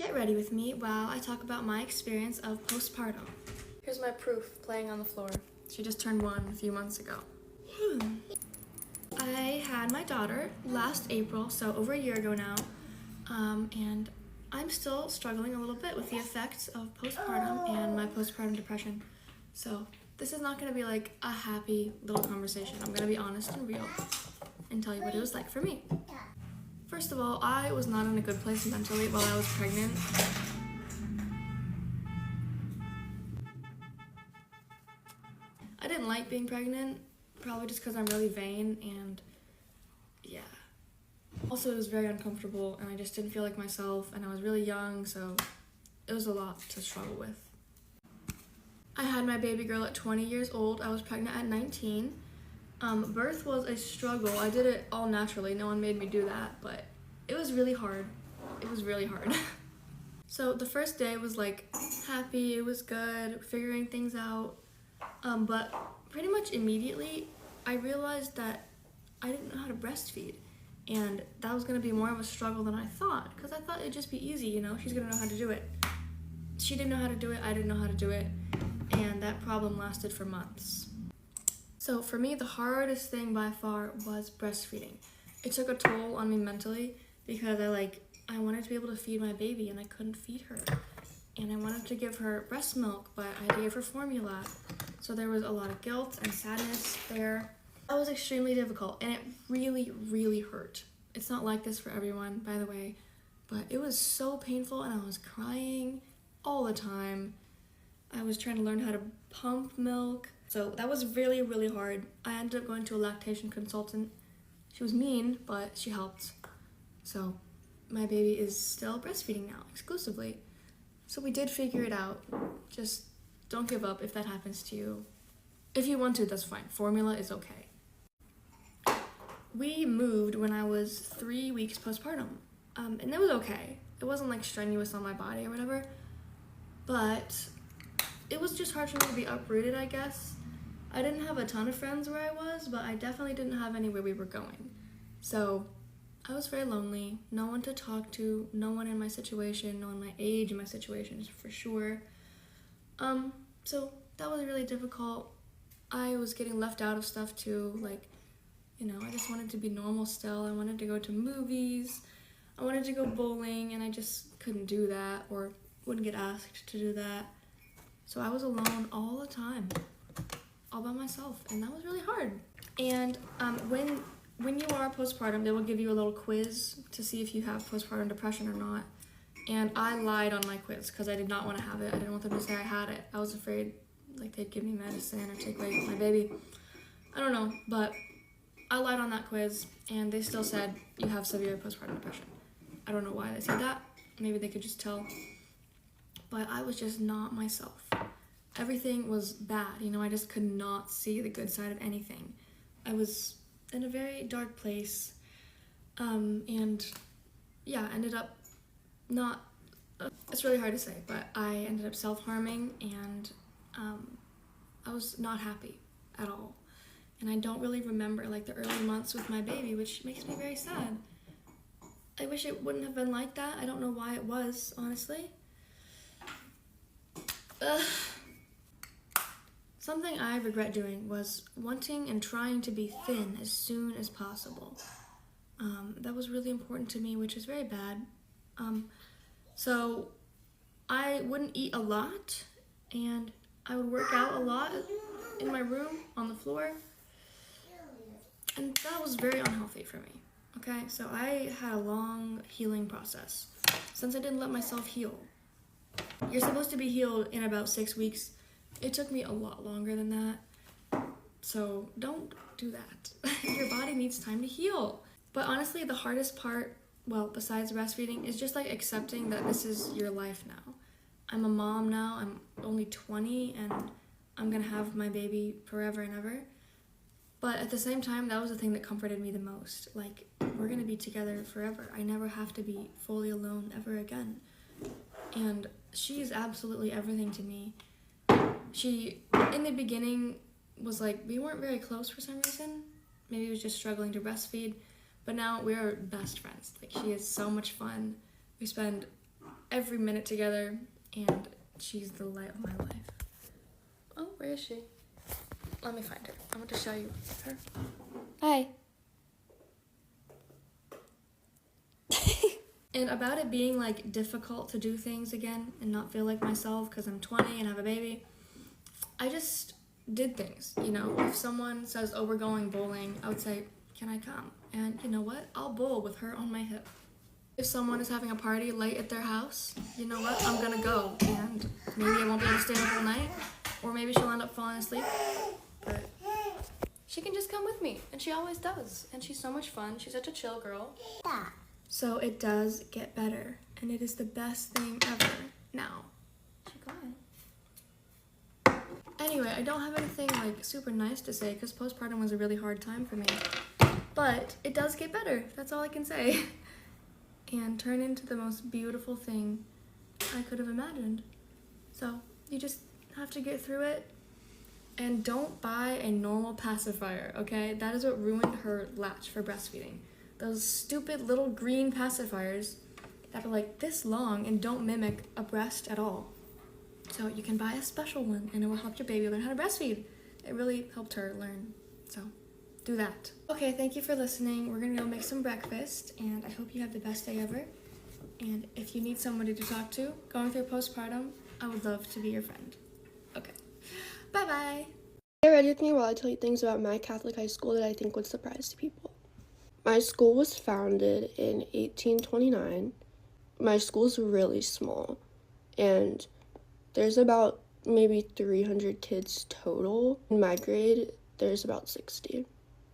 Get ready with me while I talk about my experience of postpartum. Here's my proof playing on the floor. She just turned 1 a few months ago. I had my daughter last April, so over a year ago now, and I'm still struggling a little bit with the effects of postpartum and my postpartum depression. So this is not going to be like a happy little conversation. I'm going to be honest and real and tell you what it was like for me. First of all, I was not in a good place mentally while I was pregnant. I didn't like being pregnant, probably just because I'm really vain, and yeah. Also, it was very uncomfortable, and I just didn't feel like myself, and I was really young, so it was a lot to struggle with. I had my baby girl at 20 years old. I was pregnant at 19. Birth was a struggle. I did it all naturally. No one made me do that, but it was really hard. It was really hard. So the first day was like happy, it was good, figuring things out. But pretty much immediately, I realized that I didn't know how to breastfeed. And that was gonna be more of a struggle than I thought, because I thought it'd just be easy, you know? She's gonna know how to do it. She didn't know how to do it, I didn't know how to do it. And that problem lasted for months. So for me, the hardest thing by far was breastfeeding. It took a toll on me mentally because I wanted to be able to feed my baby and I couldn't feed her. And I wanted to give her breast milk, but I had to give her formula. So there was a lot of guilt and sadness there. That was extremely difficult and it really, really hurt. It's not like this for everyone, by the way, but it was so painful and I was crying all the time. I was trying to learn how to pump milk. So that was really, really hard. I ended up going to a lactation consultant. She was mean, but she helped. So my baby is still breastfeeding now, exclusively. So we did figure it out. Just don't give up if that happens to you. If you want to, that's fine. Formula is okay. We moved when I was 3 weeks postpartum. And it was okay. It wasn't like strenuous on my body or whatever. But it was just hard for me to be uprooted, I guess. I didn't have a ton of friends where I was, but I definitely didn't have anywhere we were going. So I was very lonely, no one to talk to, no one in my situation, no one my age in my situation for sure. So that was really difficult. I was getting left out of stuff too, I just wanted to be normal still. I wanted to go to movies, I wanted to go bowling, and I just couldn't do that or wouldn't get asked to do that. So I was alone all the time, all by myself, and that was really hard. And when you are postpartum, they will give you a little quiz to see if you have postpartum depression or not. And I lied on my quiz because I did not want to have it. I didn't want them to say I had it. I was afraid they'd give me medicine or take away my baby. I don't know, but I lied on that quiz and they still said you have severe postpartum depression. I don't know why they said that. Maybe they could just tell. But I was just not myself. Everything was bad, I just could not see the good side of anything. I was in a very dark place, and yeah, ended up not, it's really hard to say, but I ended up self-harming, and I was not happy at all. And I don't really remember the early months with my baby, which makes me very sad. I wish it wouldn't have been like that. I don't know why it was, honestly. Something I regret doing was wanting and trying to be thin as soon as possible. That was really important to me, which is very bad. So I wouldn't eat a lot, and I would work out a lot in my room on the floor, and that was very unhealthy for me. Okay, so I had a long healing process since I didn't let myself heal. You're supposed to be healed in about 6 weeks. It took me a lot longer than that. So don't do that. Your body needs time to heal. But honestly, the hardest part, well, besides breastfeeding, is just accepting that this is your life now. I'm a mom now. I'm only 20 and I'm gonna have my baby forever and ever. But at the same time, that was the thing that comforted me the most. We're gonna be together forever. I never have to be fully alone ever again. And she is absolutely everything to me. She, in the beginning, was we weren't very close for some reason. Maybe it was just struggling to breastfeed. But now we're best friends. She is so much fun. We spend every minute together, and she's the light of my life. Oh, where is she? Let me find her. I want to show you her. Hi. And about it being like difficult to do things again and not feel like myself because I'm 20 and have a baby, I just did things, you know. If someone says, oh, we're going bowling, I would say, can I come? And you know what? I'll bowl with her on my hip. If someone is having a party late at their house, you know what? I'm gonna go, and maybe I won't be able to stay up all night, or maybe she'll end up falling asleep, but she can just come with me, and she always does, and she's so much fun. She's such a chill girl. So it does get better, and it is the best thing ever. Now, she gone. Anyway, I don't have anything like super nice to say because postpartum was a really hard time for me, but it does get better. That's all I can say. And turn into the most beautiful thing I could have imagined. So you just have to get through it, and don't buy a normal pacifier, okay? That is what ruined her latch for breastfeeding. Those stupid little green pacifiers that are like this long and don't mimic a breast at all. So you can buy a special one and it will help your baby learn how to breastfeed. It really helped her learn, so do that. Okay, thank you for listening. We're gonna go make some breakfast, and I hope you have the best day ever. And if you need somebody to talk to going through postpartum, I would love to be your friend. Okay, bye-bye. Get ready with me while I tell you things about my Catholic high school that I think would surprise people. My school was founded in 1829. My school's really small, and there's about maybe 300 kids total. In my grade, there's about 60.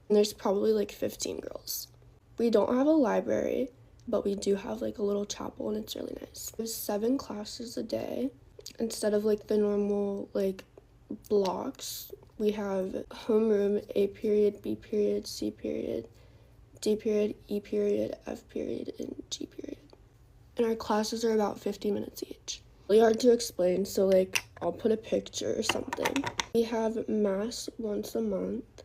And there's probably like 15 girls. We don't have a library, but we do have like a little chapel, and it's really nice. There's 7 classes a day instead of like the normal like blocks. We have homeroom, A period, B period, C period, D period, E period, F period, and G period. And our classes are about 50 minutes each. Really hard to explain, so like I'll put a picture or something. We have mass once a month.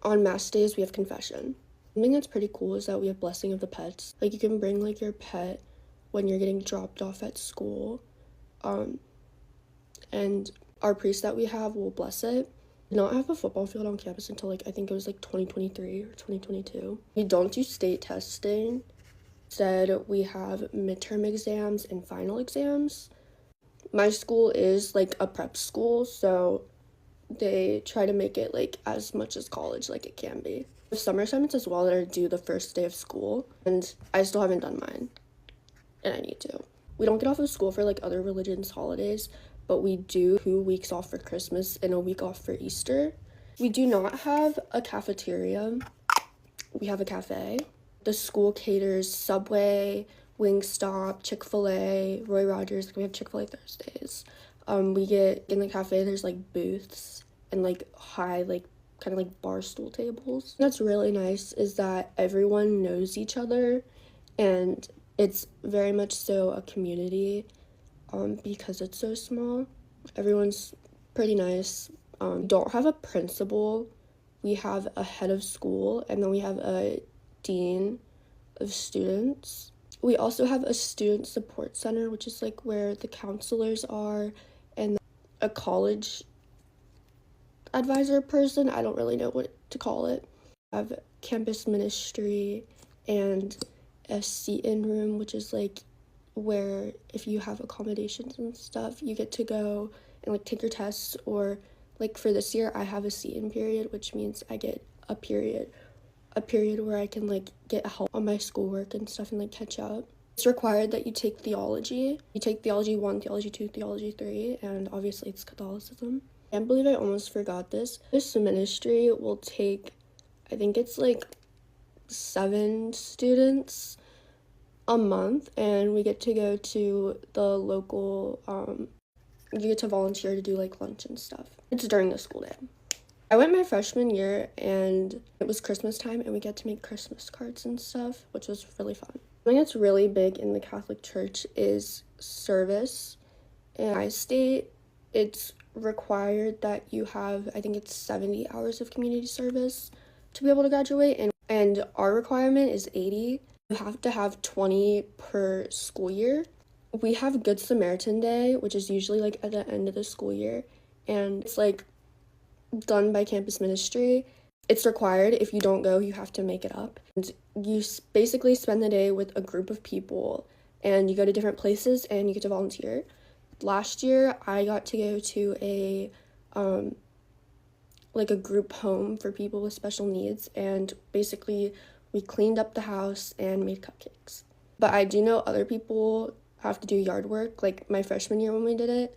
On mass days, we have confession. Something that's pretty cool is that we have blessing of the pets. Like you can bring like your pet when you're getting dropped off at school. And our priest that we have will bless it. We did not have a football field on campus until like I think it was like 2023 or 2022. We don't do state testing. Instead, we have midterm exams and final exams. My school is like a prep school, so they try to make it like as much as college like it can be. There's summer assignments as well that are due the first day of school, and I still haven't done mine, and I need to. We don't get off of school for like other religions' holidays, but we do 2 weeks off for Christmas and a week off for Easter. We do not have a cafeteria. We have a cafe. The school caters Subway, Wingstop, Chick-fil-A, Roy Rogers. We have Chick-fil-A Thursdays. We get in the cafe, there's like booths and like high, like kind of like bar stool tables. What's really nice is that everyone knows each other, and it's very much so a community because it's so small. Everyone's pretty nice. Don't have a principal. We have a head of school, and then we have a dean of students. We also have a student support center, which is like where the counselors are, and a college advisor person. I don't really know what to call it. I have campus ministry and a seat-in room, which is like where if you have accommodations and stuff, you get to go and like take your tests, or like for this year I have a seat-in period, which means I get a period where I can like get help on my schoolwork and stuff and like catch up. It's required that you take theology. You take theology 1, theology 2, theology 3, and obviously it's Catholicism. I can't believe I almost forgot this. This ministry will take, I think it's like 7 students a month, and we get to go to the local, you get to volunteer to do like lunch and stuff. It's during the school day. I went my freshman year, and it was Christmas time, and we get to make Christmas cards and stuff, which was really fun. Something that's really big in the Catholic Church is service. In my state, it's required that you have, I think it's 70 hours of community service to be able to graduate, and our requirement is 80. You have to have 20 per school year. we have Good Samaritan Day, which is usually like at the end of the school year, and it's like done by campus ministry. It's required. If you don't go, you have to make it up. And you basically spend the day with a group of people, and you go to different places and you get to volunteer. Last year, I got to go to a like a group home for people with special needs, and basically we cleaned up the house and made cupcakes. But I do know other people have to do yard work. Like my freshman year when we did it,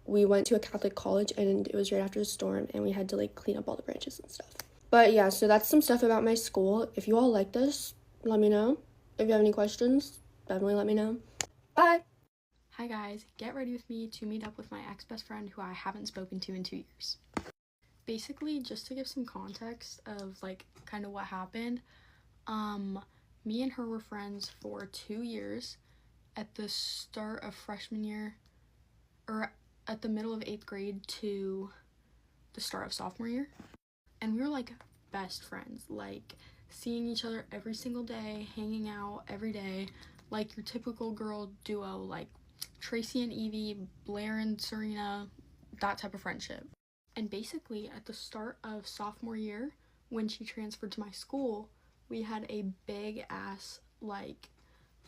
we went to a Catholic college and it was right after the storm, and we had to like clean up all the branches and stuff. But yeah, so that's some stuff about my school. If you all like this, let me know. If you have any questions, definitely let me know. Bye! Hi guys, get ready with me to meet up with my ex-best friend who I haven't spoken to in 2 years. Basically, just to give some context of like kind of what happened, me and her were friends for 2 years at the start of freshman year, or at the middle of 8th grade to the start of sophomore year. And we were like best friends, like seeing each other every single day, hanging out every day, like your typical girl duo, like Tracy and Evie, Blair and Serena, that type of friendship. And basically at the start of sophomore year, when she transferred to my school, we had a big ass like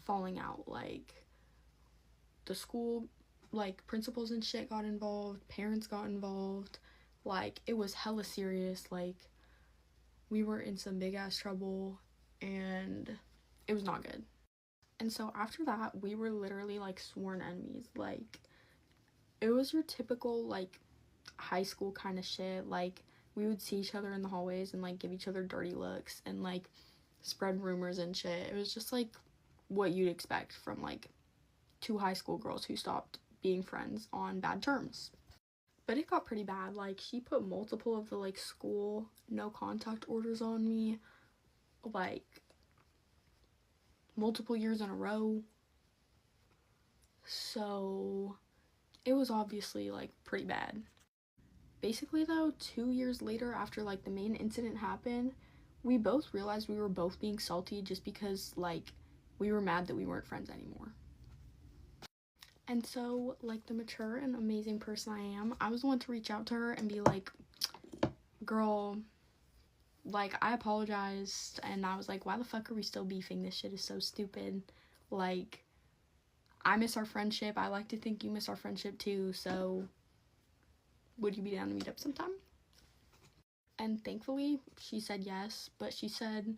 falling out. Like the school, like principals and shit got involved, parents got involved, like it was hella serious. Like we were in some big ass trouble and it was not good. And so after that, we were literally like sworn enemies. Like it was your typical like high school kind of shit. Like we would see each other in the hallways and like give each other dirty looks and like spread rumors and shit. It was just like what you'd expect from like two high school girls who stopped being friends on bad terms. But it got pretty bad. Like she put multiple of the like school no contact orders on me, like multiple years in a row. So it was obviously like pretty bad. Basically though, 2 years later after like the main incident happened, we both realized we were both being salty just because like we were mad that we weren't friends anymore. And so like the mature and amazing person I am, I was the one to reach out to her and be like, girl, like I apologized. And I was like, why the fuck are we still beefing? This shit is so stupid. Like I miss our friendship. I like to think you miss our friendship too, so would you be down to meet up sometime? And thankfully she said yes, but she said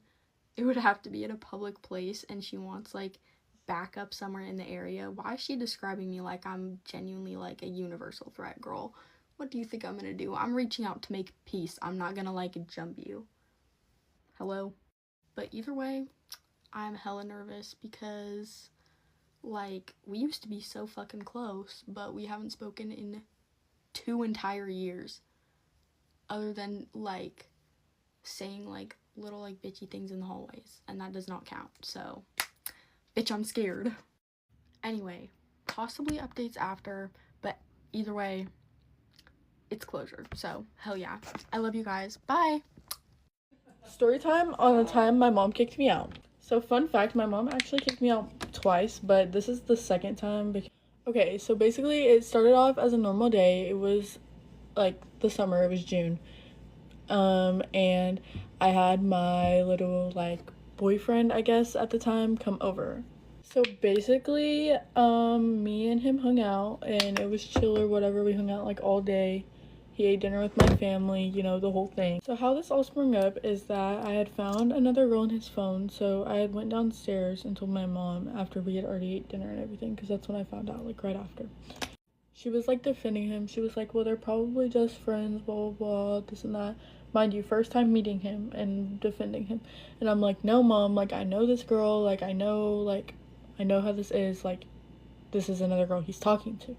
it would have to be at a public place and she wants like backup somewhere in the area. Why is she describing me like I'm genuinely like a universal threat, girl? What do you think I'm gonna do? I'm reaching out to make peace. I'm not gonna like jump you. Hello? But either way, I'm hella nervous because like we used to be so fucking close, but we haven't spoken in 2 entire years, other than like saying like little like bitchy things in the hallways, and that does not count. So bitch, I'm scared. Anyway, possibly updates after, but either way, it's closure. So hell yeah, I love you guys. Bye. Story time on the time my mom kicked me out. So fun fact, my mom actually kicked me out twice, but this is the second time. Okay, so basically it started off as a normal day. It was like the summer, it was June. And I had my little like boyfriend, I guess, at the time come over. So basically, me and him hung out and it was chill or whatever. We hung out like all day. He ate dinner with my family, you know, the whole thing. So how this all sprung up is that I had found another girl on his phone. So I had went downstairs and told my mom after we had already ate dinner and everything, because that's when I found out, like right after. She was like defending him. She was like, well, they're probably just friends, blah, blah, blah, this and that. Mind you, first time meeting him and defending him. And I'm like, no, mom, like I know this girl, like I know how this is, like this is another girl he's talking to.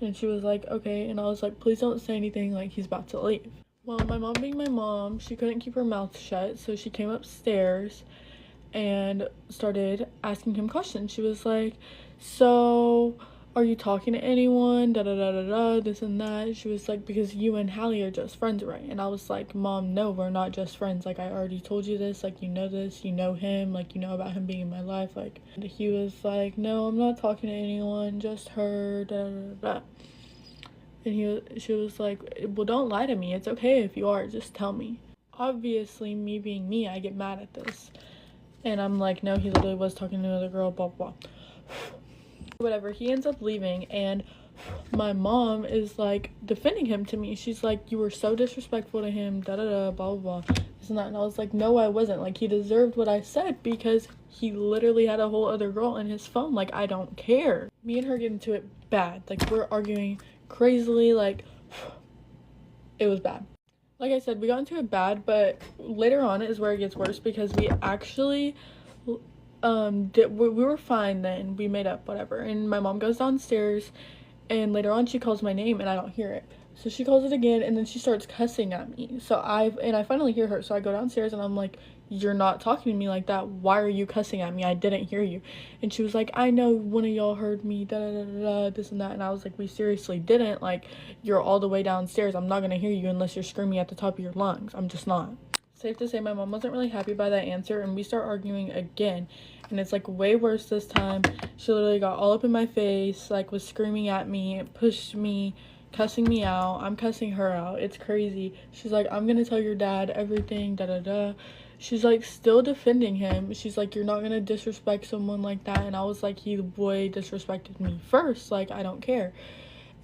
And she was like, okay. And I was like, please don't say anything, like he's about to leave. Well, my mom being my mom, she couldn't keep her mouth shut, so she came upstairs and started asking him questions. She was like, so are you talking to anyone, da da da da da, this and that. She was like, because you and Hallie are just friends, right? And I was like, Mom, no, we're not just friends. Like, I already told you this. Like, you know this, you know him, like, you know about him being in my life. Like, and he was like, no, I'm not talking to anyone, just her, da da da da. And she was like, well, don't lie to me. It's okay if you are, just tell me. Obviously, me being me, I get mad at this. And I'm like, no, he literally was talking to another girl, blah, blah. Whatever, he ends up leaving, and my mom is like defending him to me. She's like, you were so disrespectful to him, da da da, blah blah blah, this and that. And I was like, no, I wasn't. Like, he deserved what I said because he literally had a whole other girl in his phone. Like, I don't care. Me and her get into it bad. Like, we're arguing crazily. Like, it was bad. Like I said, we got into it bad, but later on is where it gets worse because we actually we were fine then. We made up, whatever. And my mom goes downstairs, and later on she calls my name and I don't hear it. So she calls it again, and then she starts cussing at me. So I finally hear her. So I go downstairs and I'm like, you're not talking to me like that. Why are you cussing at me? I didn't hear you. And she was like, I know one of y'all heard me, da da da da, this and that. And I was like, we seriously didn't. Like, you're all the way downstairs. I'm not gonna hear you unless you're screaming at the top of your lungs. I'm just not. Safe to say, my mom wasn't really happy by that answer, and we start arguing again. And it's like way worse this time. She literally got all up in my face, like was screaming at me, pushed me, cussing me out. I'm cussing her out. It's crazy. She's like, I'm gonna tell your dad everything, da da da. She's like still defending him. She's like, you're not gonna disrespect someone like that. And I was like, he boy disrespected me first. Like, I don't care.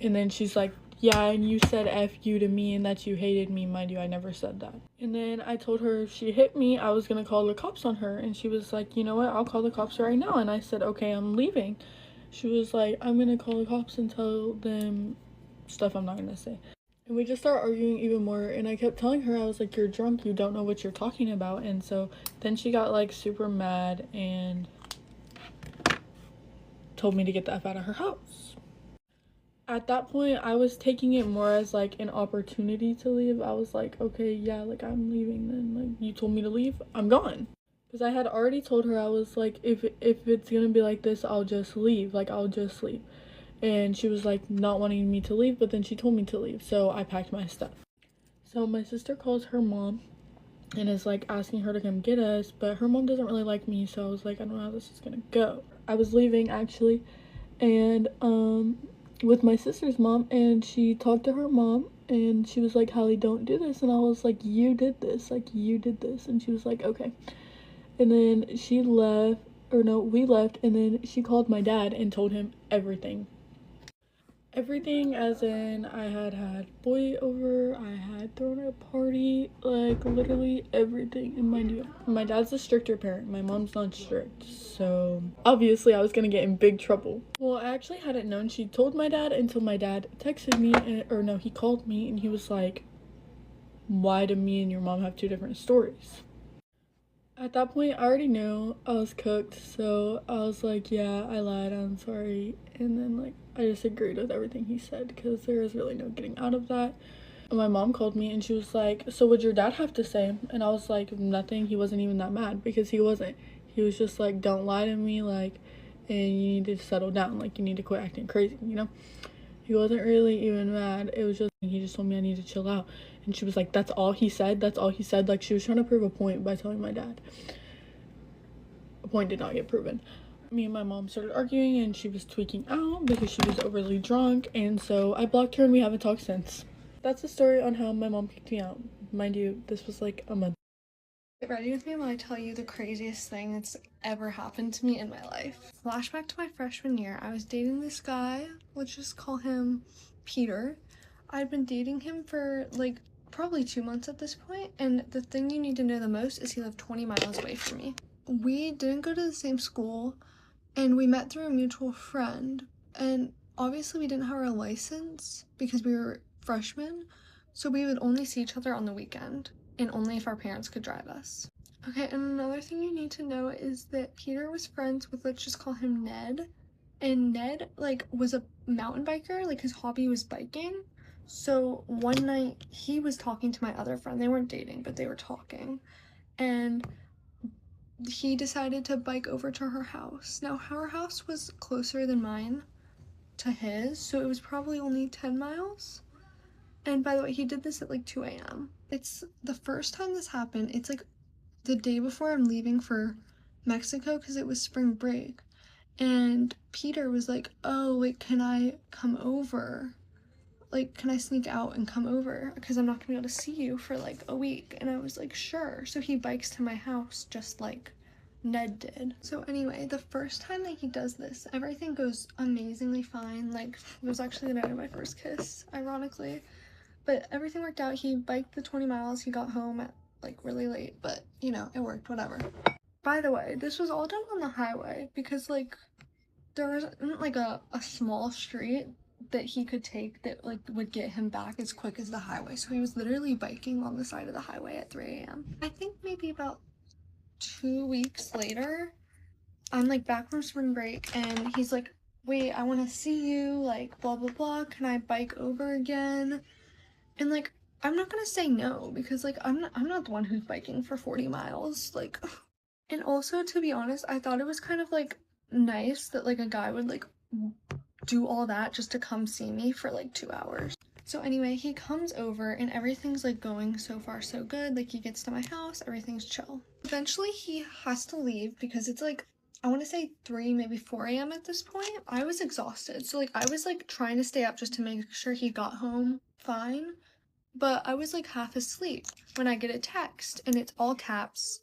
And then she's like, yeah, and you said F you to me and that you hated me. Mind you, I never said that. And then I told her if she hit me, I was gonna call the cops on her. And she was like, you know what, I'll call the cops right now. And I said, okay, I'm leaving. She was like, I'm gonna call the cops and tell them stuff I'm not gonna say. And we just started arguing even more. And I kept telling her, I was like, you're drunk, you don't know what you're talking about. And so then she got like super mad and told me to get the F out of her house. At that point, I was taking it more as like an opportunity to leave. I was like, okay, yeah, like I'm leaving then. Like, you told me to leave, I'm gone. Because I had already told her, I was like, if it's gonna be like this, I'll just leave. Like, I'll just leave. And she was like not wanting me to leave, but then she told me to leave. So I packed my stuff. So my sister calls her mom and is like asking her to come get us, but her mom doesn't really like me. So I was like, I don't know how this is gonna go. I was leaving actually, and with my sister's mom, and she talked to her mom and she was like, Hallie, don't do this. And I was like, you did this, like you did this. And she was like, okay. And then she left, or no, we left, and then she called my dad and told him everything. Everything, as in I had boy over, I had thrown a party, like literally everything. And mind you, my dad's a stricter parent, my mom's not strict, so obviously I was gonna get in big trouble. Well, I actually hadn't known she told my dad until my dad texted me, he called me and he was like, why do me and your mom have two different stories? At that point, I already knew I was cooked, so I was like, yeah, I lied, I'm sorry. And then, like, I just agreed with everything he said because there was really no getting out of that. And my mom called me and she was like, so what'd your dad have to say? And I was like, nothing. He wasn't even that mad because he wasn't. He was just like, don't lie to me, like, and you need to settle down. Like, you need to quit acting crazy, you know? He wasn't really even mad. It was just, he just told me I need to chill out. And she was like, that's all he said? That's all he said? Like, she was trying to prove a point by telling my dad. A point did not get proven. Me and my mom started arguing and she was tweaking out because she was overly drunk. And so I blocked her and we haven't talked since. That's the story on how my mom kicked me out. Mind you, this was like a month. Get ready with me while I tell you the craziest thing that's ever happened to me in my life. Flashback to my freshman year, I was dating this guy, let's just call him Peter. I'd been dating him for like probably 2 months at this point, and the thing you need to know the most is he lived 20 miles away from me. We didn't go to the same school, and we met through a mutual friend, and obviously we didn't have our license because we were freshmen, so we would only see each other on the weekend, and only if our parents could drive us. Okay, and another thing you need to know is that Peter was friends with, let's just call him Ned, and Ned, like, was a mountain biker, like, his hobby was biking. So one night he was talking to my other friend. They weren't dating, but they were talking, and he decided to bike over to her house. Now, her house was closer than mine to his, so it was probably only 10 miles. And by the way, he did this at like 2 a.m. It's the first time this happened. It's like the day before I'm leaving for Mexico because it was spring break. And Peter was like, oh, like, can I come over? Like, can I sneak out and come over? Because I'm not gonna be able to see you for like a week. And I was like, sure. So he bikes to my house just like Ned did. So anyway, the first time that he does this, everything goes amazingly fine. Like, it was actually the night of my first kiss, ironically. But everything worked out. He biked the 20 miles. He got home at like really late, but you know, it worked, whatever. By the way, this was all done on the highway because like there wasn't like a small street that he could take that like would get him back as quick as the highway. So he was literally biking on the side of the highway at 3 a.m. I think maybe about 2 weeks later, I'm like back from spring break and he's like, wait, I want to see you, like blah blah blah, can I bike over again? And like, I'm not gonna say no because like I'm not the one who's biking for 40 miles, like. And also, to be honest, I thought it was kind of like nice that like a guy would like do all that just to come see me for like 2 hours. So anyway, he comes over and everything's like going so far so good. Like he gets to my house, everything's chill. Eventually he has to leave because it's like, I want to say 3, maybe 4 a.m. at this point. I was exhausted. So like I was like trying to stay up just to make sure he got home fine. But I was like half asleep when I get a text and it's all caps,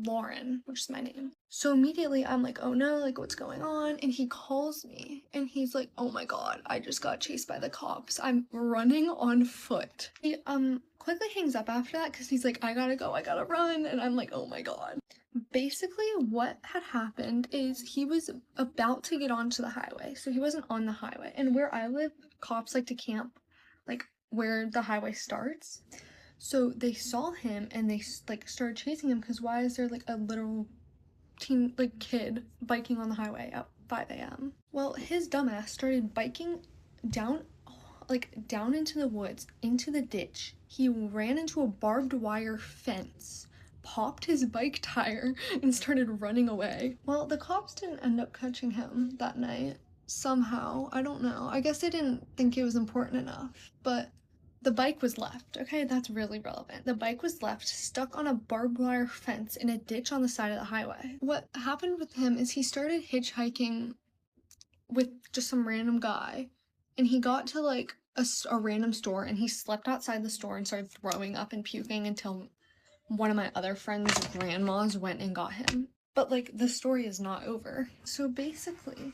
Lauren, which is my name. So immediately I'm like, oh no, like what's going on? And he calls me and he's like, oh my god, I just got chased by the cops. I'm running on foot. He quickly hangs up after that because he's like, I gotta go, I gotta run. And I'm like, oh my god. Basically what had happened is he was about to get onto the highway. So he wasn't on the highway. And where I live, cops like to camp like where the highway starts. So they saw him and they like started chasing him because why is there like a literal teen like kid biking on the highway at 5 a.m. Well, his dumbass started biking down into the woods, into the ditch. He ran into a barbed wire fence, popped his bike tire, and started running away. Well, the cops didn't end up catching him that night. Somehow, I don't know. I guess they didn't think it was important enough, but the bike was left. Okay, that's really relevant. The bike was left stuck on a barbed wire fence in a ditch on the side of the highway. What happened with him is he started hitchhiking with just some random guy, and he got to like a random store and he slept outside the store and started throwing up and puking until one of my other friends' grandmas went and got him. But like the story is not over. So basically,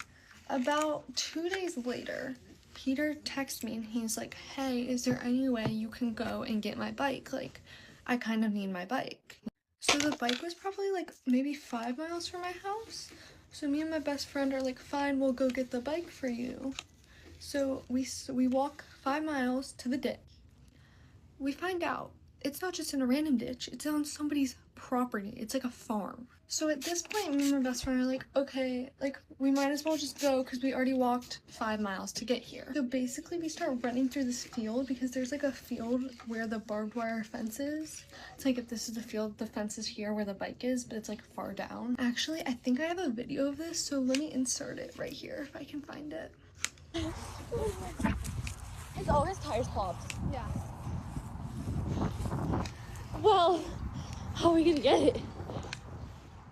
about 2 days later, Peter texts me and he's like, hey, is there any way you can go and get my bike? Like, I kind of need my bike. So the bike was probably like maybe 5 miles from my house. So me and my best friend are like, fine, we'll go get the bike for you. So we walk 5 miles to the ditch. We find out it's not just in a random ditch, it's on somebody's property. It's like a farm. So at this point, me and my best friend are like, okay, like we might as well just go because we already walked 5 miles to get here. So basically we start running through this field because there's like a field where the barbed wire fence is. It's like if this is the field, the fence is here where the bike is, but it's like far down. Actually, I think I have a video of this, so let me insert it right here if I can find it. It's all his tires popped. Yeah. Well, how are we gonna get it?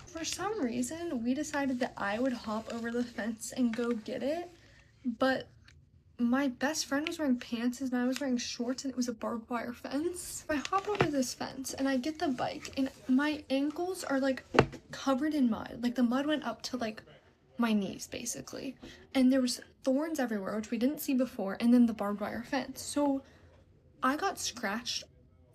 For some reason, we decided that I would hop over the fence and go get it, but my best friend was wearing pants and I was wearing shorts and it was a barbed wire fence. I hop over this fence and I get the bike and my ankles are like covered in mud. Like the mud went up to like my knees basically. And there was thorns everywhere, which we didn't see before, and then the barbed wire fence. So I got scratched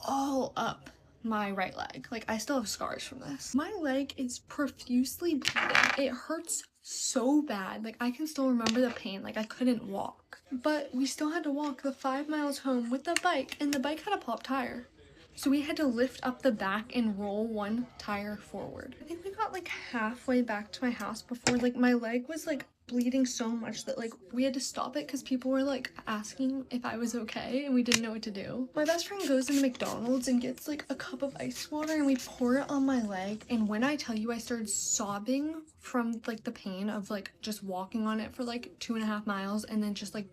all up my right leg. Like I still have scars from this. My leg is profusely bleeding. It hurts so bad. Like I can still remember the pain. Like I couldn't walk. But we still had to walk the 5 miles home with the bike, and the bike had a popped tire. So we had to lift up the back and roll one tire forward. I think we got like halfway back to my house before like my leg was like bleeding so much that like we had to stop it because people were like asking if I was okay and we didn't know what to do. My best friend goes into McDonald's and gets like a cup of ice water and we pour it on my leg, and when I tell you I started sobbing from like the pain of like just walking on it for like 2.5 miles and then just like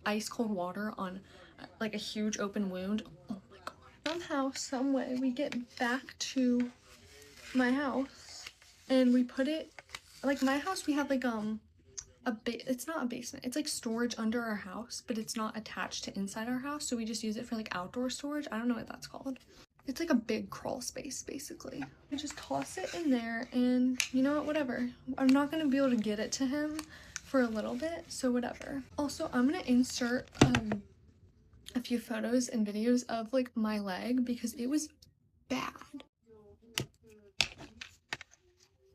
ice cold water on like a huge open wound. Oh my god. Somehow, some way we get back to my house and we put it, like my house, we have like it's not a basement, it's like storage under our house, but it's not attached to inside our house, so we just use it for like outdoor storage. I don't know what that's called. It's like a big crawl space basically. We just toss it in there, and you know what, whatever, I'm not gonna be able to get it to him for a little bit, so whatever. Also, I'm gonna insert a few photos and videos of like my leg because it was bad.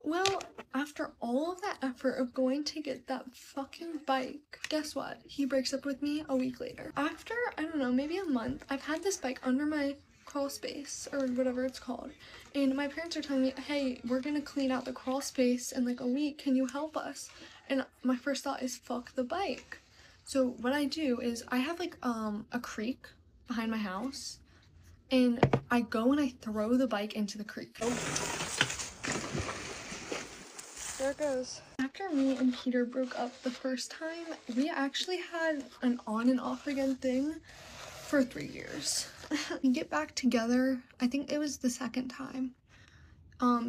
Well, after all of that effort of going to get that fucking bike, guess what? He breaks up with me a week later. After, I don't know, maybe a month, I've had this bike under my crawl space or whatever it's called, and my parents are telling me, hey, we're gonna clean out the crawl space in like a week, can you help us? And my first thought is fuck the bike. So what I do is I have like a creek behind my house, and I go and I throw the bike into the creek. There it goes. After me and Peter broke up the first time, we actually had an on and off again thing for 3 years. We get back together, I think it was the second time.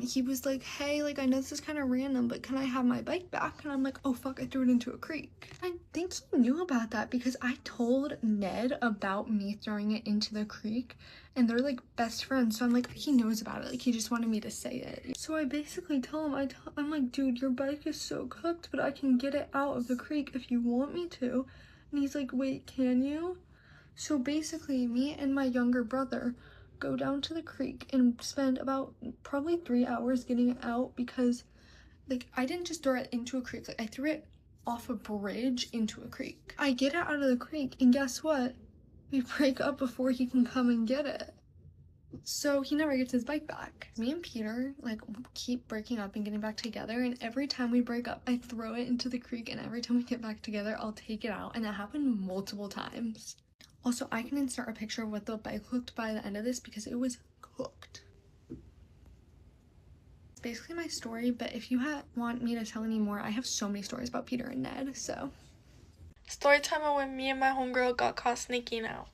He was like, hey, like I know this is kind of random, but can I have my bike back? And I'm like, oh fuck, I threw it into a creek. I think he knew about that because I told Ned about me throwing it into the creek, and they're like best friends, so I'm like, he knows about it, like he just wanted me to say it. So I basically tell him, I'm like, dude, your bike is so cooked, but I can get it out of the creek if you want me to. And he's like, wait, can you? So basically me and my younger brother go down to the creek and spend about probably 3 hours getting it out because like I didn't just throw it into a creek, like I threw it off a bridge into a creek. I get it out of the creek, and guess what? We break up before he can come and get it. So he never gets his bike back. Me and Peter like keep breaking up and getting back together, and every time we break up I throw it into the creek, and every time we get back together I'll take it out, and that happened multiple times. Also, I can insert a picture of what the bike looked by the end of this because it was cooked. It's basically my story, but if you want me to tell any more, I have so many stories about Peter and Ned, so. Story time of when me and my homegirl got caught sneaking out.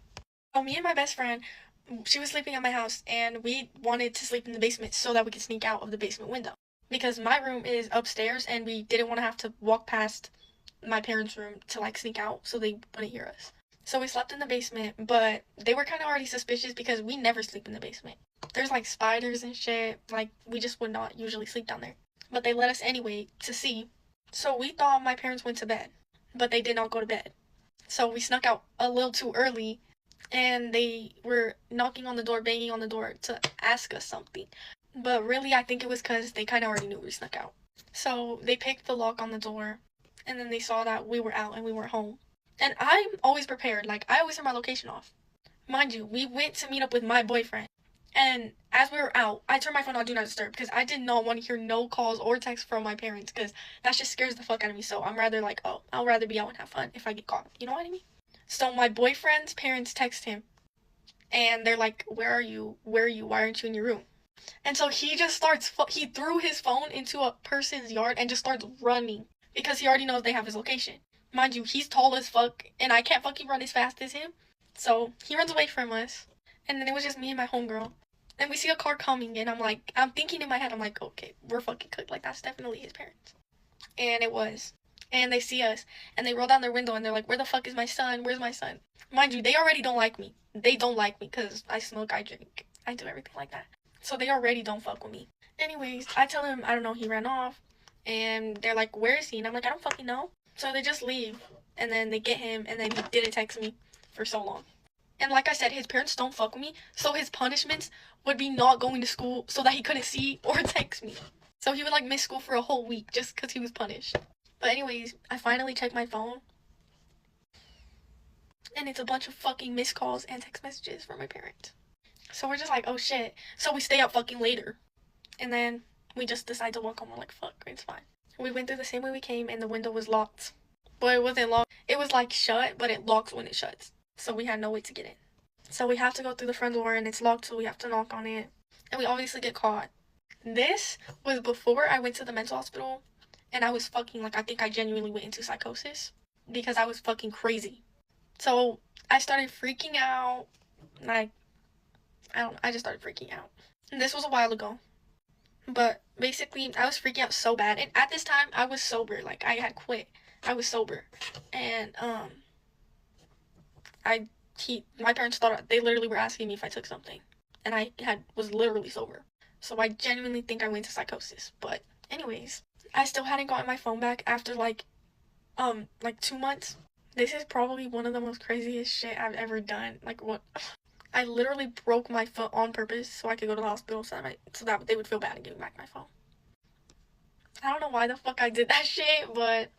So me and my best friend, she was sleeping at my house, and we wanted to sleep in the basement so that we could sneak out of the basement window. Because my room is upstairs, and we didn't want to have to walk past my parents' room to like sneak out so they wouldn't hear us. So we slept in the basement, but they were kind of already suspicious because we never sleep in the basement. There's like spiders and shit, like we just would not usually sleep down there. But they let us anyway to see. So we thought my parents went to bed, but they did not go to bed. So we snuck out a little too early, and they were knocking on the door, banging on the door to ask us something. But really, I think it was because they kind of already knew we snuck out. So they picked the lock on the door, and then they saw that we were out and we weren't home. And I'm always prepared, like I always have my location off. Mind you, we went to meet up with my boyfriend, and as we were out, I turned my phone on Do Not Disturb because I did not want to hear no calls or texts from my parents because that just scares the fuck out of me. So I'm rather like, oh, I'll rather be out and have fun if I get caught. You know what I mean? So my boyfriend's parents text him, and they're like, where are you? Where are you? Why aren't you in your room? And so he just he threw his phone into a person's yard and just starts running because he already knows they have his location. Mind you, he's tall as fuck, and I can't fucking run as fast as him. So he runs away from us, and then it was just me and my homegirl. And we see a car coming, and I'm thinking in my head, I'm like, okay, we're fucking cooked. Like, that's definitely his parents. And it was. And they see us, and they roll down their window, and they're like, where the fuck is my son? Where's my son? Mind you, they already don't like me. They don't like me because I smoke, I drink, I do everything like that. So they already don't fuck with me. Anyways, I tell him, I don't know, he ran off, and they're like, where is he? And I'm like, I don't fucking know. So they just leave, and then they get him, and then he didn't text me for so long. And like I said, his parents don't fuck with me, so his punishments would be not going to school so that he couldn't see or text me. So he would like miss school for a whole week just because he was punished. But anyways, I finally checked my phone, and it's a bunch of fucking missed calls and text messages from my parents. So we're just like, oh shit. So we stay up fucking later, and then we just decide to walk home. We're like, fuck, it's fine. We went through the same way we came, and the window was locked. But it wasn't locked. It was like shut, but it locks when it shuts. So we had no way to get in. So we have to go through the front door, and it's locked, so we have to knock on it. And we obviously get caught. This was before I went to the mental hospital, and I was fucking, like, I think I genuinely went into psychosis because I was fucking crazy. So I started freaking out. Like, I just started freaking out. And this was a while ago. But basically, I was freaking out so bad. And at this time, I was sober. Like, I had quit. I was sober. And, my parents thought, they literally were asking me if I took something. And I was literally sober. So I genuinely think I went into psychosis. But anyways, I still hadn't gotten my phone back after, like 2 months. This is probably one of the most craziest shit I've ever done. Like, what? I literally broke my foot on purpose so I could go to the hospital so that they would feel bad and give me back my phone. I don't know why the fuck I did that shit, but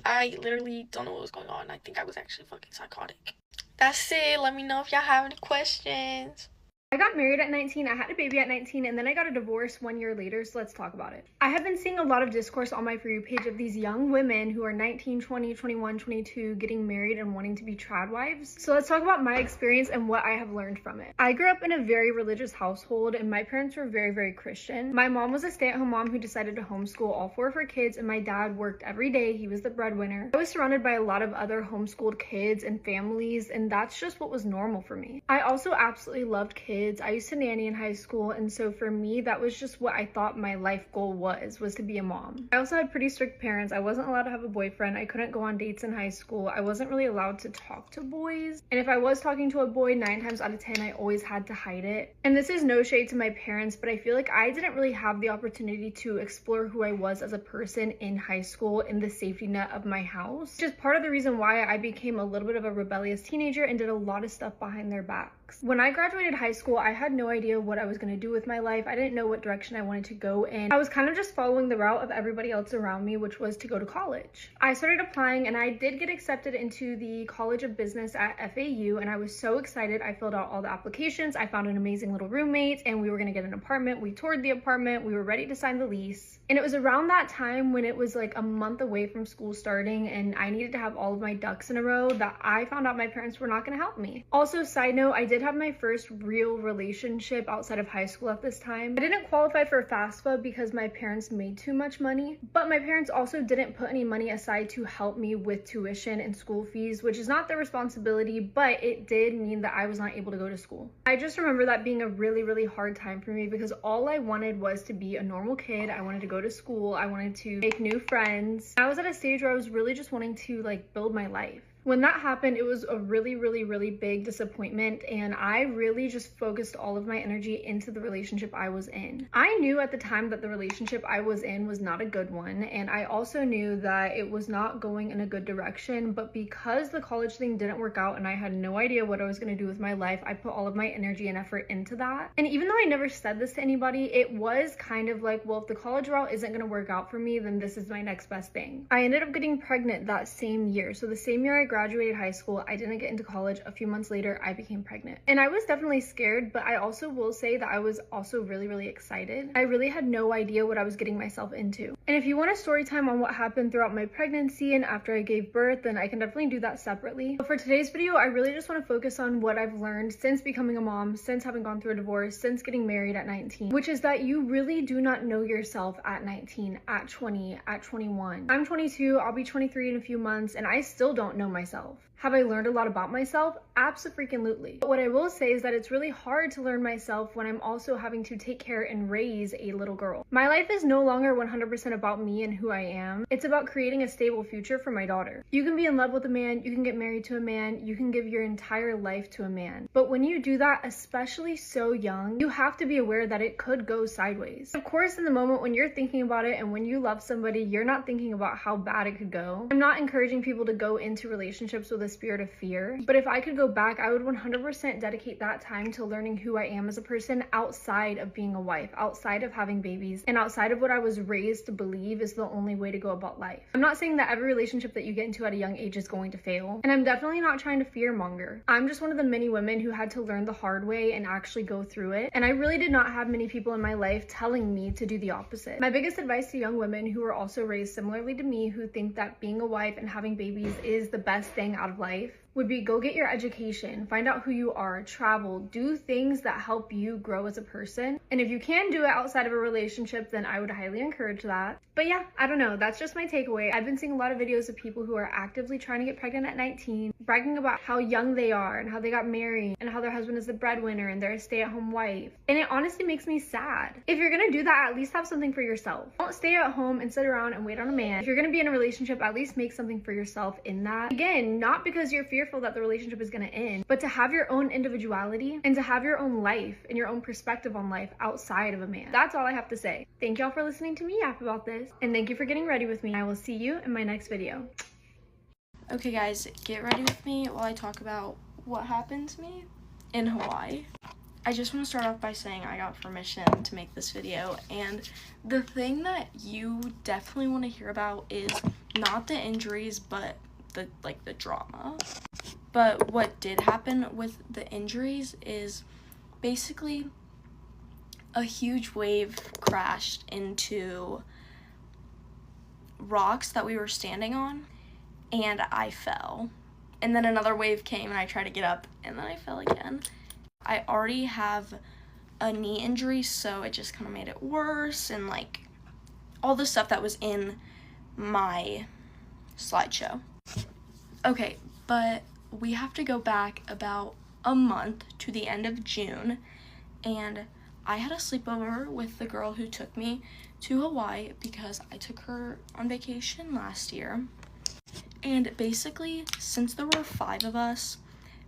I literally don't know what was going on. I think I was actually fucking psychotic. That's it. Let me know if y'all have any questions. I got married at 19, I had a baby at 19, and then I got a divorce 1 year later, so let's talk about it. I have been seeing a lot of discourse on my For You page of these young women who are 19, 20, 21, 22 getting married and wanting to be trad wives. So let's talk about my experience and what I have learned from it. I grew up in a very religious household, and my parents were very, very Christian. My mom was a stay-at-home mom who decided to homeschool all 4 of her kids, and my dad worked every day. He was the breadwinner. I was surrounded by a lot of other homeschooled kids and families, and that's just what was normal for me. I also absolutely loved kids. I used to nanny in high school, and so for me, that was just what I thought my life goal was to be a mom. I also had pretty strict parents. I wasn't allowed to have a boyfriend. I couldn't go on dates in high school. I wasn't really allowed to talk to boys. And if I was talking to a boy, 9 times out of 10, I always had to hide it. And this is no shade to my parents, but I feel like I didn't really have the opportunity to explore who I was as a person in high school in the safety net of my house. Which is part of the reason why I became a little bit of a rebellious teenager and did a lot of stuff behind their backs. When I graduated high school, I had no idea what I was going to do with my life. I didn't know what direction I wanted to go in. I was kind of just following the route of everybody else around me, which was to go to college. I started applying, and I did get accepted into the College of Business at FAU, and I was so excited. I filled out all the applications. I found an amazing little roommate, and we were going to get an apartment. We toured the apartment. We were ready to sign the lease. And it was around that time when it was like a month away from school starting, and I needed to have all of my ducks in a row, that I found out my parents were not going to help me. Also, side note, I did have my first real relationship outside of high school at this time. I didn't qualify for FAFSA because my parents made too much money, but my parents also didn't put any money aside to help me with tuition and school fees, which is not their responsibility, but it did mean that I was not able to go to school. I just remember that being a really, really hard time for me because all I wanted was to be a normal kid. I wanted to go to school. I wanted to make new friends. I was at a stage where I was really just wanting to like build my life. When that happened, it was a really, really, really big disappointment, and I really just focused all of my energy into the relationship I was in. I knew at the time that the relationship I was in was not a good one, and I also knew that it was not going in a good direction, but because the college thing didn't work out and I had no idea what I was going to do with my life, I put all of my energy and effort into that. And even though I never said this to anybody, it was kind of like, well, if the college route isn't going to work out for me, then this is my next best thing. I ended up getting pregnant that same year. So the same year I graduated high school, I didn't get into college. A few months later, I became pregnant. And I was definitely scared, but I also will say that I was also really, really excited. I really had no idea what I was getting myself into. And if you want a story time on what happened throughout my pregnancy and after I gave birth, then I can definitely do that separately. But for today's video, I really just want to focus on what I've learned since becoming a mom, since having gone through a divorce, since getting married at 19, which is that you really do not know yourself at 19, at 20, at 21. I'm 22, I'll be 23 in a few months, and I still don't know myself. Have I learned a lot about myself? Abso-freaking-lutely. But what I will say is that it's really hard to learn myself when I'm also having to take care and raise a little girl. My life is no longer 100% about me and who I am. It's about creating a stable future for my daughter. You can be in love with a man, you can get married to a man, you can give your entire life to a man. But when you do that, especially so young, you have to be aware that it could go sideways. Of course, in the moment when you're thinking about it and when you love somebody, you're not thinking about how bad it could go. I'm not encouraging people to go into relationships with a a spirit of fear. But if I could go back, I would 100% dedicate that time to learning who I am as a person outside of being a wife, outside of having babies, and outside of what I was raised to believe is the only way to go about life. I'm not saying that every relationship that you get into at a young age is going to fail, and I'm definitely not trying to fear monger. I'm just one of the many women who had to learn the hard way and actually go through it, and I really did not have many people in my life telling me to do the opposite. My biggest advice to young women who are also raised similarly to me, who think that being a wife and having babies is the best thing out of life, would be go get your education, find out who you are, travel, do things that help you grow as a person. And if you can do it outside of a relationship, then I would highly encourage that. But yeah, I don't know, that's just my takeaway. I've been seeing a lot of videos of people who are actively trying to get pregnant at 19, bragging about how young they are and how they got married and how their husband is the breadwinner and they're a stay-at-home wife. And it honestly makes me sad. If you're gonna do that, at least have something for yourself. Don't stay at home and sit around and wait on a man. If you're gonna be in a relationship, at least make something for yourself in that. Again, not because you're fearful that the relationship is going to end, but to have your own individuality and to have your own life and your own perspective on life outside of a man. That's all I have to say. Thank y'all for listening to me yap about this, and thank you for getting ready with me. I will see you in my next video. Okay guys, get ready with me while I talk about what happened to me in Hawaii. I just want to start off by saying I got permission to make this video, and the thing that you definitely want to hear about is not the injuries, but the drama. But what did happen with the injuries is basically a huge wave crashed into rocks that we were standing on, and I fell. And then another wave came and I tried to get up, and then I fell again. I already have a knee injury, so it just kind of made it worse, and like all the stuff that was in my slideshow. Okay, but we have to go back about a month to the end of June, and I had a sleepover with the girl who took me to Hawaii because I took her on vacation last year. And basically, since there were 5 of us,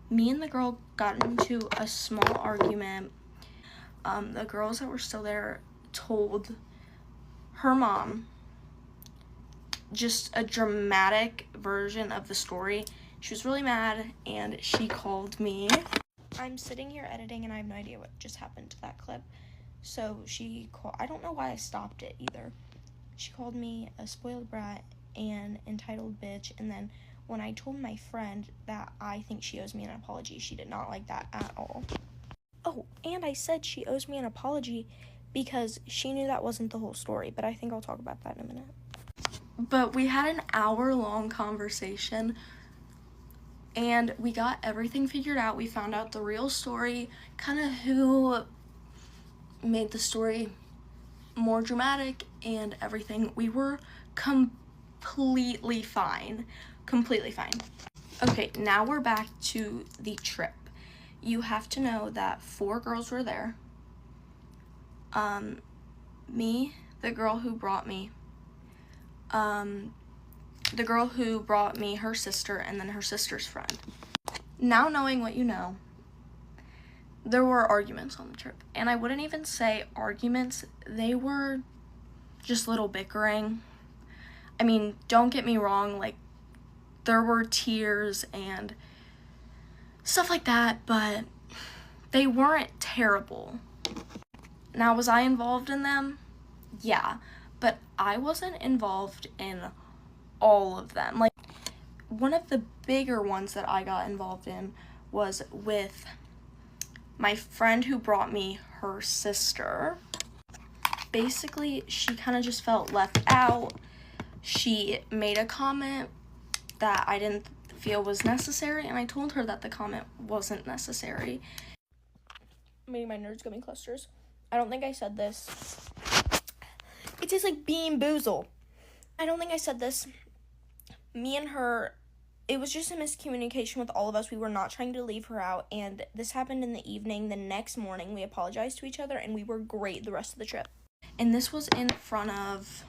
me and the girl got into a small argument. The girls that were still there told her mom just a dramatic version of the story. She was really mad, and she called me. I'm sitting here editing, and I have no idea what just happened to that clip. So she called, I don't know why I stopped it either. She called me a spoiled brat and entitled bitch, and then when I told my friend that I think she owes me an apology, she did not like that at all. Oh, and I said she owes me an apology because she knew that wasn't the whole story, but I think I'll talk about that in a minute. But we had an hour-long conversation, and we got everything figured out. We found out the real story, kind of who made the story more dramatic and everything. We were completely fine. Completely fine. Okay, now we're back to the trip. You have to know that 4 girls were there. Me, the girl who brought me, her sister, and then her sister's friend. Now knowing what you know, there were arguments on the trip. And I wouldn't even say arguments, they were just little bickering. I mean, don't get me wrong, like, there were tears and stuff like that, but they weren't terrible. Now, was I involved in them? Yeah, but I wasn't involved in all of them. Like, one of the bigger ones that I got involved in was with my friend who brought me her sister. Basically, she kind of just felt left out. She made a comment that I didn't feel was necessary, and I told her that the comment wasn't necessary. Maybe my nerds gummy clusters. I don't think I said this. It tastes like Bean Boozle. I don't think I said this. Me and her, it was just a miscommunication with all of us. We were not trying to leave her out, and this happened in the evening. The next morning, we apologized to each other, and we were great the rest of the trip. And this was in front of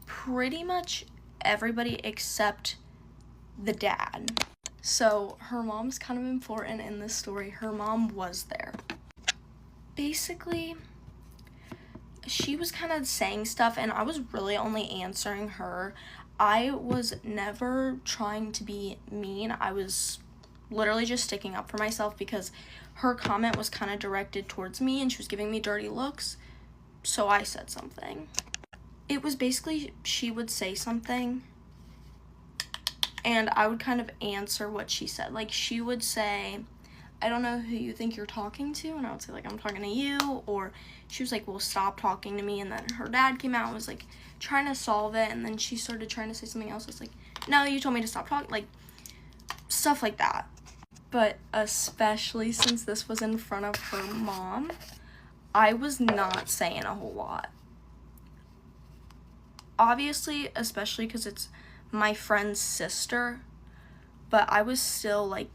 pretty much everybody except the dad. So her mom's kind of important in this story. Her mom was there. Basically, she was kind of saying stuff, and I was really only answering her. I was never trying to be mean. I was literally just sticking up for myself because her comment was kind of directed towards me and she was giving me dirty looks. So I said something. It was basically, she would say something and I would kind of answer what she said. Like, she would say, I don't know who you think you're talking to, and I would say, like, I'm talking to you, or she was like, well, stop talking to me, and then her dad came out and was like trying to solve it, and then she started trying to say something else. It's like, no, you told me to stop talking, like, stuff like that. But especially since this was in front of her mom, I was not saying a whole lot. Obviously, especially because it's my friend's sister, but I was still, like,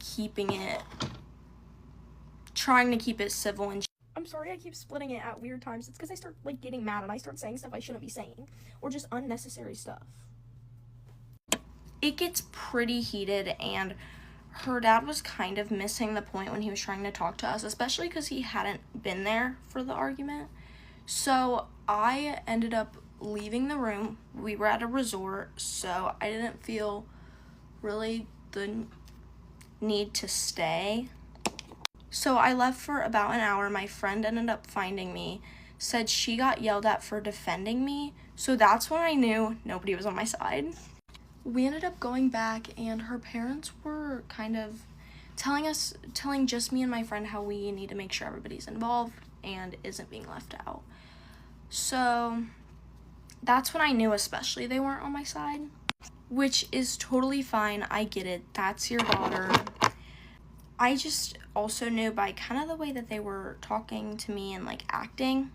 trying to keep it civil. And I'm sorry I keep splitting it at weird times. It's because I start, like, getting mad and I start saying stuff I shouldn't be saying, or just unnecessary stuff. It gets pretty heated, and her dad was kind of missing the point when he was trying to talk to us, especially because he hadn't been there for the argument. So I ended up leaving the room. We were at a resort, so I didn't feel really the need to stay. So I left for about an hour. My friend ended up finding me, said she got yelled at for defending me. So that's when I knew nobody was on my side. We ended up going back, and her parents were kind of telling just me and my friend how we need to make sure everybody's involved and isn't being left out. So that's when I knew especially they weren't on my side, which is totally fine. I get it. That's your daughter. I just also knew by kind of the way that they were talking to me and, like, acting.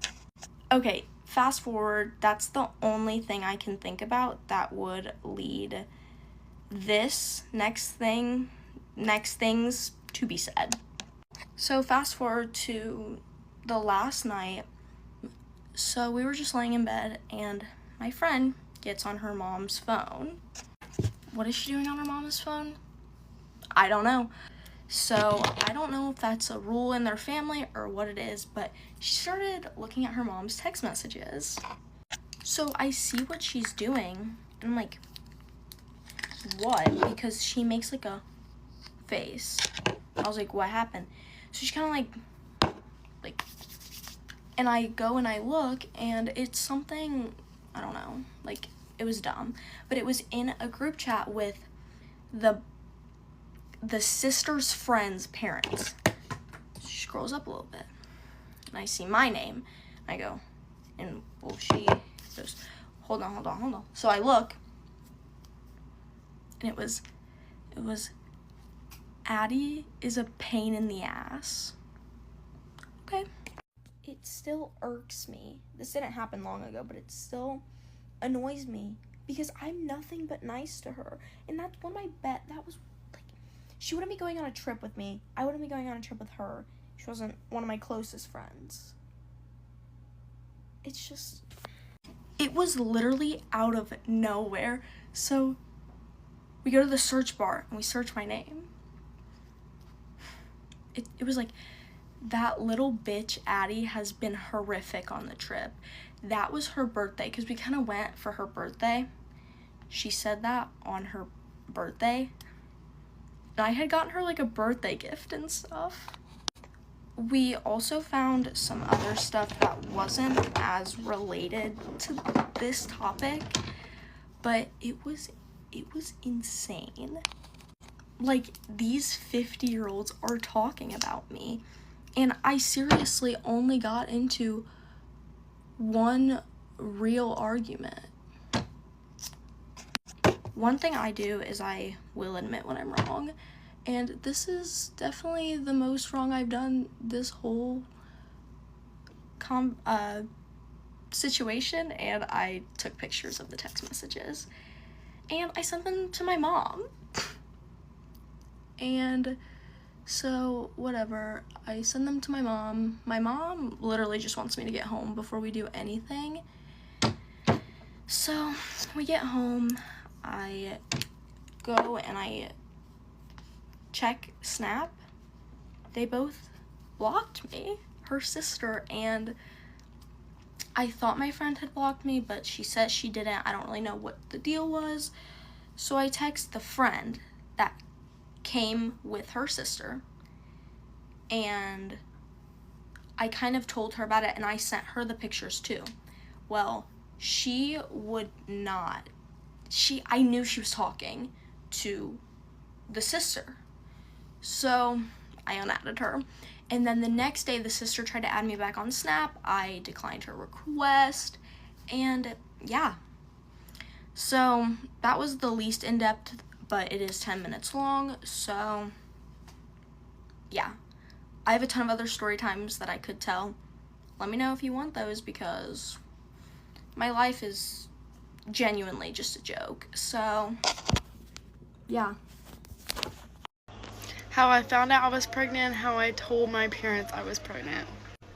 Okay, fast forward, that's the only thing I can think about that would lead this next things to be said. So fast forward to the last night. So we were just laying in bed and my friend gets on her mom's phone. What is she doing on her mom's phone? I don't know. So I don't know if that's a rule in their family or what it is, but she started looking at her mom's text messages. So I see what she's doing, and I'm like, what? Because she makes, like, a face. I was like, what happened? So she's kind of like, and I go and I look, and it's something, I don't know, like, it was dumb, but it was in a group chat with the sister's friend's parents. She scrolls up a little bit, and I see my name. I go, and well, she goes, hold on. So I look, and it was, Addie is a pain in the ass. Okay. It still irks me. This didn't happen long ago, but it still annoys me because I'm nothing but nice to her. And that's one of my that was, like, she wouldn't be going on a trip with me. I wouldn't be going on a trip with her. She wasn't one of my closest friends. It's just, it was literally out of nowhere. So we go to the search bar and we search my name. It was like, that little bitch Addie has been horrific on the trip. That was her birthday, because we kind of went for her birthday. She said that on her birthday. And I had gotten her, like, a birthday gift and stuff. We also found some other stuff that wasn't as related to this topic, but it was insane. Like, these 50-year-olds are talking about me, and I seriously only got into one real argument. One thing I do is I will admit when I'm wrong, and this is definitely the most wrong I've done this whole situation, and I took pictures of the text messages, and I sent them to my mom. And so, whatever, I send them to my mom. My mom literally just wants me to get home before we do anything. So, we get home, I go and I check Snap. They both blocked me, her sister and I thought my friend had blocked me, but she says she didn't. I don't really know what the deal was. So I text the friend that came with her sister, and I kind of told her about it, and I sent her the pictures too. Well, she would not. I knew she was talking to the sister. So I unadded her. And then the next day, the sister tried to add me back on Snap. I declined her request. And yeah. So that was the least in-depth, but it is 10 minutes long. So yeah. I have a ton of other story times that I could tell. Let me know if you want those, because my life is genuinely just a joke. So yeah. How I found out I was pregnant, how I told my parents I was pregnant.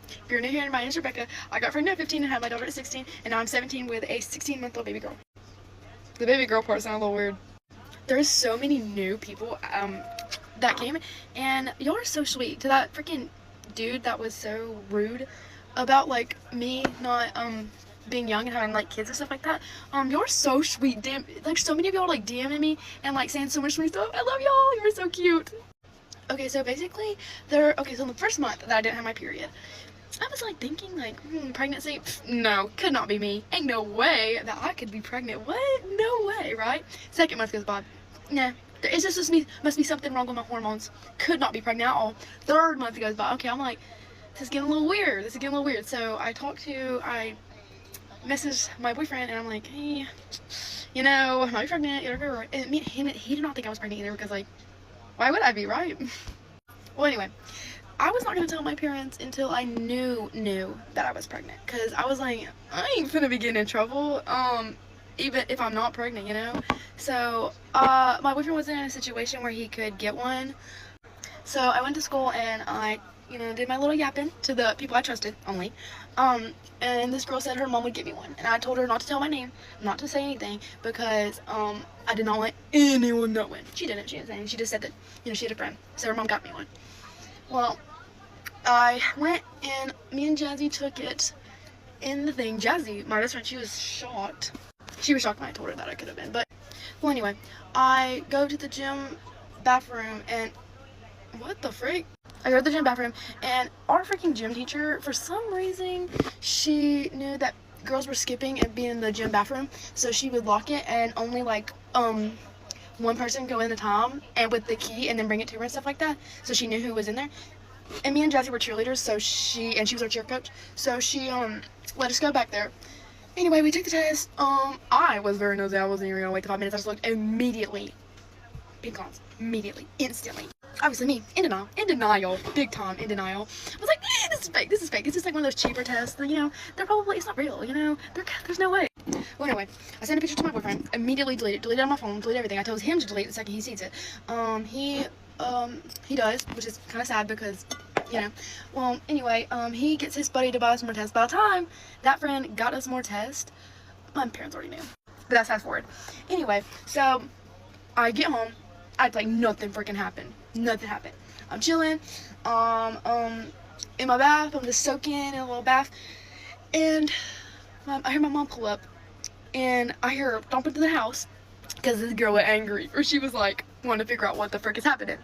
If you're new here, my name is Rebecca. I got pregnant at 15 and had my daughter at 16, and now I'm 17 with a 16-month-old baby girl. The baby girl part sounded a little weird. There's so many new people that came, and y'all are so sweet. To that freaking dude that was so rude about like me not being young and having like kids and stuff like that. Y'all are so sweet. Damn, like so many of y'all are like DMing me and like saying so much sweet stuff. I love y'all. You're so cute. Okay, so basically, so in the first month that I didn't have my period, I was like thinking like, pregnancy? Pff, no, could not be me. Ain't no way that I could be pregnant. What? No way, right? Second month goes by. Nah, it's just must be something wrong with my hormones. Could not be pregnant at all. Third month goes by. Okay, I'm like, this is getting a little weird. So I messaged my boyfriend and I'm like, hey, you know, I might be pregnant. And he did not think I was pregnant either, because like, why would I be, right? Well, anyway, I was not going to tell my parents until I knew that I was pregnant, because I was like, I ain't finna be getting in trouble, even if I'm not pregnant, you know? So, my boyfriend was in a situation where he could get one. So I went to school and I, did my little yapping to the people I trusted only. And this girl said her mom would get me one. And I told her not to tell my name, not to say anything, because, I did not want anyone knowing. She didn't say anything. She just said that, she had a friend. So her mom got me one. Well, I went and me and Jazzy took it in the thing. Jazzy, my best friend, she was shocked. She was shocked when I told her that I could have been. But, well, anyway, I go to the gym bathroom and, what the freak? I go to the gym bathroom and our freaking gym teacher, for some reason, she knew that girls were skipping and being in the gym bathroom, so she would lock it and only like one person go in at a time and with the key and then bring it to her and stuff like that, so she knew who was in there. And me and Jazzy were cheerleaders, so she was our cheer coach, so she let us go back there. Anyway, we took the test. I was very nosy. I wasn't even gonna wait the 5 minutes. I just looked immediately. Pink cons. Immediately. Instantly. Obviously me. In denial. Big time in denial. I was like, this is fake. It's just like one of those cheaper tests. They're probably, it's not real, there's no way. Well, anyway, I sent a picture to my boyfriend. Immediately deleted it on my phone. Deleted everything. I told him to delete it the second he sees it. He does, which is kind of sad because, well, anyway, he gets his buddy to buy us more tests. By the time that friend got us more tests, my parents already knew. But that's fast forward. Anyway, so I get home. I'd like nothing freaking happened. Nothing happened. I'm chilling, in my bath. I'm just soaking in a little bath, and I hear my mom pull up, and I hear her dump into the house because this girl was angry, or she was like wanting to figure out what the frick is happening.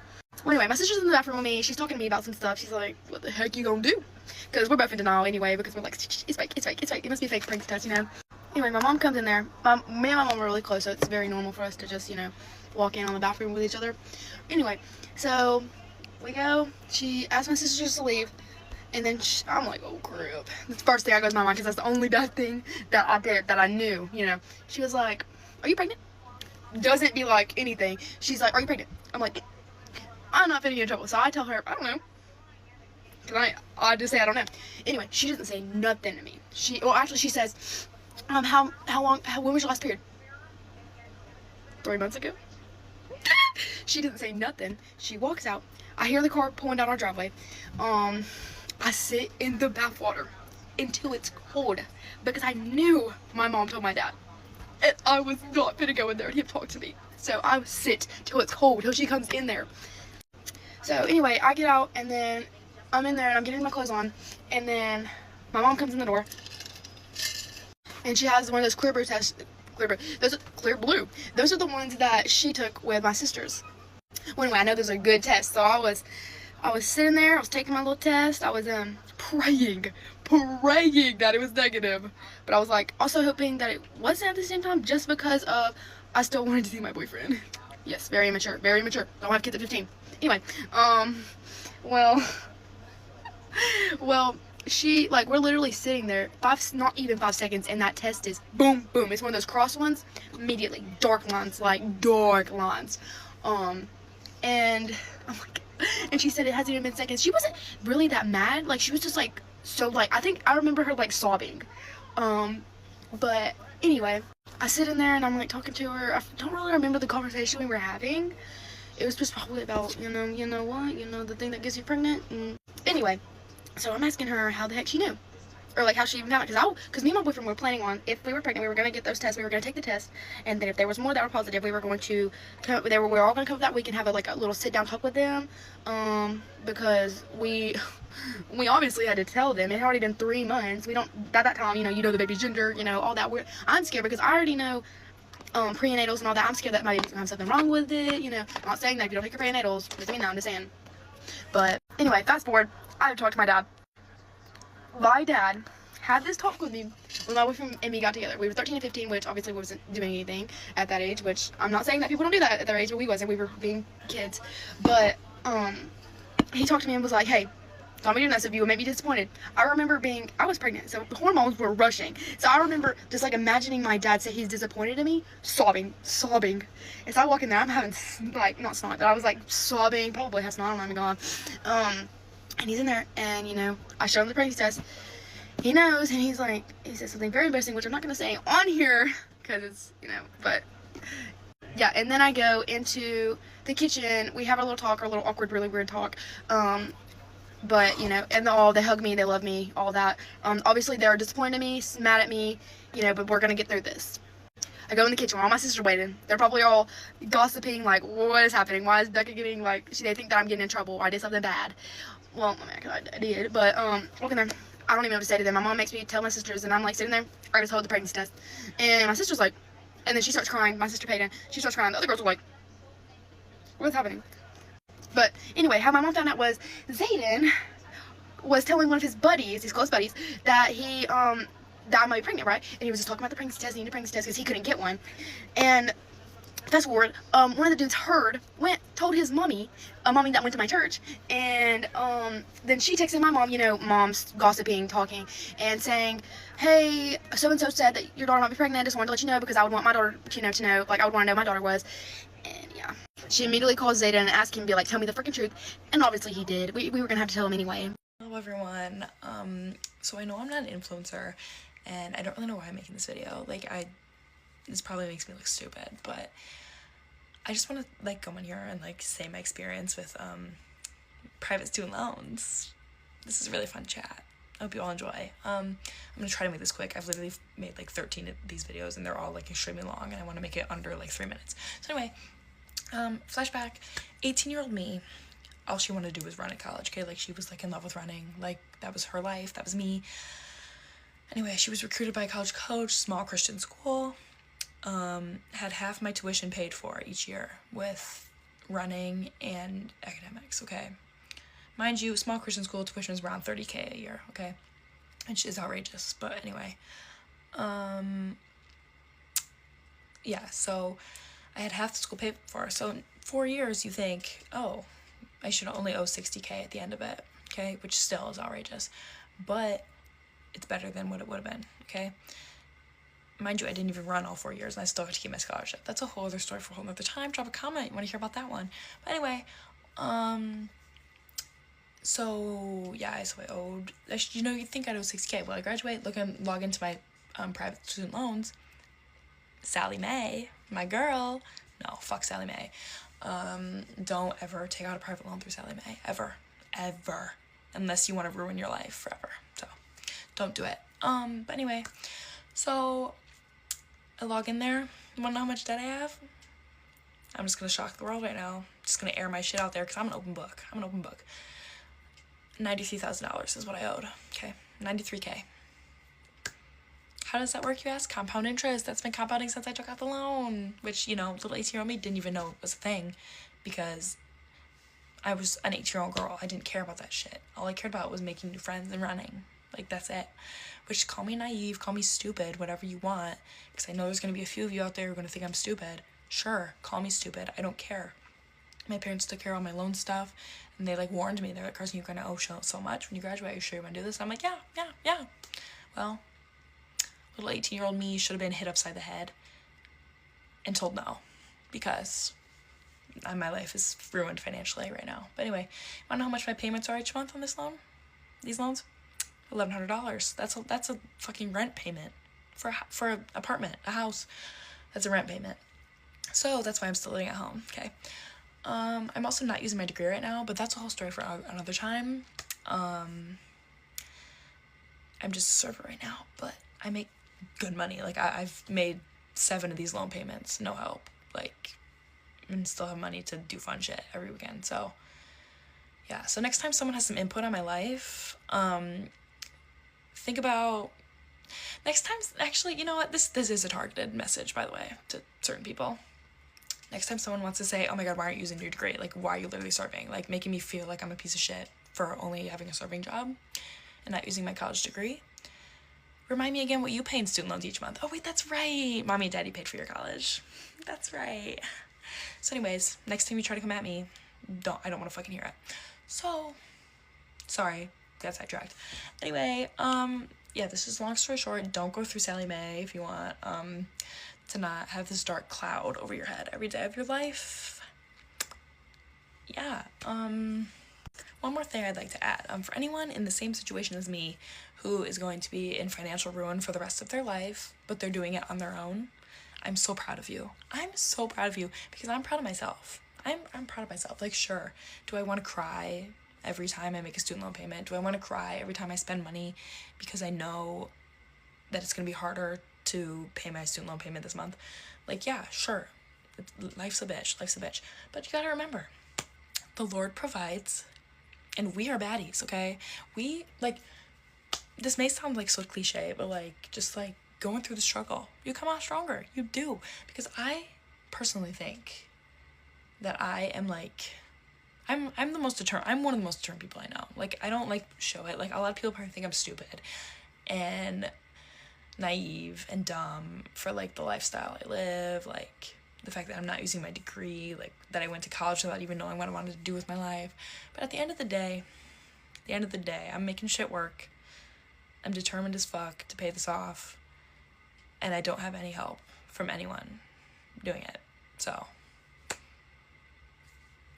Well, anyway, my sister's in the bathroom with me. She's talking to me about some stuff. She's like, "What the heck you gonna do?" Because we're both in denial anyway, because we're like, it's fake. It must be a fake prank test, Anyway, my mom comes in there. Me and my mom are really close, so it's very normal for us to just, walk in on the bathroom with each other. Anyway, so we go. She asked my sisters to leave, and then I'm like, oh crap. That's the first thing that goes in my mind, because that's the only bad thing that I did that I knew. She was like, "Are you pregnant?" Doesn't be like anything. She's like, "Are you pregnant?" I'm like, I'm not finna get in trouble. So I tell her, I don't know. Cause I just say I don't know. Anyway, she doesn't say nothing to me. She says, when was your last period? 3 months ago. She didn't say nothing. She walks out. I hear the car pulling down our driveway. I sit in the bathwater until it's cold, because I knew my mom told my dad. And I was not gonna go in there and him talk to me. So I would sit till it's cold, till she comes in there. So anyway, I get out, and then I'm in there and I'm getting my clothes on, and then my mom comes in the door. and she has one of those clear blue tests. Clear blue. Those are the ones that she took with my sisters. Well, anyway, I know those are good tests. So I was sitting there. I was taking my little test. I was praying that it was negative. But I was like also hoping that it wasn't at the same time, just because of I still wanted to see my boyfriend. Yes, very immature. Very immature. Don't have kids at 15. Anyway, well, she, like, we're literally sitting there, not even 5 seconds, and that test is boom, boom. It's one of those cross ones. Immediately, dark lines, like, dark lines. And I'm like, and she said it hasn't even been seconds. She wasn't really that mad. Like, she was just, like, so, like, I think I remember her, like, sobbing. But anyway, I sit in there, and I'm, like, talking to her. I don't really remember the conversation we were having. It was just probably about, you know what, the thing that gets you pregnant. And anyway, so I'm asking her how the heck she knew, or like how she even found it, because me and my boyfriend were planning on, if we were pregnant, we were going to get those tests, we were going to take the test, and then if there was more that were positive, we were going to we were all going to come that week and have a little sit down talk with them, because we obviously had to tell them. It had already been 3 months. We don't, at that time, you know the baby's gender, all that. I'm scared because I already know prenatals and all that. I'm scared that my baby's gonna have something wrong with it. I'm not saying that if you don't take your prenatals, doesn't mean that, I'm just saying. But anyway, fast forward, I talked to my dad. My dad had this talk with me when my boyfriend and me got together. We were 13 and 15, which obviously wasn't doing anything at that age, which I'm not saying that people don't do that at their age, but we wasn't. We were being kids. But he talked to me and was like, hey, don't be doing that stuff. You will make me disappointed. I remember I was pregnant, so the hormones were rushing. So I remember just imagining my dad say he's disappointed in me, sobbing. And so I walk in there, I'm having not snot, but I was sobbing, probably has snot on my god. And he's in there, and I show him the pregnancy test. He knows, and he says something very embarrassing, which I'm not gonna say on here because it's but yeah. And then I go into the kitchen. We have a little talk, a little awkward, really weird talk. But, and they hug me, they love me, all that. Obviously, they're disappointed in me, mad at me, but we're gonna get through this. I go in the kitchen, all my sisters waiting. They're probably all gossiping, what is happening? Why is Becca getting, they think that I'm getting in trouble, or I did something bad. Well, I did, but, look in there. I don't even know what to say to them. My mom makes me tell my sisters, and I'm, sitting there, I just hold the pregnancy test. And my sister's and then she starts crying, my sister Peyton, she starts crying. The other girls are what's happening? But anyway, how my mom found out was Zayden was telling one of his buddies, his close buddies, that he that I might be pregnant, right? And he was just talking about the pregnancy test, he needed a pregnancy test because he couldn't get one. And fast forward, one of the dudes told his mommy, a mommy that went to my church, and then she texted my mom, mom's gossiping, talking, and saying, hey, so-and-so said that your daughter might be pregnant. I just wanted to let you know because I would want my daughter, to know, I would want to know who my daughter was. And yeah. She immediately calls Zayden and asked him to tell me the freaking truth, and obviously he did. We were gonna have to tell him anyway. Hello everyone, so I know I'm not an influencer, and I don't really know why I'm making this video. This probably makes me look stupid, but I just want to go in here and say my experience with private student loans. This is a really fun chat. I hope you all enjoy. I'm gonna try to make this quick. I've literally made 13 of these videos, and they're all extremely long, and I want to make it under 3 minutes. So anyway, flashback, 18-year-old me, all she wanted to do was run at college, okay? She was in love with running, that was her life, that was me. Anyway, she was recruited by a college coach, small Christian school, had half my tuition paid for each year with running and academics, okay? Mind you, small Christian school tuition is around $30K a year, okay? Which is outrageous, but anyway. Yeah, so I had half the school paid for. So in 4 years, you think, oh, I should only owe $60K at the end of it, okay? Which still is outrageous. But it's better than what it would have been, okay? Mind you, I didn't even run all 4 years, and I still got to keep my scholarship. That's a whole other story for a whole other time. Drop a comment. You want to hear about that one. But anyway, so yeah, so I owed, you'd think I'd owe $60K. Well, I graduate, log into my private student loans. Sally Mae, my girl. No, fuck Sally Mae. Don't ever take out a private loan through Sally Mae. Ever. Unless you want to ruin your life forever. So, don't do it. But anyway, so I log in there. You wanna know how much debt I have? I'm just gonna shock the world right now. Just gonna air my shit out there because I'm an open book. $93,000 is what I owed. Okay, $93K. How does that work, you ask? Compound interest. That's been compounding since I took out the loan, which, you know, little 18-year-old me didn't even know it was a thing because I was an 18-year-old girl. I didn't care about that shit. All I cared about was making new friends and running. Like, that's it. Which, call me naive, call me stupid, whatever you want, because I know there's going to be a few of you out there who are going to think I'm stupid. Sure, call me stupid. I don't care. My parents took care of all my loan stuff, and they, like, warned me. They're like, Carson, you're going to owe so much when you graduate. Are you sure you want to do this? I'm like, yeah. Well, little 18-year-old me should have been hit upside the head and told no, because my life is ruined financially right now. But anyway, you want to know how much my payments are each month on this loan? These loans? $1,100. That's a fucking rent payment for an apartment, a house. That's a rent payment. So that's why I'm still living at home. Okay. I'm also not using my degree right now, but that's a whole story for another time. I'm just a server right now, but I make good money. Like, I've made 7 of these loan payments, no help. Like, and still have money to do fun shit every weekend. So yeah, so next time someone has some input on my life, think about next time. Actually, you know what, this is a targeted message, by the way, to certain people. Next time someone wants to say, oh my god, why aren't you using your degree, like, why are you literally serving, like, making me feel like I'm a piece of shit for only having a serving job and not using my college degree, remind me again what you pay in student loans each month. Oh wait, that's right, mommy and daddy paid for your college. That's right. So anyways, next time you try to come at me, I don't want to fucking hear it. So, sorry, got sidetracked. Anyway, yeah, this is long story short. Don't go through Sally Mae if you want, to not have this dark cloud over your head every day of your life. Yeah, one more thing I'd like to add. For anyone in the same situation as me who is going to be in financial ruin for the rest of their life, but they're doing it on their own, I'm so proud of you. I'm so proud of you because I'm proud of myself. I'm proud of myself. Like, sure, do I want to cry every time I make a student loan payment? Do I want to cry every time I spend money because I know that it's going to be harder to pay my student loan payment this month? Like, yeah, sure. Life's a bitch. But you gotta remember, the Lord provides, and we are baddies, okay? We, like, this may sound like so cliche, but like, just like going through the struggle, you come out stronger. You do. Because I personally think that I am like, I'm one of the most determined people I know. Like, I don't like show it. Like, a lot of people probably think I'm stupid and naive and dumb for like the lifestyle I live, like the fact that I'm not using my degree, like that I went to college without even knowing what I wanted to do with my life. But at the end of the day, I'm making shit work. I'm determined as fuck to pay this off, and I don't have any help from anyone doing it. So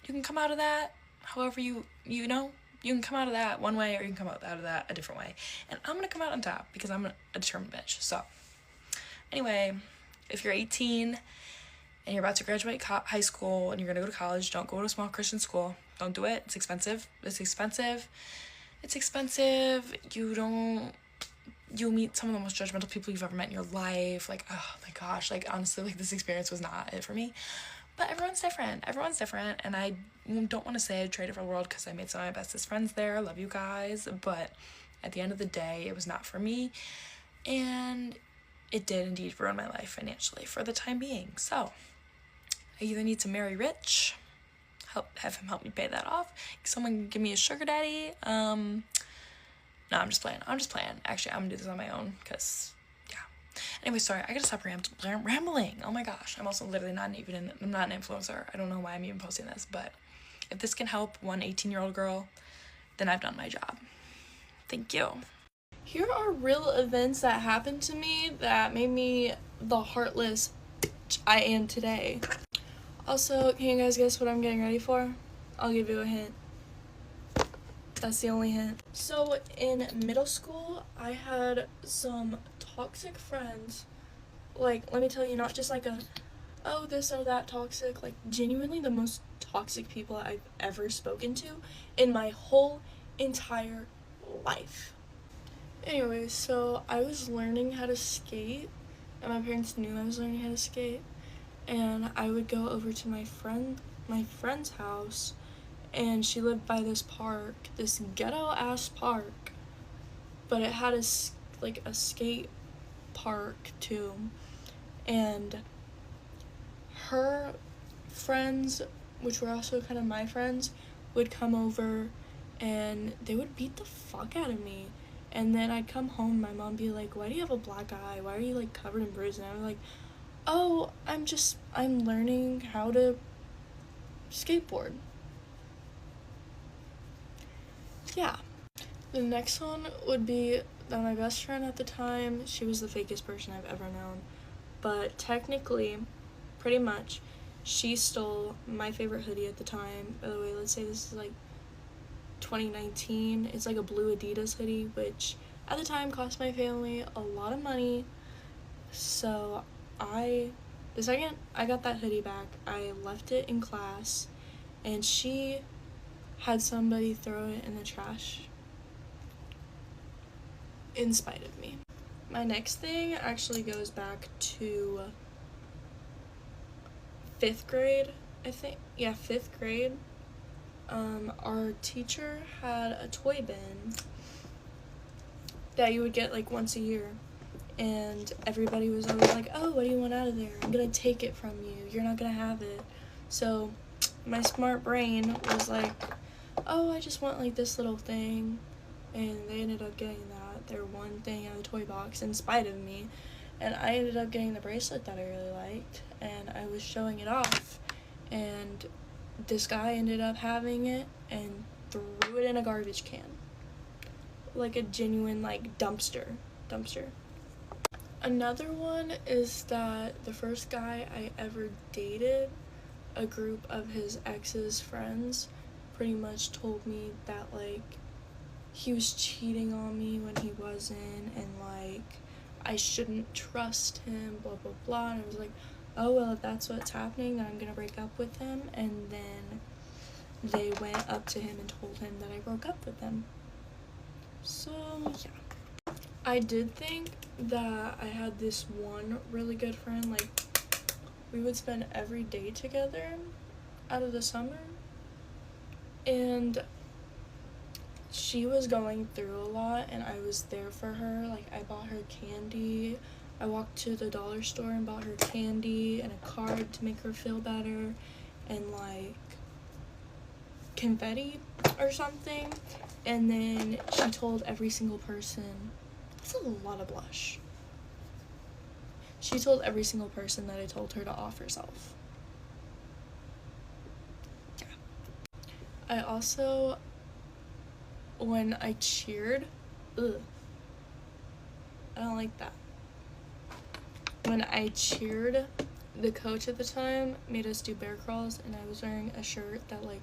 you can come out of that however you know. You can come out of that one way, or you can come out of that a different way. And I'm gonna come out on top because I'm a determined bitch. So anyway, if you're 18 and you're about to graduate high school and you're gonna go to college, don't go to a small Christian school. Don't do it. It's expensive. You'll meet some of the most judgmental people you've ever met in your life. Like, oh my gosh, like, honestly, like, this experience was not it for me. But everyone's different, and I don't want to say I traded for the world because I made some of my bestest friends there. I love you guys, but at the end of the day, it was not for me, and it did indeed ruin my life financially for the time being. So I either need to marry rich, have him help me pay that off, someone give me a sugar daddy. No, I'm just playing. Actually, I'm gonna do this on my own because, yeah. Anyway, sorry, I gotta stop rambling. Oh my gosh, I'm also literally I'm not an influencer. I don't know why I'm even posting this, but if this can help one 18-year-old girl, then I've done my job. Thank you. Here are real events that happened to me that made me the heartless I am today. Also, can you guys guess what I'm getting ready for? I'll give you a hint. That's the only hint. So in middle school, I had some toxic friends. Like, let me tell you, not just like oh, this or that toxic, like genuinely the most toxic people I've ever spoken to in my whole entire life. Anyway, so I was learning how to skate, and my parents knew I was learning how to skate, and I would go over to my friend's house, and she lived by this park, this ghetto ass park, but it had a skate park too, and her friends, which were also kind of my friends, would come over and they would beat the fuck out of me. And then I'd come home, my mom would be like, why do you have a black eye? Why are you like covered in bruises? And I was like, oh, I'm learning how to skateboard. Yeah. The next one would be that my best friend at the time, she was the fakest person I've ever known. But technically, pretty much, she stole my favorite hoodie at the time. By the way, let's say this is like 2019. It's like a blue Adidas hoodie, which at the time cost my family a lot of money. So the second I got that hoodie back, I left it in class, and she had somebody throw it in the trash in spite of me. My next thing actually goes back to 5th grade, I think. Yeah, 5th grade. Our teacher had a toy bin that you would get like once a year, and everybody was always like, oh, what do you want out of there? I'm gonna take it from you. You're not gonna have it. So my smart brain was like, oh, I just want like this little thing, and they ended up getting their one thing out of the toy box in spite of me, and I ended up getting the bracelet that I really liked, and I was showing it off, and this guy ended up having it and threw it in a garbage can, like a genuine like dumpster. Another one is that the first guy I ever dated, a group of his ex's friends pretty much told me that like he was cheating on me when he wasn't, and like I shouldn't trust him, blah blah blah. And I was like, oh well, if that's what's happening, then I'm gonna break up with him. And then they went up to him and told him that I broke up with him. So yeah, I did think that I had this one really good friend, like we would spend every day together out of the summer, and she was going through a lot and I was there for her. Like I bought her candy, I walked to the dollar store and bought her candy and a card to make her feel better, and like confetti or something. And then she told every single person, that's a lot of blush. She told every single person that I told her to off herself. Yeah. I also, when I cheered, I don't like that. When I cheered, the coach at the time made us do bear crawls, and I was wearing a shirt that like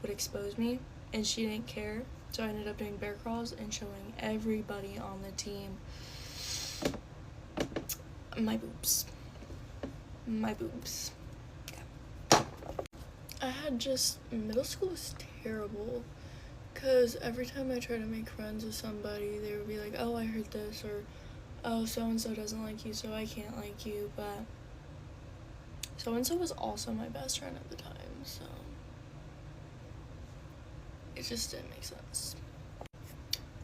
would expose me, and she didn't care, so I ended up doing bear crawls and showing everybody on the team my boobs. Yeah. I had just, middle school was terrible, because every time I tried to make friends with somebody, they would be like, oh, I heard this, or oh, so-and-so doesn't like you, so I can't like you. But so-and-so was also my best friend at the time, so it just didn't make sense.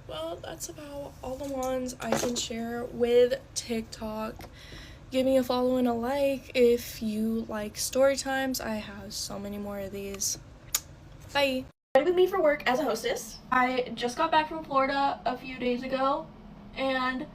Well, that's about all the ones I can share with TikTok. Give me a follow and a like if you like story times. I have so many more of these. Bye. With me for work as a hostess. I just got back from Florida a few days ago, and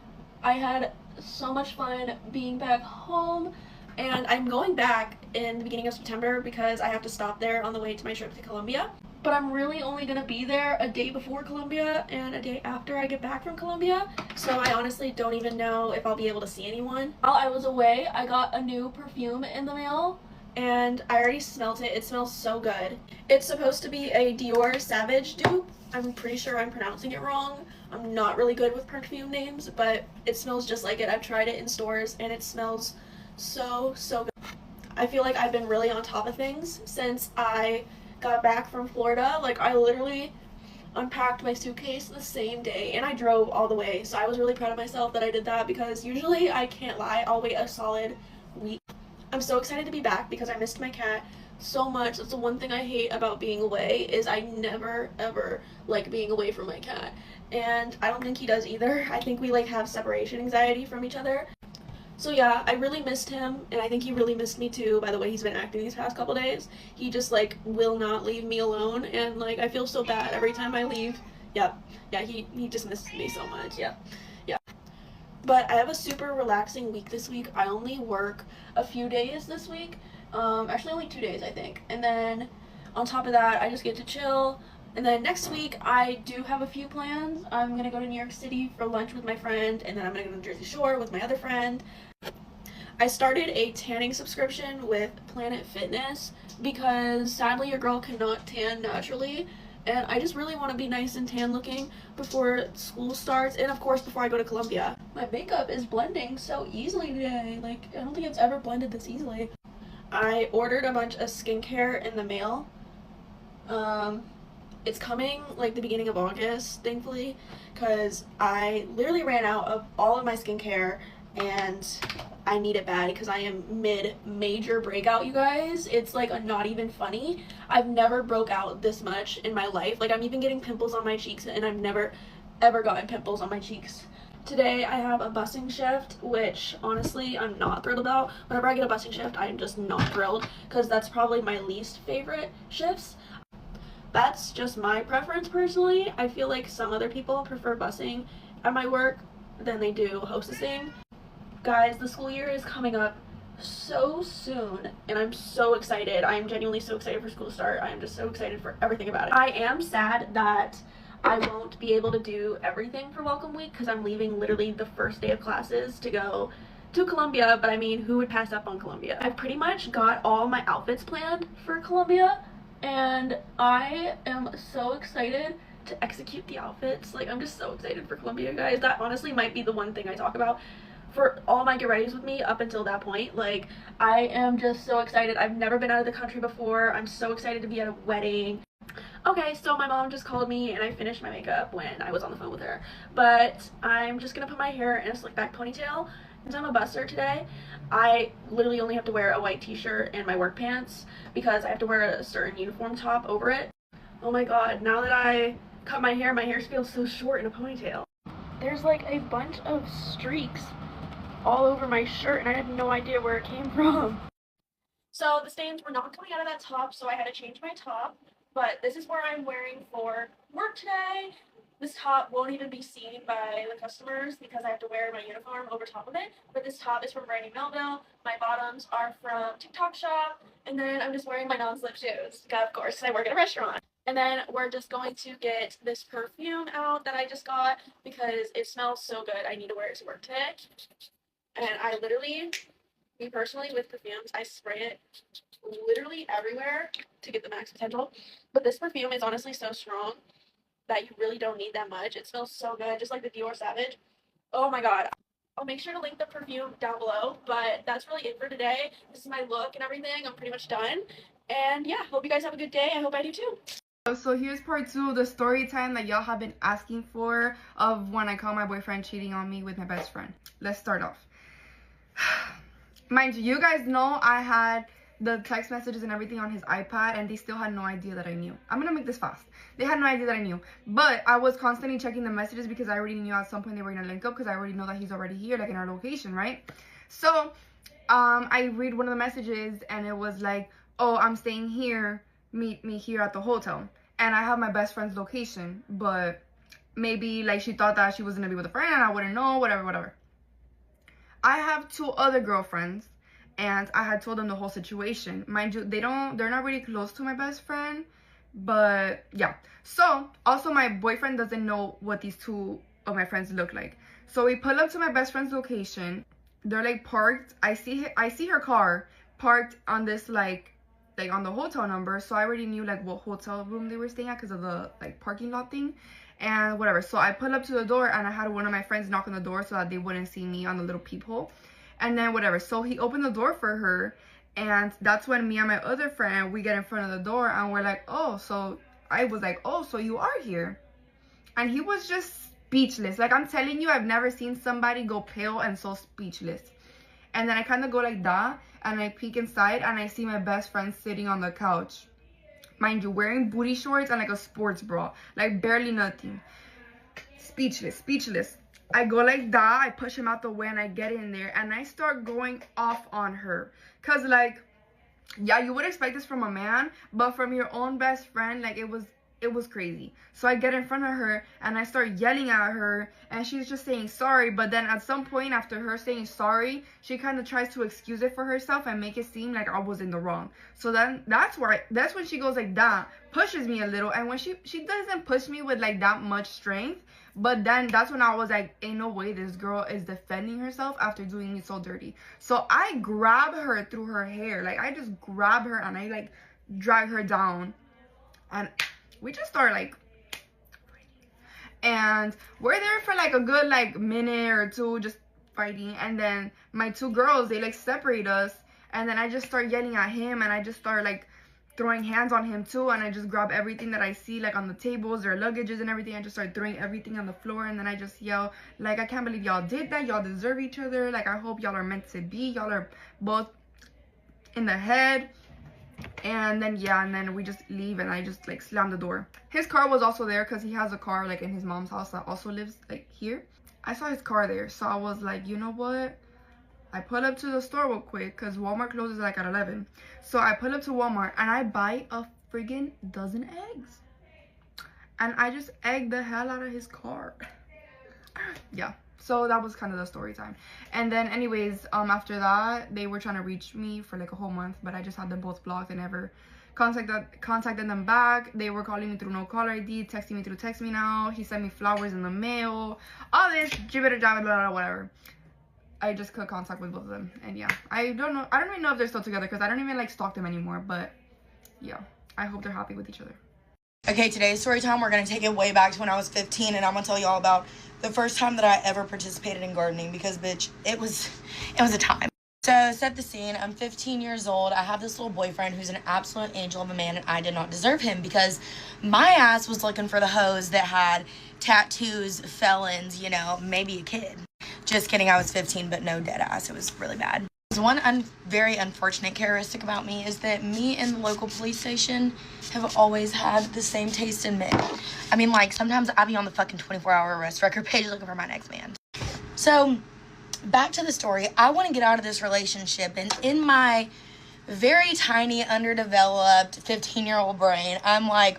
I had so much fun being back home, and I'm going back in the beginning of September because I have to stop there on the way to my trip to Colombia. But I'm really only gonna be there a day before Colombia and a day after I get back from Colombia, so I honestly don't even know if I'll be able to see anyone. While I was away, I got a new perfume in the mail, and I already smelled it. It smells so good. It's supposed to be a Dior Savage dupe. I'm pretty sure I'm pronouncing it wrong. I'm not really good with perfume names, but it smells just like it. I've tried it in stores and it smells so good. I feel like I've been really on top of things since I got back from Florida. Like I literally unpacked my suitcase the same day and I drove all the way. So I was really proud of myself that I did that, because usually, I can't lie, I'll wait a solid week. I'm so excited to be back because I missed my cat so much. That's the one thing I hate about being away, is I never ever like being away from my cat. And I don't think he does either. I think we like have separation anxiety from each other. So yeah, I really missed him, and I think he really missed me too by the way he's been acting these past couple days. He just like will not leave me alone, and like I feel so bad every time I leave. Yeah, he just misses me so much. Yeah. But I have a super relaxing week this week. I only work a few days this week. Actually only 2 days I think. And then on top of that, I just get to chill. And then next week, I do have a few plans. I'm gonna go to New York City for lunch with my friend, and then I'm gonna go to the Jersey Shore with my other friend. I started a tanning subscription with Planet Fitness because sadly your girl cannot tan naturally, and I just really want to be nice and tan looking before school starts, and of course before I go to Columbia. My makeup is blending so easily today. Like, I don't think it's ever blended this easily. I ordered a bunch of skincare in the mail. It's coming like the beginning of August, thankfully, because I literally ran out of all of my skincare and I need it bad because I am mid-major breakout, you guys. It's like not even funny. I've never broke out this much in my life. Like, I'm even getting pimples on my cheeks, and I've never ever gotten pimples on my cheeks. Today I have a busing shift, which honestly I'm not thrilled about. Whenever I get a busing shift, I'm just not thrilled because that's probably my least favorite shifts. That's just my preference personally. I feel like some other people prefer busing at my work than they do hostessing. Guys, the school year is coming up so soon, and I'm so excited. I am genuinely so excited for school to start. I am just so excited for everything about it. I am sad that I won't be able to do everything for Welcome Week because I'm leaving literally the first day of classes to go to Columbia, but I mean, who would pass up on Columbia? I've pretty much got all my outfits planned for Columbia, and I am so excited to execute the outfits. Like, I'm just so excited for Columbia, guys. That honestly might be the one thing I talk about for all my get readies with me up until that point. Like, I am just so excited. I've never been out of the country before. I'm so excited to be at a wedding. Okay, so my mom just called me and I finished my makeup when I was on the phone with her, but I'm just gonna put my hair in a slick back ponytail. Since I'm a busser today, I literally only have to wear a white t-shirt and my work pants because I have to wear a certain uniform top over it. Oh my god, now that I cut my hair feels so short in a ponytail. There's like a bunch of streaks all over my shirt and I have no idea where it came from. So the stains were not coming out of that top, so I had to change my top. But this is what I'm wearing for work today. This top won't even be seen by the customers because I have to wear my uniform over top of it. But this top is from Brandy Melville. My bottoms are from TikTok Shop. And then I'm just wearing my non-slip shoes. Of course, because I work at a restaurant. And then we're just going to get this perfume out that I just got because it smells so good. I need to wear it to work today. And I literally, me personally, with perfumes, I spray it literally everywhere to get the max potential. But this perfume is honestly so strong that you really don't need that much. It smells so good, just like the Dior Savage. Oh my god. I'll make sure to link the perfume down below, but that's really it for today. This is my look and everything. I'm pretty much done. And yeah, hope you guys have a good day. I hope I do too. So here's part 2 of the story time that y'all have been asking for of when I caught my boyfriend cheating on me with my best friend. Let's start off. Mind you, you guys know I had the text messages and everything on his iPad, and they still had no idea that I knew. I'm gonna make this fast. They had no idea that I knew, but I was constantly checking the messages because I already knew at some point they were gonna link up because I already know that he's already here, like in our location, right? So I read one of the messages and it was like, oh, I'm staying here, meet me here at the hotel. And I have my best friend's location, but maybe like she thought that she was gonna be with a friend and I wouldn't know, whatever. I have 2 other girlfriends, and I had told them the whole situation. Mind you, they're not really close to my best friend, but yeah. So also my boyfriend doesn't know what these 2 of my friends look like. So we pull up to my best friend's location. They're like parked. I see her car parked on this like on the hotel number. So I already knew like what hotel room they were staying at because of the like parking lot thing. And whatever, so I pulled up to the door and I had one of my friends knock on the door so that they wouldn't see me on the little peephole. And then whatever, so he opened the door for her, and that's when me and my other friend, we get in front of the door and we're like, oh, so I was like, oh, so you are here. And he was just speechless. Like, I'm telling you, I've never seen somebody go pale and so speechless. And then I kind of go like that, and I peek inside, and I see my best friend sitting on the couch. Mind you, wearing booty shorts and like a sports bra. Like barely nothing. Speechless. I go like that, I push him out the way, and I get in there, and I start going off on her. Cause like, yeah, you would expect this from a man, but from your own best friend, like, it was crazy. So I get in front of her, and I start yelling at her, and she's just saying sorry. But then at some point after her saying sorry, she kind of tries to excuse it for herself and make it seem like I was in the wrong. So then that's when she goes like that, pushes me a little. And when she doesn't push me with like that much strength, but then that's when I was like, ain't no way this girl is defending herself after doing me so dirty. So I grab her through her hair. Like, I just grab her and I like drag her down, and we just start like, and we're there for like a good like minute or two just fighting. And then my two girls, they like separate us, and then I just start yelling at him, and I just start like throwing hands on him too, and I just grab everything that I see like on the tables or luggages and everything. I just start throwing everything on the floor, and then I just yell like, I can't believe y'all did that. Y'all deserve each other. Like, I hope y'all are meant to be. Y'all are both in the head. And then yeah, and then we just leave, and I just like slam the door. His car was also there because he has a car like in his mom's house that also lives like here. I saw his car there, so I was like, you know what, I pull up to the store real quick because Walmart closes like at 11. So I pull up to Walmart, and I buy a friggin' dozen eggs, and I just egg the hell out of his car. Yeah, so that was kind of the story time. And then anyways, after that, they were trying to reach me for like a whole month, but I just had them both blocked and never contacted them back. They were calling me through no caller ID, texting me through text me now. He sent me flowers in the mail, all this jibber jabber blah, blah, whatever. I just cut contact with both of them. And yeah, I don't even know if they're still together because I don't even like stalk them anymore. But yeah, I hope they're happy with each other. Okay, today's story time, we're going to take it way back to when I was 15, and I'm going to tell you all about the first time that I ever participated in gardening, because, bitch, it was a time. So, set the scene. I'm 15 years old. I have this little boyfriend who's an absolute angel of a man, and I did not deserve him because my ass was looking for the hoes that had tattoos, felons, you know, maybe a kid. Just kidding, I was 15, but no, dead ass. It was really bad. One very unfortunate characteristic about me is that me and the local police station have always had the same taste in men. I mean, like, sometimes I be on the fucking 24-hour arrest record page looking for my next man. So, back to the story. I want to get out of this relationship, and in my very tiny, underdeveloped 15-year-old brain, I'm like,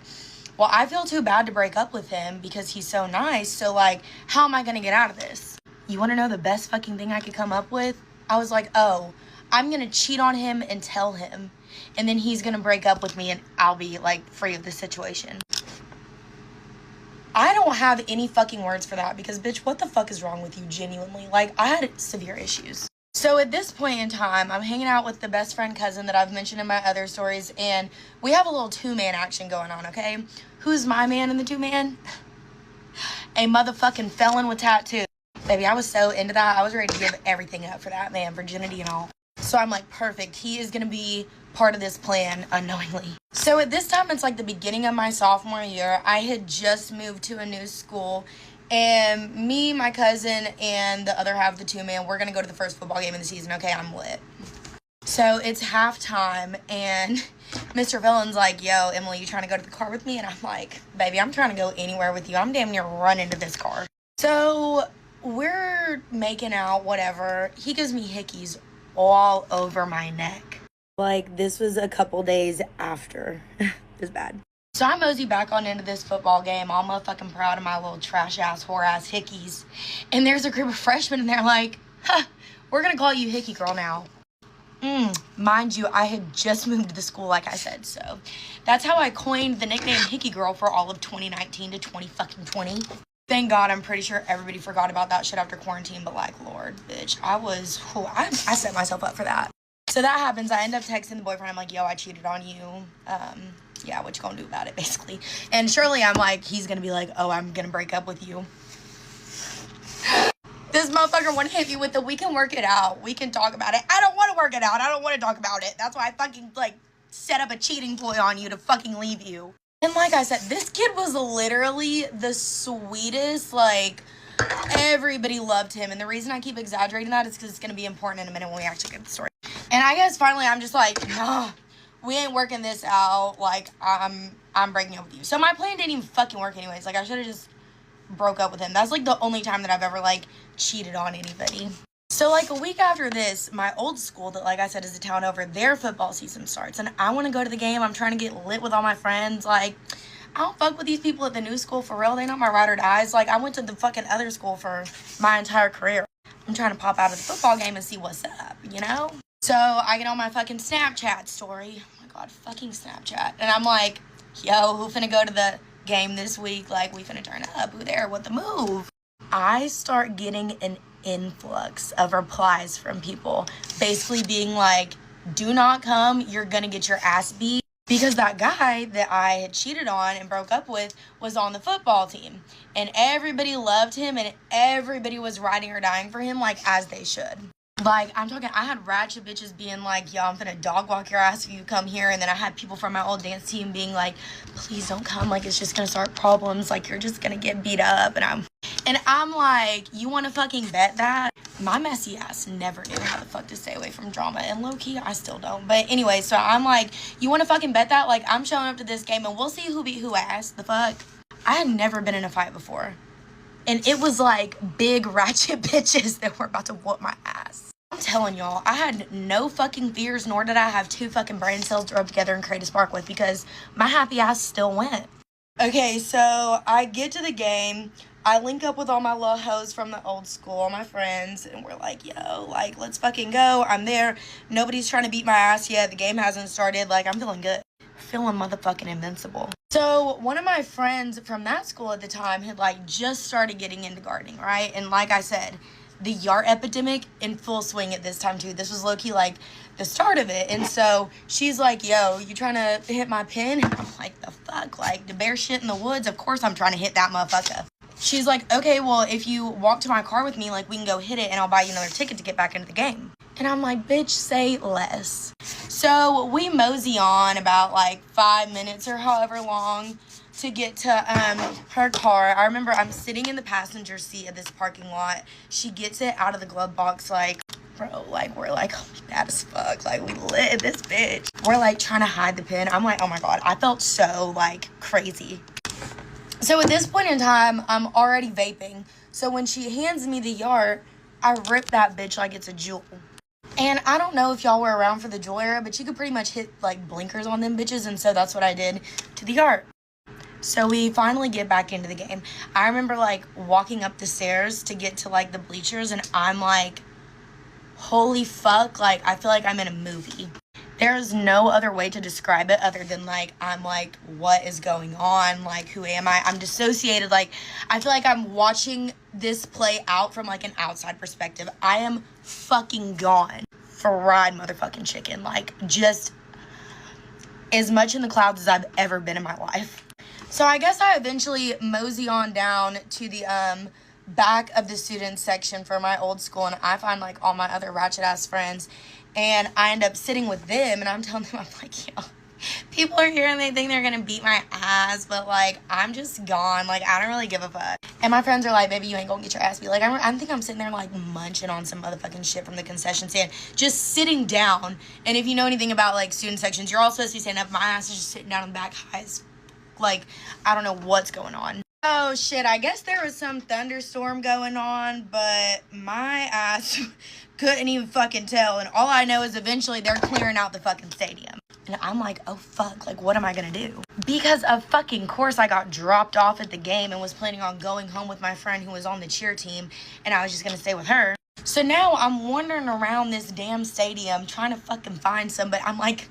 well, I feel too bad to break up with him because he's so nice, so, like, how am I going to get out of this? You want to know the best fucking thing I could come up with? I was like, oh, I'm going to cheat on him and tell him. And then he's going to break up with me and I'll be, like, free of the situation. I don't have any fucking words for that because, bitch, what the fuck is wrong with you, genuinely? Like, I had severe issues. So at this point in time, I'm hanging out with the best friend cousin that I've mentioned in my other stories, and we have a little two-man action going on, okay? Who's my man in the two-man? A motherfucking felon with tattoos. Baby, I was so into that. I was ready to give everything up for that man, virginity and all. So I'm like, perfect. He is going to be part of this plan unknowingly. So at this time, it's like the beginning of my sophomore year. I had just moved to a new school. And me, my cousin, and the other half of the two-man, we're going to go to the first football game of the season. Okay, I'm lit. So it's halftime, and Mr. Villain's like, yo, Emily, you trying to go to the car with me? And I'm like, baby, I'm trying to go anywhere with you. I'm damn near run into this car. So we're making out, whatever. He gives me hickeys all over my neck. Like, this was a couple days after. It was bad. So I mosey back on into this football game, all motherfucking proud of my little trash-ass, whore-ass hickeys. And there's a group of freshmen, and they're like, huh, we're gonna call you Hickey Girl now. Mind you, I had just moved to the school, like I said, so that's how I coined the nickname Hickey Girl for all of 2019 to 2020. Thank God, I'm pretty sure everybody forgot about that shit after quarantine, but like, Lord, bitch, I set myself up for that. So that happens. I end up texting the boyfriend. I'm like, yo, I cheated on you. Yeah, what you gonna do about it, basically? And surely I'm like, he's gonna be like, oh, I'm gonna break up with you. This motherfucker wanna hit me with the, we can work it out. We can talk about it. I don't wanna work it out. I don't wanna talk about it. That's why I fucking, like, set up a cheating ploy on you to fucking leave you. And like I said, this kid was literally the sweetest, like, everybody loved him. And the reason I keep exaggerating that is because it's going to be important in a minute when we actually get to the story. And I guess finally I'm just like, nah, we ain't working this out. Like, I'm breaking up with you. So my plan didn't even fucking work anyways. Like, I should have just broke up with him. That's like the only time that I've ever like cheated on anybody. So like a week after this, my old school that, like I said, is a town over, their football season starts. And I want to go to the game. I'm trying to get lit with all my friends. Like, I don't fuck with these people at the new school for real. They're not my ride or dies. Like, I went to the fucking other school for my entire career. I'm trying to pop out of the football game and see what's up, you know? So I get on my fucking Snapchat story. Oh my God, fucking Snapchat. And I'm like, yo, who finna go to the game this week? Like, we finna turn up. Who there? What the move? I start getting an influx of replies from people basically being like, do not come, you're gonna get your ass beat, because that guy that I had cheated on and broke up with was on the football team and everybody loved him and everybody was riding or dying for him, like as they should. Like, I'm talking, I had ratchet bitches being like, yo, I'm finna dog walk your ass if you come here. And then I had people from my old dance team being like, please don't come. Like, it's just gonna start problems. Like, you're just gonna get beat up. And I'm like, you wanna fucking bet that? My messy ass never knew how the fuck to stay away from drama. And low-key, I still don't. But anyway, so I'm like, you wanna fucking bet that? Like, I'm showing up to this game and we'll see who beat who ass. The fuck? I had never been in a fight before. And it was like big ratchet bitches that were about to whoop my ass. I'm telling y'all, I had no fucking fears, nor did I have two fucking brain cells to rub together and create a spark with, because my happy ass still went. Okay, so I get to the game. I link up with all my little hoes from the old school, all my friends, and we're like, yo, like, let's fucking go. I'm there. Nobody's trying to beat my ass yet. The game hasn't started. Like, I'm feeling good. Feeling motherfucking invincible. So one of my friends from that school at the time had like just started getting into gardening, right? And like I said, the yard epidemic in full swing at this time too. This was low-key like the start of it. And so she's like, yo, you trying to hit my pin? And I'm like, the fuck? Like, the bear shit in the woods? Of course I'm trying to hit that motherfucker. She's like, okay, well, if you walk to my car with me, like, we can go hit it and I'll buy you another ticket to get back into the game. And I'm like, bitch, say less. So we mosey on about like 5 minutes or however long to get to her car. I remember I'm sitting in the passenger seat of this parking lot. She gets it out of the glove box, like, bro, like, we're like, oh, bad as fuck. Like, we lit this bitch. We're like trying to hide the pin. I'm like, oh my God, I felt so like crazy. So at this point in time, I'm already vaping. So when she hands me the yard, I rip that bitch like it's a jewel. And I don't know if y'all were around for the Jewel era, but you could pretty much hit like blinkers on them bitches. And so that's what I did to the yard. So we finally get back into the game. I remember like walking up the stairs to get to like the bleachers, and I'm like, holy fuck, like I feel like I'm in a movie. There's no other way to describe it other than like, I'm like, what is going on? Like, who am I? I'm dissociated. Like, I feel like I'm watching this play out from like an outside perspective. I am fucking gone. Fried motherfucking chicken. Like, just as much in the clouds as I've ever been in my life. So I guess I eventually mosey on down to the back of the students section for my old school, and I find like all my other ratchet ass friends, and I end up sitting with them, and I'm telling them, I'm like, yo, people are here and they think they're gonna beat my ass, but like, I'm just gone. Like, I don't really give a fuck. And my friends are like, baby, you ain't gonna get your ass beat. Like, I think I'm sitting there like munching on some motherfucking shit from the concession stand, just sitting down. And if you know anything about like student sections, you're all supposed to be standing up. My ass is just sitting down in the back, high as, like, I don't know what's going on. Oh shit, I guess there was some thunderstorm going on, but my ass couldn't even fucking tell. And all I know is eventually they're clearing out the fucking stadium. And I'm like, oh fuck, like what am I gonna do? Because of fucking course I got dropped off at the game and was planning on going home with my friend who was on the cheer team, and I was just gonna stay with her. So now I'm wandering around this damn stadium trying to fucking find somebody. I'm like,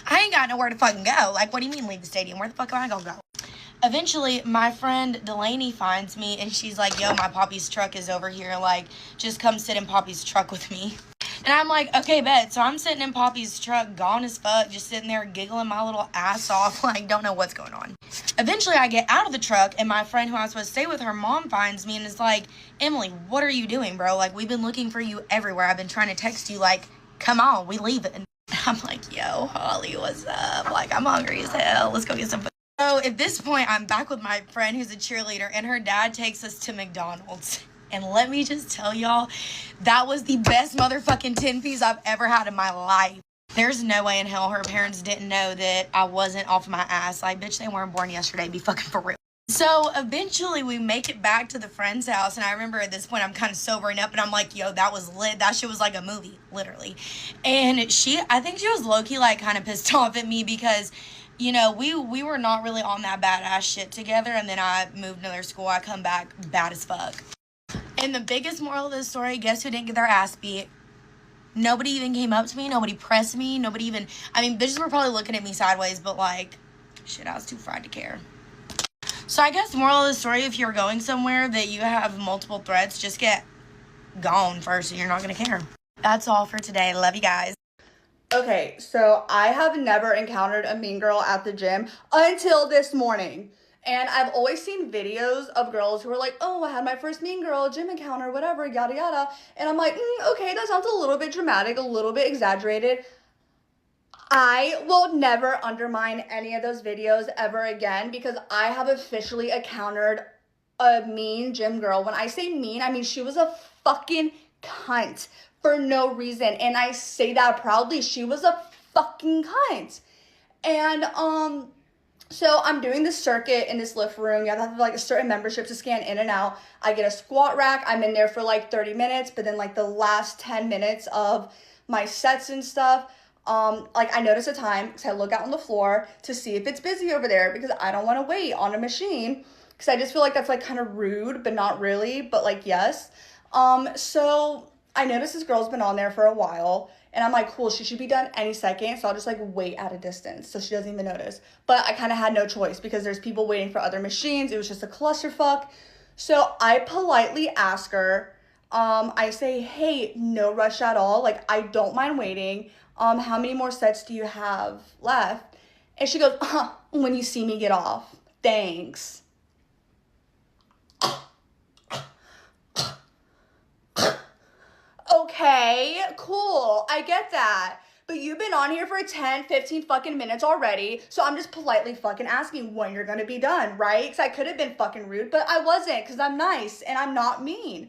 I ain't got nowhere to fucking go. Like, what do you mean leave the stadium? Where the fuck am I gonna go? Eventually, my friend Delaney finds me, and she's like, yo, my Poppy's truck is over here. Like, just come sit in Poppy's truck with me. And I'm like, okay, bet. So I'm sitting in Poppy's truck, gone as fuck, just sitting there giggling my little ass off, like, don't know what's going on. Eventually, I get out of the truck, and my friend who I was supposed to stay with, her mom finds me and is like, Emily, what are you doing, bro? Like, we've been looking for you everywhere. I've been trying to text you, like, come on, we leaving. I'm like, yo, Holly, what's up? Like, I'm hungry as hell. Let's go get some food. So at this point, I'm back with my friend who's a cheerleader, and her dad takes us to McDonald's. And let me just tell y'all, that was the best motherfucking 10-piece I've ever had in my life. There's no way in hell her parents didn't know that I wasn't off my ass. Like, bitch, they weren't born yesterday. Be fucking for real. So eventually we make it back to the friend's house. And I remember at this point I'm kind of sobering up and I'm like, yo, that was lit. That shit was like a movie, literally. And I think she was low-key like kind of pissed off at me because, you know, we were not really on that badass shit together. And then I moved to another school. I come back bad as fuck. And the biggest moral of the story, guess who didn't get their ass beat? Nobody even came up to me. Nobody pressed me. Nobody even... I mean, bitches were probably looking at me sideways, but, like, shit, I was too fried to care. So I guess moral of the story, if you're going somewhere that you have multiple threats, just get gone first and you're not going to care. That's all for today. Love you guys. Okay, so I have never encountered a mean girl at the gym until this morning. And I've always seen videos of girls who are like, oh, I had my first mean girl gym encounter, whatever, yada, yada. And I'm like, okay, that sounds a little bit dramatic, a little bit exaggerated. I will never undermine any of those videos ever again because I have officially encountered a mean gym girl. When I say mean, I mean she was a fucking cunt for no reason. And I say that proudly. She was a fucking cunt. And, so I'm doing this circuit in this lift room. You have to have like a certain membership to scan in and out. I get a squat rack. I'm in there for like 30 minutes, but then like the last 10 minutes of my sets and stuff, like I notice a time because I look out on the floor to see if it's busy over there because I don't want to wait on a machine because I just feel like that's like kind of rude, but not really, but like yes. So I notice this girl's been on there for a while. And I'm like, cool, she should be done any second. So I'll just like wait at a distance so she doesn't even notice. But I kind of had no choice because there's people waiting for other machines. It was just a clusterfuck. So I politely ask her, I say, hey, no rush at all. Like, I don't mind waiting. How many more sets do you have left? And she goes, when you see me get off. Thanks. Okay, cool. I get that. But you've been on here for 10, 15 fucking minutes already. So I'm just politely fucking asking when you're gonna be done, right? Because I could have been fucking rude, but I wasn't because I'm nice and I'm not mean.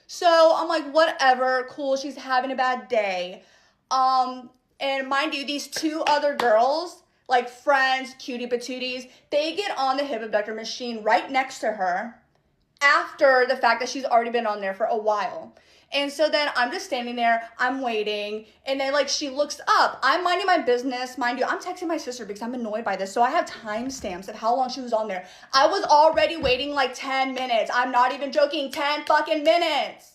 So I'm like, whatever, cool. She's having a bad day. And mind you, these two other girls, like friends, cutie patooties, they get on the hip abductor machine right next to her after the fact that she's already been on there for a while. And so then I'm just standing there, I'm waiting, and then like she looks up. I'm minding my business, mind you, I'm texting my sister because I'm annoyed by this. So I have timestamps of how long she was on there. I was already waiting like 10 minutes. I'm not even joking, 10 fucking minutes.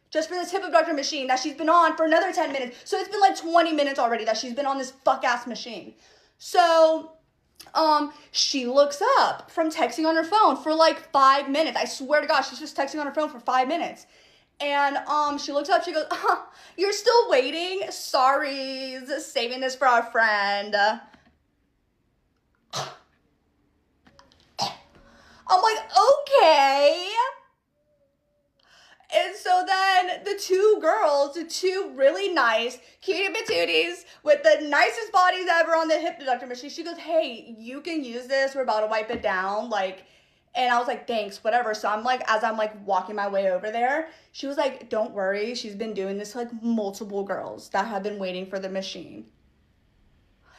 Just for this hip abductor machine that she's been on for another 10 minutes. So it's been like 20 minutes already that she's been on this fuck ass machine. So she looks up from texting on her phone for like 5 minutes. I swear to God, she's just texting on her phone for 5 minutes. And she looks up, she goes, you're still waiting? Sorry, saving this for our friend. I'm like, okay. And so then the two girls, the two really nice cutie patooties with the nicest bodies ever on the hip abductor machine, she goes, hey, you can use this. We're about to wipe it down. Like, and I was like, thanks, whatever. So I'm like, as I'm like walking my way over there, she was like, don't worry. She's been doing this to like multiple girls that have been waiting for the machine.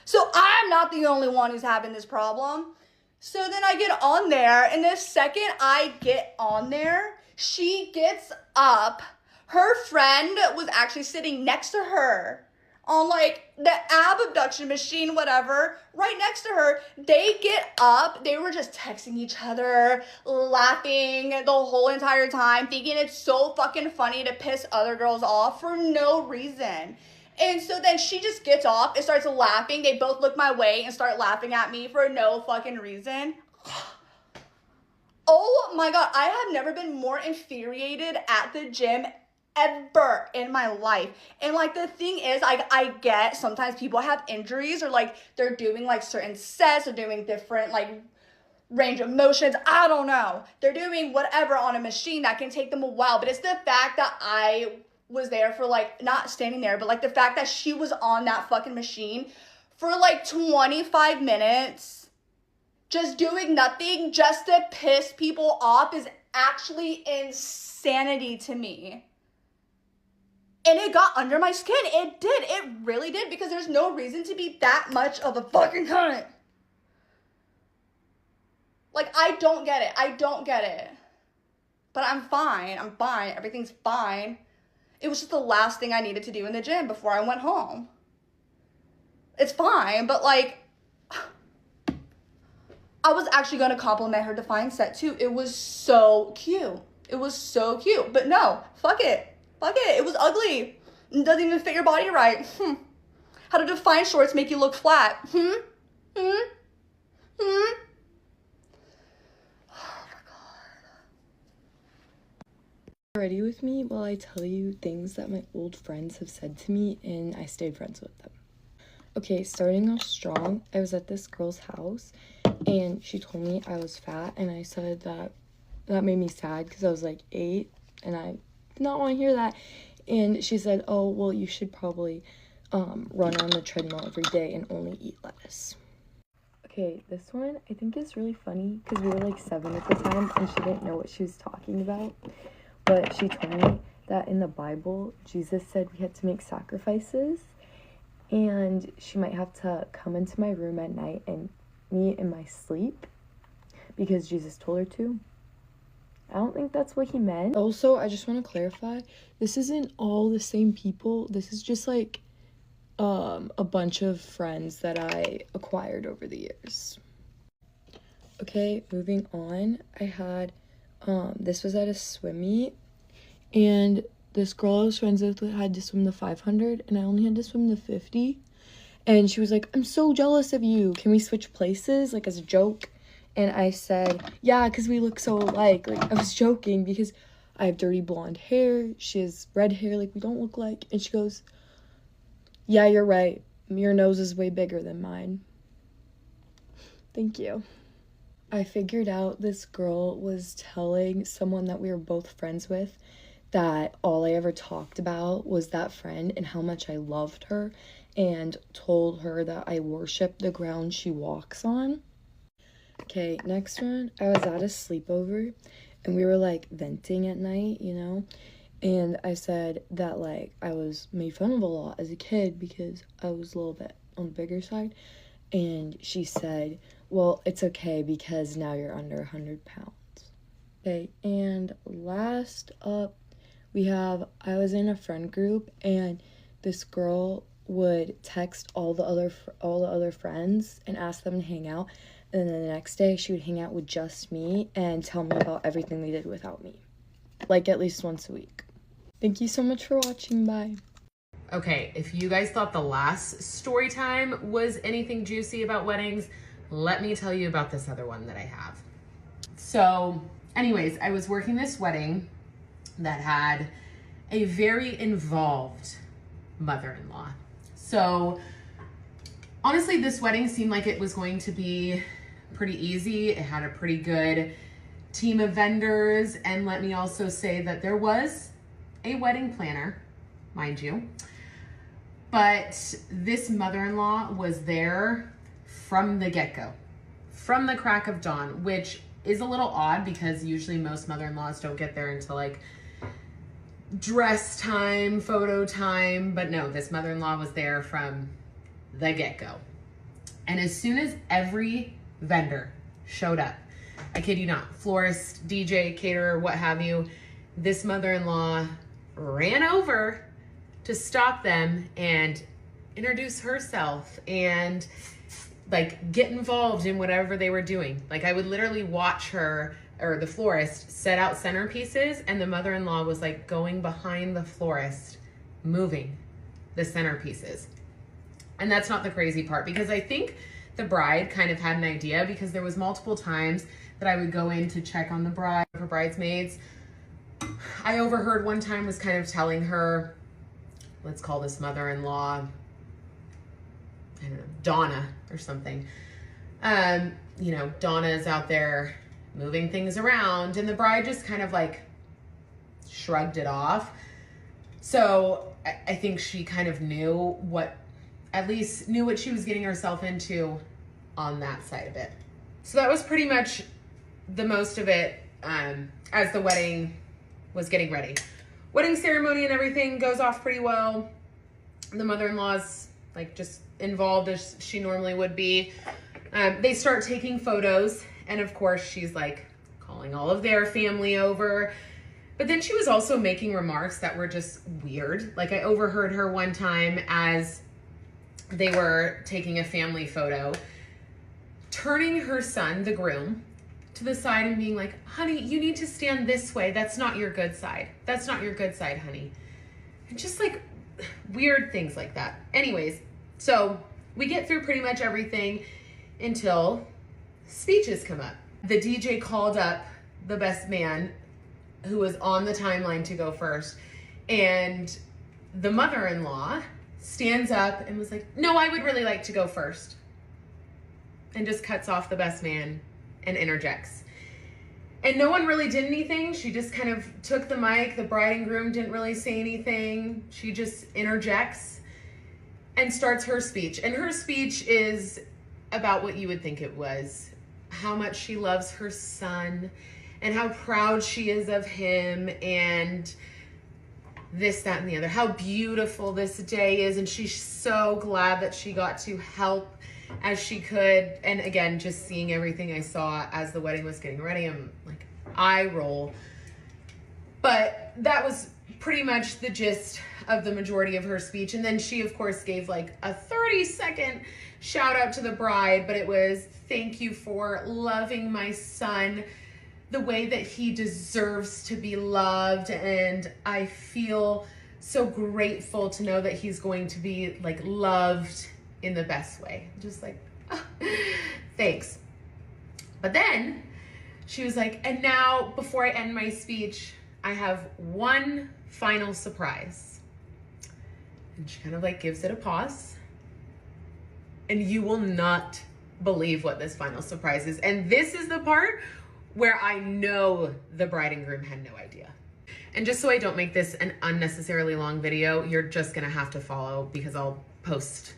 So I'm not the only one who's having this problem. So then I get on there, and the second I get on there, she gets up. Her friend was actually sitting next to her on like the ab abduction machine, whatever, right next to her. They get up. They were just texting each other, laughing the whole entire time, thinking it's so fucking funny to piss other girls off for no reason. And so then she just gets off and starts laughing. They both look my way and start laughing at me for no fucking reason. Oh my God, I have never been more infuriated at the gym ever in my life. And like the thing is, I get sometimes people have injuries or like they're doing like certain sets or doing different like range of motions. I don't know. They're doing whatever on a machine that can take them a while. But it's the fact that I was there for like, not standing there, but like the fact that she was on that fucking machine for like 25 minutes just doing nothing just to piss people off is actually insanity to me. And it got under my skin. It did. It really did, because there's no reason to be that much of a fucking cunt. Like, I don't get it. I don't get it. But I'm fine. I'm fine. Everything's fine. It was just the last thing I needed to do in the gym before I went home. It's fine, but like, I was actually going to compliment her Define set too. It was so cute. It was so cute. But no, fuck it. Fuck it. It was ugly. It doesn't even fit your body right. How do Define shorts make you look flat? Ready with me while I tell you things that my old friends have said to me and I stayed friends with them. Okay, starting off strong, I was at this girl's house and she told me I was fat, and I said that made me sad because I was like 8 and I did not want to hear that. And she said, oh, well, you should probably run on the treadmill every day and only eat lettuce. Okay, this one I think is really funny because we were like 7 at the time and she didn't know what she was talking about. But she told me that in the Bible, Jesus said we had to make sacrifices, and she might have to come into my room at night and me in my sleep because Jesus told her to. I don't think that's what he meant. Also, I just want to clarify, this isn't all the same people. This is just like a bunch of friends that I acquired over the years. Okay, moving on. I had this was at a swim meet, and this girl I was friends with had to swim the 500 and I only had to swim the 50, and she was like, I'm so jealous of you, can we switch places, like as a joke? And I said, yeah, because we look so alike. Like, I was joking because I have dirty blonde hair, she has red hair, like we don't look like. And she goes, yeah, you're right, your nose is way bigger than mine. Thank you. I figured out this girl was telling someone that we were both friends with that all I ever talked about was that friend and how much I loved her, and told her that I worship the ground she walks on. Okay, next one. I was at a sleepover and we were like venting at night, you know, and I said that like I was made fun of a lot as a kid because I was a little bit on the bigger side, and she said, well, it's okay because now you're under 100 pounds. Okay, and last up, we have, I was in a friend group and this girl would text all the other friends and ask them to hang out, and then the next day she would hang out with just me and tell me about everything they did without me, like at least once a week. Thank you so much for watching. Bye. Okay, if you guys thought the last story time was anything juicy about weddings, let me tell you about this other one that I have. So anyways, I was working this wedding that had a very involved mother-in-law. So honestly, this wedding seemed like it was going to be pretty easy. It had a pretty good team of vendors, and let me also say that there was a wedding planner, mind you. But this mother-in-law was there from the get-go, from the crack of dawn, which is a little odd because usually most mother-in-laws don't get there until like dress time, photo time. But no, this mother-in-law was there from the get-go. And as soon as every vendor showed up, I kid you not, florist, DJ, caterer, what have you, this mother-in-law ran over to stop them and introduce herself and like get involved in whatever they were doing. Like I would literally watch her, or the florist, set out centerpieces, and the mother-in-law was like going behind the florist, moving the centerpieces. And that's not the crazy part, because I think the bride kind of had an idea, because there was multiple times that I would go in to check on the bride, her bridesmaids. I overheard one time was kind of telling her, let's call this mother-in-law, I don't know, Donna or something. You know, Donna is out there moving things around, and the bride just kind of like shrugged it off. So I think she kind of knew at least knew what she was getting herself into on that side of it. So that was pretty much the most of it as the wedding was getting ready. Wedding ceremony and everything goes off pretty well. The mother-in-law's like just involved as she normally would be. They start taking photos, and of course she's like calling all of their family over. But then she was also making remarks that were just weird. Like I overheard her one time as they were taking a family photo, turning her son, the groom, to the side and being like, honey, you need to stand this way. That's not your good side. That's not your good side, honey. And just like weird things like that. Anyways, so we get through pretty much everything until speeches come up. The DJ called up the best man who was on the timeline to go first. And the mother-in-law stands up and was like, no, I would really like to go first. And just cuts off the best man and interjects. And no one really did anything. She just kind of took the mic. The bride and groom didn't really say anything. She just interjects and starts her speech. And her speech is about what you would think it was. How much she loves her son and how proud she is of him and this, that, and the other. How beautiful this day is. And she's so glad that she got to help as she could. And again, just seeing everything I saw as the wedding was getting ready, I'm like, eye roll. But that was pretty much the gist of the majority of her speech. And then she, of course, gave like a 30-second shout out to the bride, but it was, thank you for loving my son the way that he deserves to be loved. And I feel so grateful to know that he's going to be like loved in the best way. Just like, oh, thanks. But then she was like, and now before I end my speech, I have one final surprise. And she kind of like gives it a pause. And you will not believe what this final surprise is. And this is the part where I know the bride and groom had no idea. And just so I don't make this an unnecessarily long video, you're just gonna have to follow because I'll post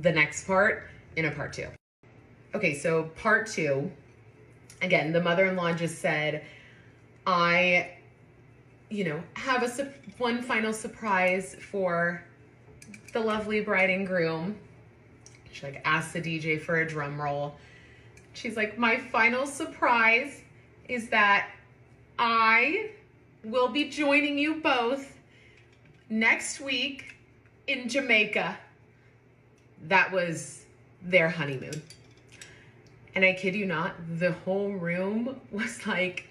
the next part in a part 2. Okay, so part 2, again, the mother-in-law just said, I, have one final surprise for the lovely bride and groom. She like asked the DJ for a drum roll. She's like, my final surprise is that I will be joining you both next week in Jamaica. That was their honeymoon. And I kid you not, the whole room was like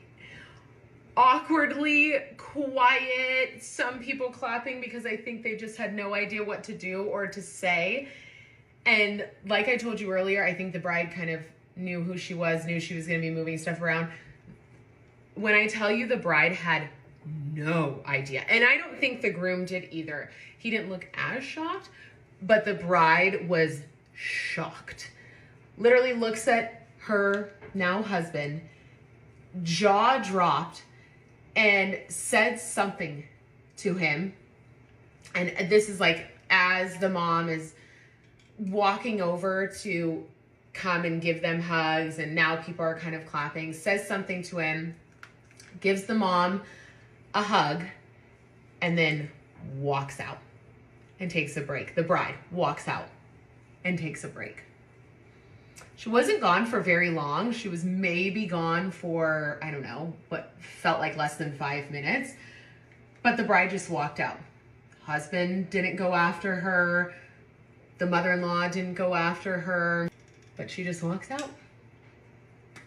awkwardly quiet. Some people clapping because I think they just had no idea what to do or to say. And like I told you earlier, I think the bride kind of knew who she was, knew she was going to be moving stuff around. When I tell you the bride had no idea, and I don't think the groom did either. He didn't look as shocked, but the bride was shocked. Literally looks at her now husband, jaw dropped, and said something to him. And this is like as the mom is walking over to come and give them hugs, and now people are kind of clapping, says something to him, gives the mom a hug, and then walks out and takes a break. The bride walks out and takes a break. She wasn't gone for very long. She was maybe gone for, I don't know, what felt like less than 5 minutes. But the bride just walked out. Husband didn't go after her. The mother-in-law didn't go after her. But she just walks out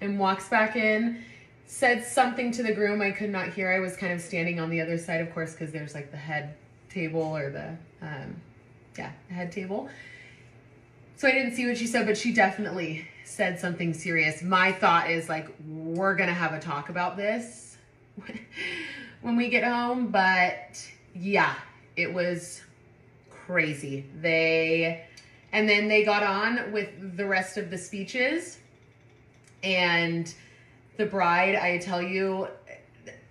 and walks back in, said something to the groom I could not hear. I was kind of standing on the other side, of course, because there's like the head table or the head table. So I didn't see what she said, but she definitely said something serious. My thought is like, we're going to have a talk about this when we get home. But yeah, it was crazy. And then they got on with the rest of the speeches. And the bride, I tell you,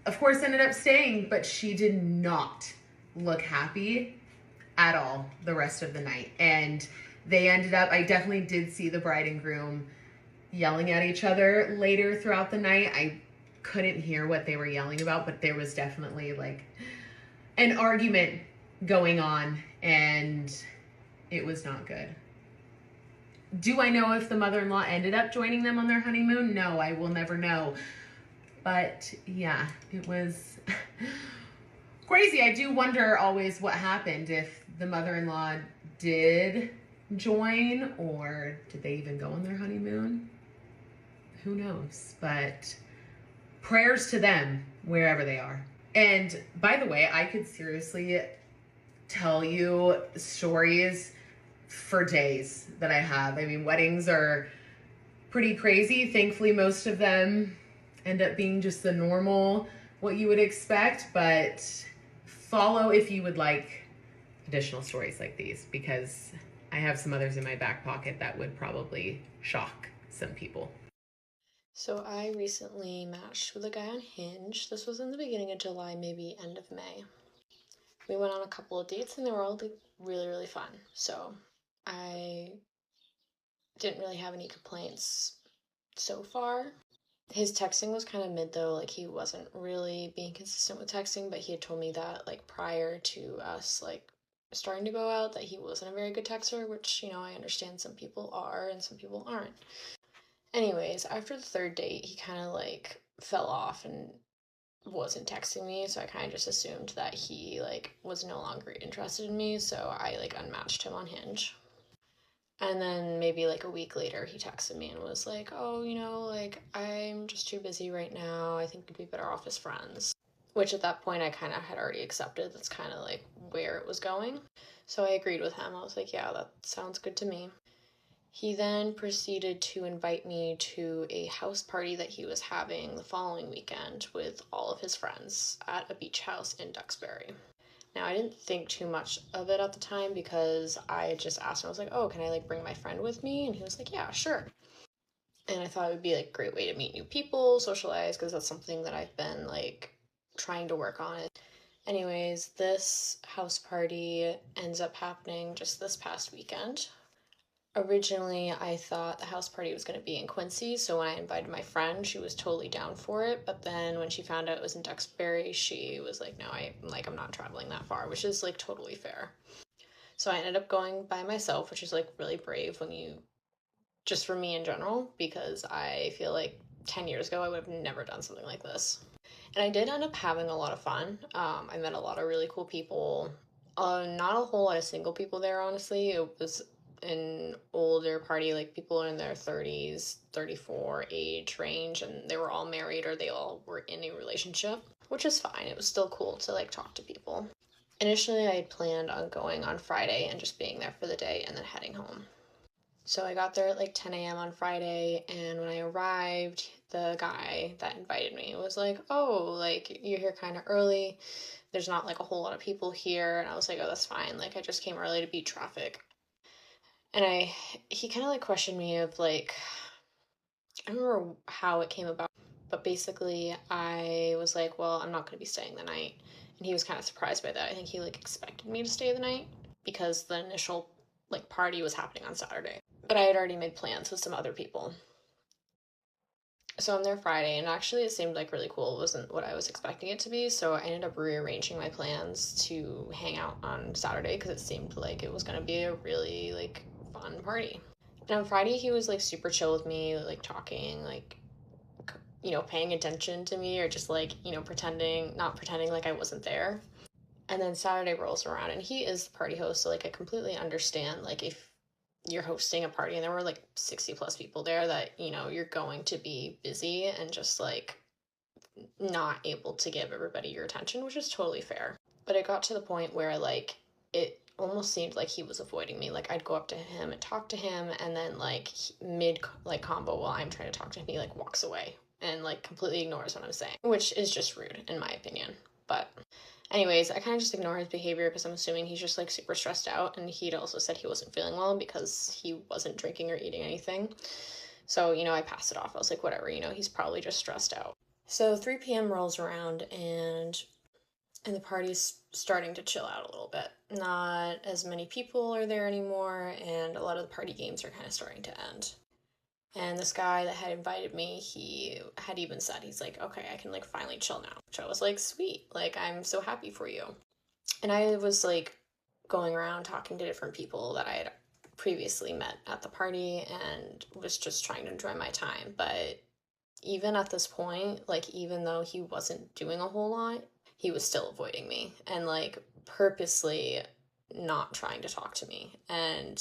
of course ended up staying, but she did not look happy at all the rest of the night. And they ended up, I definitely did see the bride and groom yelling at each other later throughout the night. I couldn't hear what they were yelling about, but there was definitely like an argument going on, and it was not good. Do I know if the mother-in-law ended up joining them on their honeymoon? No, I will never know. But yeah, it was crazy. I do wonder always what happened, if the mother-in-law did join, or did they even go on their honeymoon? Who knows? But prayers to them wherever they are. And by the way, I could seriously tell you stories for days that I have. I mean, weddings are pretty crazy. Thankfully, most of them end up being just the normal, what you would expect, but follow if you would like additional stories like these, because I have some others in my back pocket that would probably shock some people. So I recently matched with a guy on Hinge. This was in the beginning of July, maybe end of May. We went on a couple of dates and they were all like really, really fun. So I didn't really have any complaints so far. His texting was kind of mid though, like he wasn't really being consistent with texting, but he had told me that like prior to us like starting to go out that he wasn't a very good texter, which, you know, I understand some people are and some people aren't. Anyways, after the third date, he kind of like fell off and wasn't texting me, so I kind of just assumed that he like was no longer interested in me, so I like unmatched him on Hinge. And then maybe like a week later, he texted me and was like, oh, you know, like I'm just too busy right now. I think we'd be better off as friends. Which at that point I kind of had already accepted. That's kind of like where it was going. So I agreed with him. I was like, yeah, that sounds good to me. He then proceeded to invite me to a house party that he was having the following weekend with all of his friends at a beach house in Duxbury. Now, I didn't think too much of it at the time because I just asked him, I was like, oh, can I like bring my friend with me? And he was like, yeah, sure. And I thought it would be like a great way to meet new people, socialize, because that's something that I've been like trying to work on. Anyways, this house party ends up happening just this past weekend. Originally, I thought the house party was going to be in Quincy, so when I invited my friend, she was totally down for it, but then when she found out it was in Duxbury, she was like, no, I'm not traveling that far, which is, like, totally fair. So I ended up going by myself, which is, like, really brave when you, just for me in general, because I feel like 10 years ago, I would have never done something like this. And I did end up having a lot of fun. I met a lot of really cool people. Not a whole lot of single people there, honestly. It was an older party, like people in their 30s, 34 age range, and they were all married or they all were in a relationship, which is fine. It was still cool to like talk to people. Initially, I had planned on going on Friday and just being there for the day and then heading home. So I got there at like 10 a.m. on Friday, and when I arrived, the guy that invited me was like, oh, like, you're here kind of early. There's not like a whole lot of people here. And I was like, oh, that's fine. Like, I just came early to beat traffic. And he kind of like questioned me of like, I don't remember how it came about, but basically I was like, well, I'm not going to be staying the night. And he was kind of surprised by that. I think he like expected me to stay the night because the initial like party was happening on Saturday. But I had already made plans with some other people. So I'm there Friday, and actually it seemed like really cool. It wasn't what I was expecting it to be, so I ended up rearranging my plans to hang out on Saturday because it seemed like it was going to be a really like fun party. And on Friday he was like super chill with me, like talking, like, you know, paying attention to me, or just like, you know, not pretending like I wasn't there. And then Saturday rolls around and he is the party host, so like I completely understand like if you're hosting a party and there were like 60 plus people there that, you know, you're going to be busy and just like not able to give everybody your attention, which is totally fair. But it got to the point where like it almost seemed like he was avoiding me. Like I'd go up to him and talk to him, and then like mid like combo while I'm trying to talk to him, he like walks away and like completely ignores what I'm saying, which is just rude in my opinion. But anyways, I kind of just ignore his behavior because I'm assuming he's just like super stressed out, and he'd also said he wasn't feeling well because he wasn't drinking or eating anything. So, you know, I passed it off. I was like, whatever, you know, he's probably just stressed out. So 3 p.m. rolls around and the party's starting to chill out a little bit. Not as many people are there anymore, and a lot of the party games are kind of starting to end. And this guy that had invited me, he had even said, he's like, okay, I can like finally chill now. Which I was like, sweet, like I'm so happy for you. And I was like going around talking to different people that I had previously met at the party and was just trying to enjoy my time. But even at this point, like even though he wasn't doing a whole lot, he was still avoiding me and like purposely not trying to talk to me. And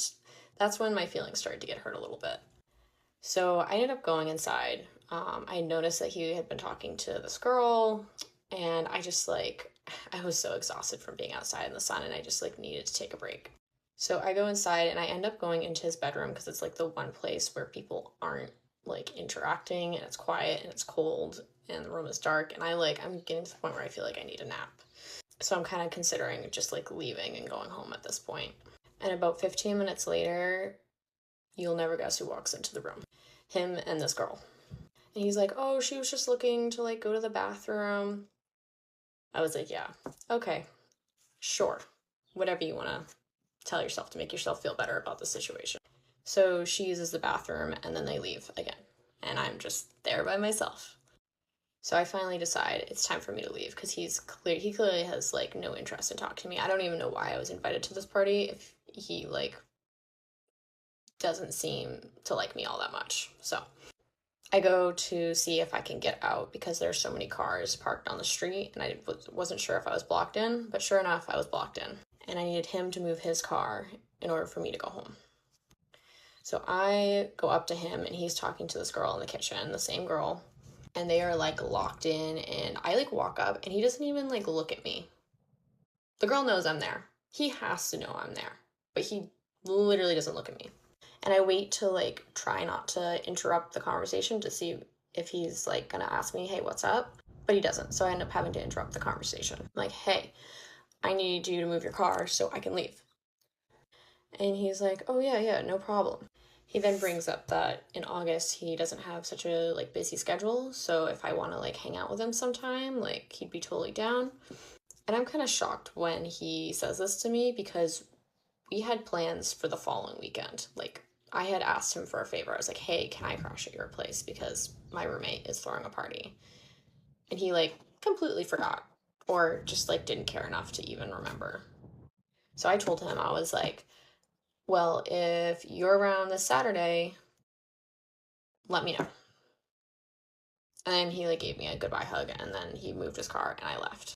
that's when my feelings started to get hurt a little bit. So I ended up going inside. I noticed that he had been talking to this girl, and I just like, I was so exhausted from being outside in the sun, and I just like needed to take a break. So I go inside and I end up going into his bedroom because it's like the one place where people aren't like interacting, and it's quiet and it's cold and the room is dark, and I'm getting to the point where I feel like I need a nap. So I'm kind of considering just like leaving and going home at this point. And about 15 minutes later, you'll never guess who walks into the room. Him and this girl. And he's like, oh, she was just looking to like go to the bathroom. I was like, yeah, okay, sure. Whatever you want to tell yourself to make yourself feel better about the situation. So she uses the bathroom and then they leave again. And I'm just there by myself. So I finally decide it's time for me to leave because he clearly has like no interest in talking to me. I don't even know why I was invited to this party if he like doesn't seem to like me all that much. So I go to see if I can get out because there's so many cars parked on the street and I wasn't sure if I was blocked in, but sure enough, I was blocked in. And I needed him to move his car in order for me to go home. So I go up to him and he's talking to this girl in the kitchen, the same girl, and they are like locked in, and I like walk up and he doesn't even like look at me. The girl knows I'm there. He has to know I'm there, but he literally doesn't look at me. And I wait to like try not to interrupt the conversation to see if he's like gonna ask me, hey, what's up? But he doesn't. So I end up having to interrupt the conversation. I'm like, hey, I need you to move your car so I can leave. And he's like, oh yeah, no problem. He then brings up that in August he doesn't have such a like busy schedule, so if I want to like hang out with him sometime, like he'd be totally down. And I'm kind of shocked when he says this to me because we had plans for the following weekend. Like I had asked him for a favor. I was like, hey, can I crash at your place because my roommate is throwing a party? And he like completely forgot or just like didn't care enough to even remember. So I told him, I was like, well, if you're around this Saturday, let me know. And he like gave me a goodbye hug and then he moved his car and I left.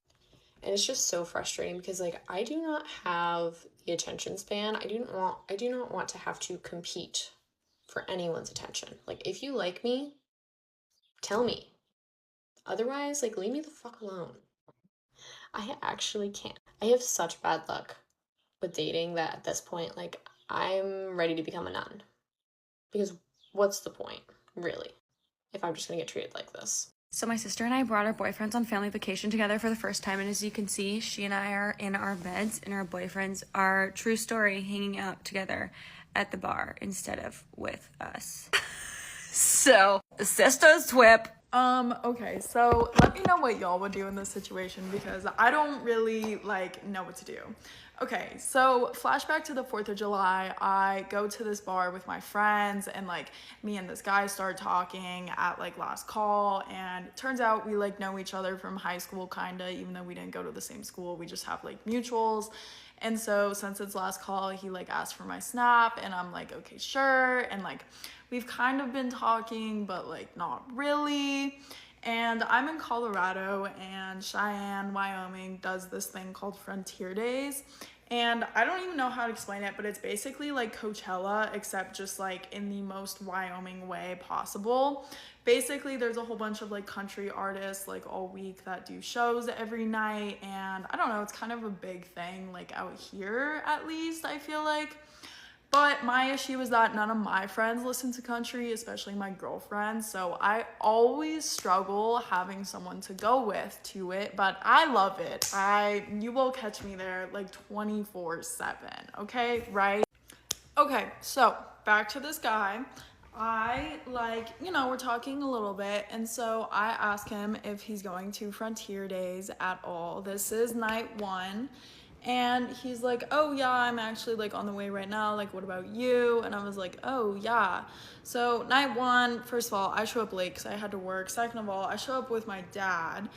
And it's just so frustrating because like I do not have the attention span. I do not want to have to compete for anyone's attention. Like if you like me, tell me. Otherwise, like leave me the fuck alone. I actually can't. I have such bad luck with dating that at this point, like I'm ready to become a nun. Because what's the point, really, if I'm just gonna get treated like this? So my sister and I brought our boyfriends on family vacation together for the first time, and as you can see, she and I are in our beds, and our boyfriends are, true story, hanging out together at the bar instead of with us. So, sisters whip. Okay, so let me know what y'all would do in this situation because I don't really like know what to do. Okay, so flashback to the 4th of July, I go to this bar with my friends and like me and this guy start talking at like last call, and it turns out we like know each other from high school kinda, even though we didn't go to the same school, we just have like mutuals. And so since it's last call, he like asked for my snap and I'm like, okay, sure. And like we've kind of been talking, but like not really. And I'm in Colorado and Cheyenne, Wyoming does this thing called Frontier Days. And I don't even know how to explain it, but it's basically like Coachella, except just like in the most Wyoming way possible. Basically, there's a whole bunch of like country artists like all week that do shows every night. And I don't know, it's kind of a big thing like out here, at least I feel like. But my issue is that none of my friends listen to country, especially my girlfriend. So I always struggle having someone to go with to it, but I love it. You will catch me there like 24/7, okay, right? Okay, so back to this guy. I like, we're talking a little bit, and so I ask him if he's going to Frontier Days at all. This is night 1. And he's like, oh yeah, I'm actually like on the way right now, like what about you? And I was like, oh yeah. So night one, first of all, I show up late because I had to work. Second of all, I show up with my dad,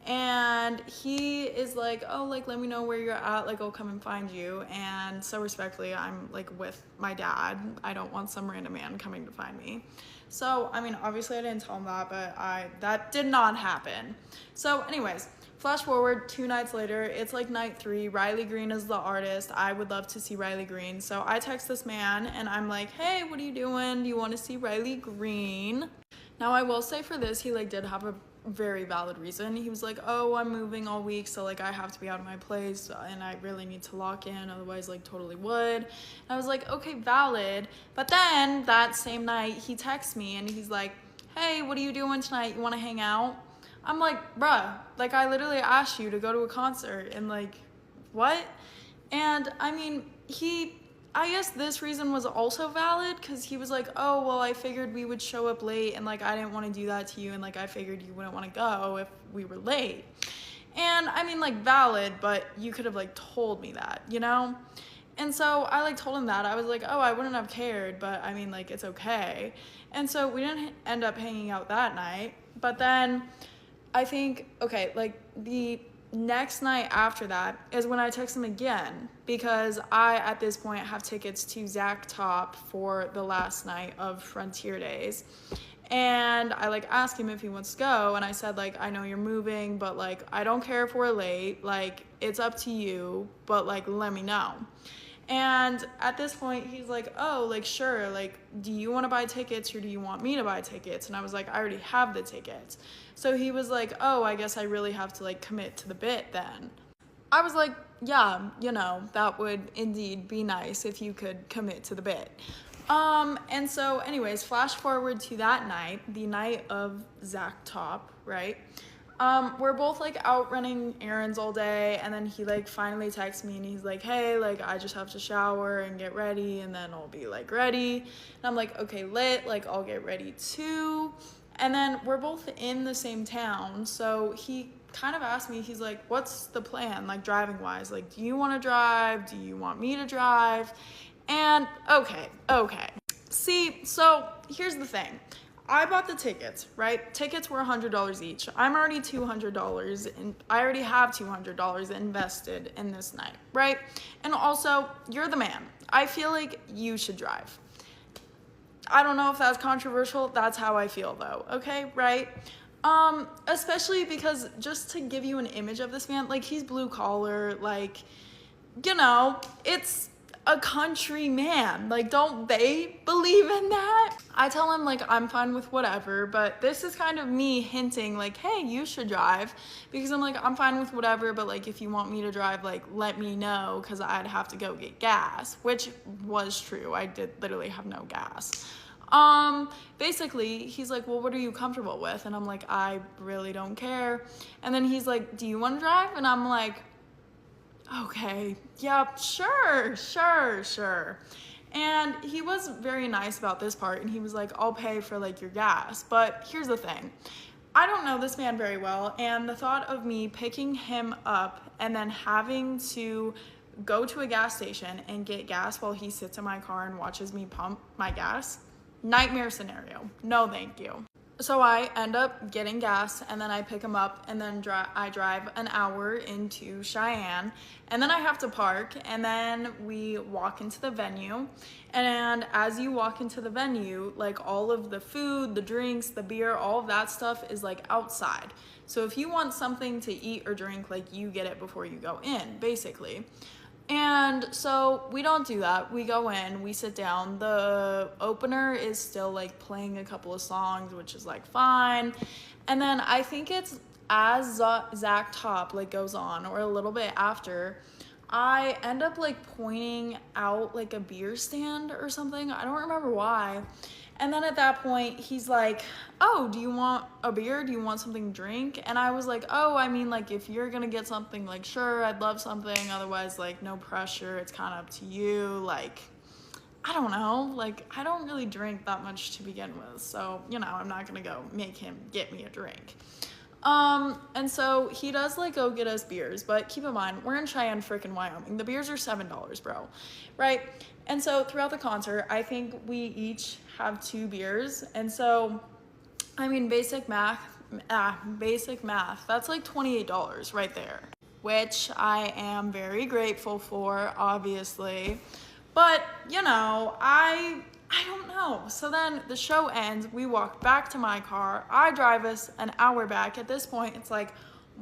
and he is like, oh, like let me know where you're at, like I'll come and find you. And so respectfully, I'm like with my dad. I don't want some random man coming to find me. So I mean, obviously I didn't tell him that, but that did not happen. So anyways, flash forward 2 nights later, it's like night 3. Riley Green is the artist. I would love to see Riley Green. So I text this man and I'm like, hey, what are you doing? Do you want to see Riley Green? Now I will say for this, he like did have a very valid reason. He was like, oh, I'm moving all week, so like I have to be out of my place and I really need to lock in, otherwise like totally would. And I was like, okay, valid. But then that same night he texts me and he's like, hey, what are you doing tonight? You want to hang out? I'm like, bruh, like I literally asked you to go to a concert and like, what? And I mean, I guess this reason was also valid because he was like, oh, well, I figured we would show up late and like I didn't want to do that to you and like I figured you wouldn't want to go if we were late. And I mean, like valid, but you could have like told me that, you know? And so I like told him that. I was like, oh, I wouldn't have cared, but I mean, like it's okay. And so we didn't end up hanging out that night. But then I think, okay, like the next night after that is when I text him again because I, at this point, have tickets to Zach Top for the last night of Frontier Days. And I like asked him if he wants to go, and I said like, I know you're moving, but like I don't care if we're late, like it's up to you, but like let me know. And at this point he's like, oh, like sure, like do you want to buy tickets or do you want me to buy tickets? And I was like, I already have the tickets. So he was like, oh, I guess I really have to like commit to the bit then. I was like, yeah, you know, that would indeed be nice if you could commit to the bit. And so anyways, flash forward to that night, the night of Zach Top, right? We're both like out running errands all day, and then he like finally texts me and he's like, hey, like I just have to shower and get ready and then I'll be like ready. And I'm like, okay, lit, like I'll get ready too. And then we're both in the same town, so he kind of asked me, he's like, what's the plan, like driving wise? Like, do you want to drive? Do you want me to drive? And okay. See, so here's the thing. I bought the tickets, right? Tickets were $100 each. I'm already $200 and I already have $200 invested in this night, right? And also, you're the man. I feel like you should drive. I don't know if that's controversial. That's how I feel though, okay, right? Especially because just to give you an image of this man, like he's blue collar, like, you know, it's a country man. Like, don't they believe in that? I tell him like I'm fine with whatever, but this is kind of me hinting like, hey, you should drive, because I'm like, I'm fine with whatever, but like if you want me to drive, like let me know, because I'd have to go get gas, which was true. I did literally have no gas. Basically he's like, well, what are you comfortable with? And I'm like, I really don't care. And then he's like, do you want to drive? And I'm like, okay, yep, sure. And he was very nice about this part, and he was like, I'll pay for like your gas. But here's the thing, I don't know this man very well, and the thought of me picking him up and then having to go to a gas station and get gas while he sits in my car and watches me pump my gas, nightmare scenario. No thank you. So I end up getting gas, and then I pick him up, and then I drive an hour into Cheyenne, and then I have to park, and then we walk into the venue. And as you walk into the venue, like all of the food, the drinks, the beer, all of that stuff is like outside. So if you want something to eat or drink, like you get it before you go in, basically. And so we don't do that. We go in, we sit down. The opener is still like playing a couple of songs, which is like fine. And then I think it's as Zach Top like goes on, or a little bit after, I end up like pointing out like a beer stand or something. I don't remember why. And then at that point, he's like, oh, do you want a beer? Do you want something to drink? And I was like, oh, I mean, like, if you're gonna get something, like, sure, I'd love something. Otherwise, like, no pressure. It's kind of up to you. Like, I don't know. Like, I don't really drink that much to begin with. So, you know, I'm not gonna go make him get me a drink. And so he does like go get us beers, but keep in mind, we're in Cheyenne, freaking Wyoming. The beers are $7, bro. Right? And so throughout the concert, I think we each have 2 beers. And so, I mean, basic math, that's like $28 right there, which I am very grateful for, obviously. But, you know, I don't know. So then the show ends. We walk back to my car. I drive us an hour back. At this point, it's like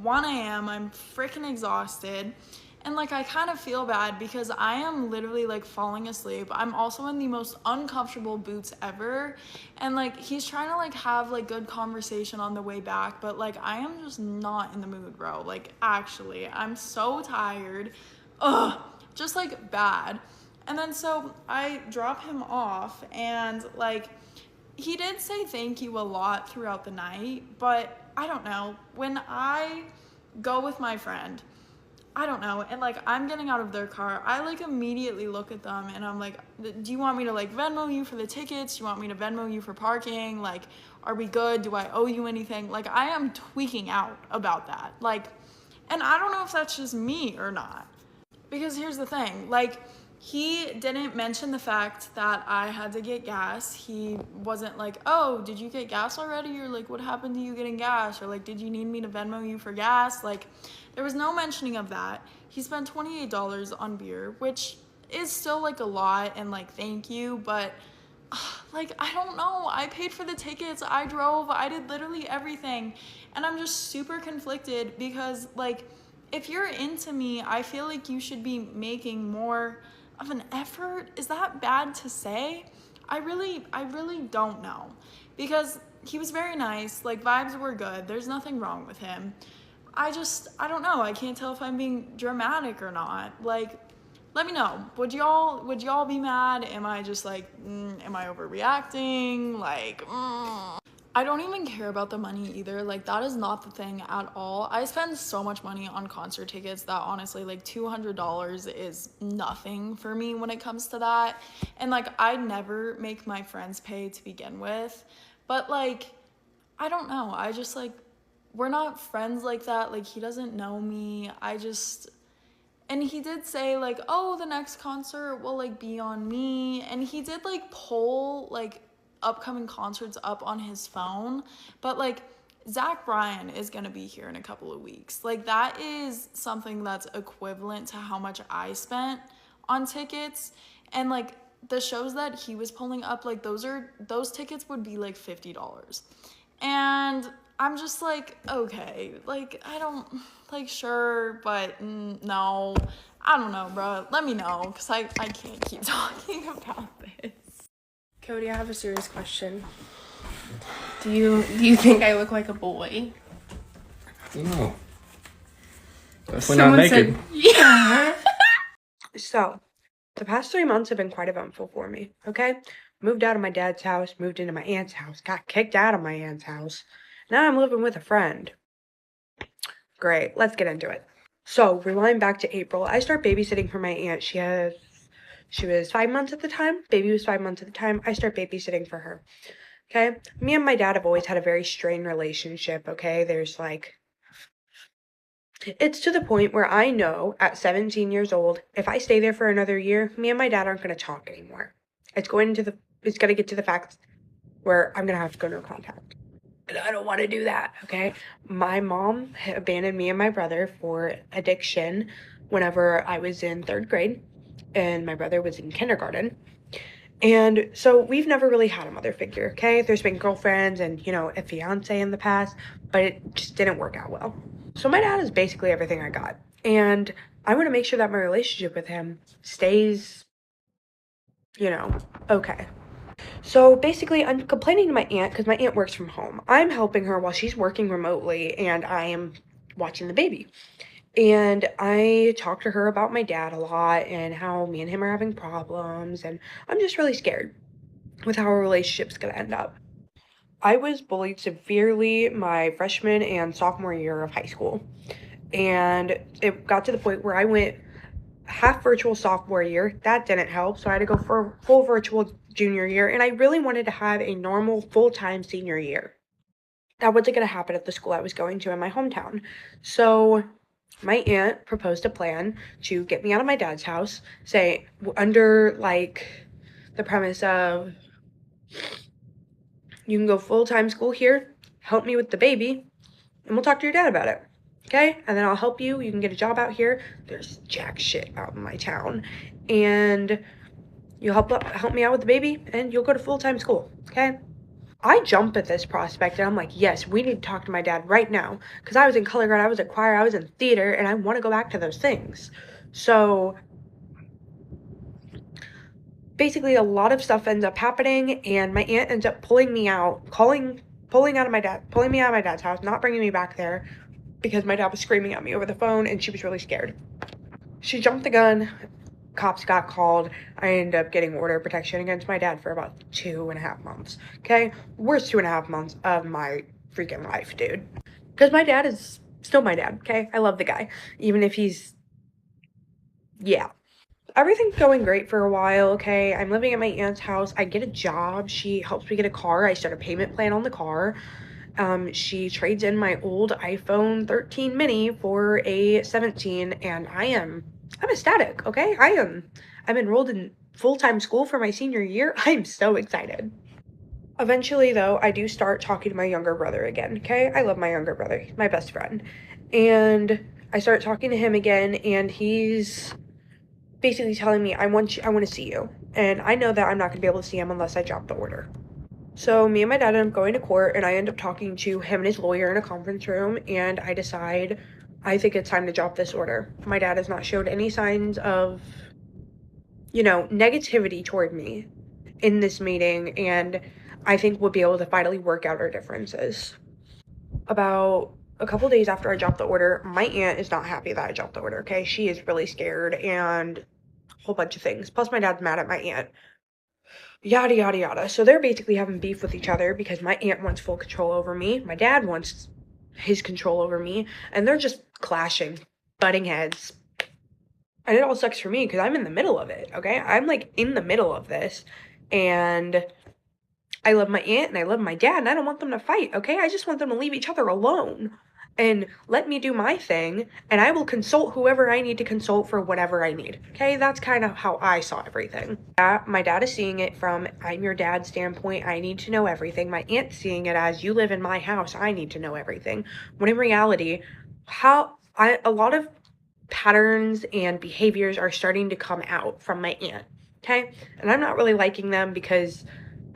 1 a.m. I'm freaking exhausted. And like, I kind of feel bad because I am literally like falling asleep. I'm also in the most uncomfortable boots ever. And like, he's trying to like have like good conversation on the way back. But like, I am just not in the mood, bro. Like, actually, I'm so tired. Ugh, just like bad. And then so I drop him off, and like, he did say thank you a lot throughout the night, but I don't know, when I go with my friend, I don't know, and like, I'm getting out of their car, I like immediately look at them and I'm like, do you want me to like Venmo you for the tickets? Do you want me to Venmo you for parking? Like, are we good? Do I owe you anything? Like, I am tweaking out about that. Like, and I don't know if that's just me or not. Because here's the thing, like, he didn't mention the fact that I had to get gas. He wasn't like, oh, did you get gas already? Or like, what happened to you getting gas? Or like, did you need me to Venmo you for gas? Like, there was no mentioning of that. He spent $28 on beer, which is still like a lot, and like, thank you, but like, I don't know. I paid for the tickets, I drove, I did literally everything. And I'm just super conflicted because like, if you're into me, I feel like you should be making more of an effort. Is that bad to say? I really don't know. Because he was very nice, like, vibes were good. There's nothing wrong with him. I don't know. I can't tell if I'm being dramatic or not. Like, let me know. Would y'all be mad? Am I just like, am I overreacting? Like, I don't even care about the money either. Like, that is not the thing at all. I spend so much money on concert tickets that honestly, like, $200 is nothing for me when it comes to that. And like, I never make my friends pay to begin with. But like, I don't know. I just like, we're not friends like that. Like, he doesn't know me. And he did say like, oh, the next concert will like be on me. And he did like poll like upcoming concerts up on his phone, but like, Zach Bryan is gonna be here in a couple of weeks. Like, that is something that's equivalent to how much I spent on tickets. And like, the shows that he was pulling up, like, those tickets would be like $50. And I'm just like, okay, like, I don't, like, sure, but no, I don't know, bro. Let me know, because I can't keep talking about this. Cody, I have a serious question. Do you think I look like a boy? No. Definitely not naked. Yeah. So, the past 3 months have been quite eventful for me, okay? Moved out of my dad's house, moved into my aunt's house, got kicked out of my aunt's house. Now I'm living with a friend. Great, let's get into it. So, rewind back to April. I start babysitting for my aunt. She was 5 months at the time. Baby was 5 months at the time. I start babysitting for her. Okay? Me and my dad have always had a very strained relationship, okay? There's like, it's to the point where I know at 17 years old, if I stay there for another year, me and my dad aren't going to talk anymore. It's going to get to the fact where I'm going to have to go no contact. And I don't want to do that, okay? My mom abandoned me and my brother for addiction whenever I was in 3rd grade, and my brother was in kindergarten. And so we've never really had a mother figure, okay? There's been girlfriends and, you know, a fiance in the past, but it just didn't work out well. So my dad is basically everything I got. And I want to make sure that my relationship with him stays, you know, okay. So basically, I'm complaining to my aunt because my aunt works from home. I'm helping her while she's working remotely, and I am watching the baby. And I talk to her about my dad a lot and how me and him are having problems, and I'm just really scared with how our relationship's gonna end up. I was bullied severely my freshman and sophomore year of high school, and it got to the point where I went half virtual sophomore year. That didn't help, so I had to go for full virtual junior year, and I really wanted to have a normal full-time senior year. that wasn't going to happen at the school I was going to in my hometown. So my aunt proposed a plan to get me out of my dad's house, say, under, like, the premise of, you can go full-time school here, help me with the baby, and we'll talk to your dad about it, okay? And then I'll help you. You can get a job out here. There's jack shit out in my town. And you'll help me out with the baby, and you'll go to full-time school, okay? I jump at this prospect, and I'm like, yes, we need to talk to my dad right now, because I was in color guard, I was in choir, I was in theater, and I want to go back to those things. So basically a lot of stuff ends up happening, and my aunt ends up pulling me out, pulling me out of my dad's house, not bringing me back there, because my dad was screaming at me over the phone, and she was really scared. She jumped the gun. Cops got called. I ended up getting order of protection against my dad for about 2.5 months. Okay? Worst 2.5 months of my freaking life, dude. Because my dad is still my dad, okay? I love the guy. Even if he's... yeah. Everything's going great for a while, okay? I'm living at my aunt's house. I get a job. She helps me get a car. I start a payment plan on the car. She trades in my old iPhone 13 mini for a 17, and I'm ecstatic, okay? I'm enrolled in full-time school for my senior year. I'm so excited. Eventually, though, I do start talking to my younger brother again, okay? I love my younger brother. He's my best friend. And I start talking to him again, and he's basically telling me, I want to see you. And I know that I'm not going to be able to see him unless I drop the order. So me and my dad end up going to court, and I end up talking to him and his lawyer in a conference room, and I decide I think it's time to drop this order. My dad has not showed any signs of, negativity toward me in this meeting, and I think we'll be able to finally work out our differences. About a couple days after I dropped the order, my aunt is not happy that I dropped the order, okay? She is really scared and a whole bunch of things. Plus, my dad's mad at my aunt. Yada, yada, yada. So they're basically having beef with each other because my aunt wants full control over me. My dad wants his control over me. And they're just clashing, butting heads. And it all sucks for me because I'm in the middle of it, okay? I'm, like, in the middle of this. And I love my aunt and I love my dad, and I don't want them to fight, okay? I just want them to leave each other alone and let me do my thing, and I will consult whoever I need to consult for whatever I need, okay? That's kind of how I saw everything. My dad is seeing it from, I'm your dad's standpoint, I need to know everything. My aunt's seeing it as, you live in my house, I need to know everything. When in reality, a lot of patterns and behaviors are starting to come out from my aunt, okay? And I'm not really liking them because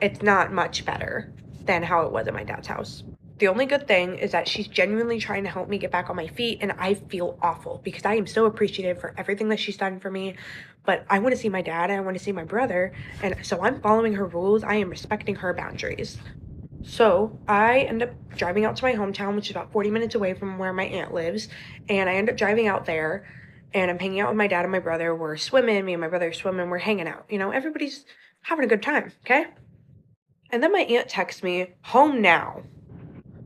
it's not much better than how it was at my dad's house. The only good thing is that she's genuinely trying to help me get back on my feet, and I feel awful because I am so appreciative for everything that she's done for me, but I want to see my dad and I want to see my brother, and so I'm following her rules. I am respecting her boundaries. So I end up driving out to my hometown, which is about 40 minutes away from where my aunt lives, and I end up driving out there, and I'm hanging out with my dad and my brother. We're swimming, me and my brother are swimming, we're hanging out, everybody's having a good time, okay? And then my aunt texts me, home now.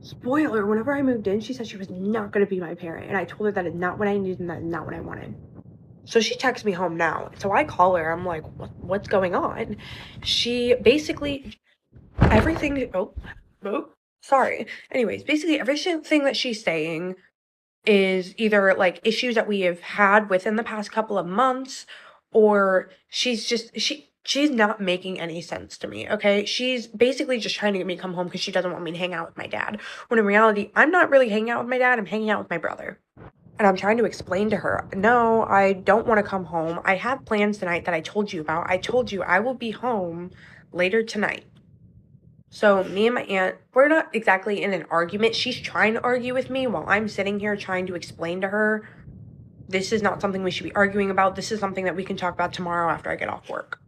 Spoiler, whenever I moved in, she said she was not going to be my parent, and I told her that is not what I needed and that is not what I wanted. So she texts me home now. So I call her. I'm like, what's going on? She basically, everything, sorry. Anyways, basically everything that she's saying is either like issues that we have had within the past couple of months, or she's not making any sense to me, okay? She's basically just trying to get me to come home because she doesn't want me to hang out with my dad. When in reality, I'm not really hanging out with my dad, I'm hanging out with my brother. And I'm trying to explain to her, no, I don't want to come home. I have plans tonight that I told you about. I told you I will be home later tonight. So me and my aunt, we're not exactly in an argument. She's trying to argue with me while I'm sitting here trying to explain to her, this is not something we should be arguing about. This is something that we can talk about tomorrow after I get off work.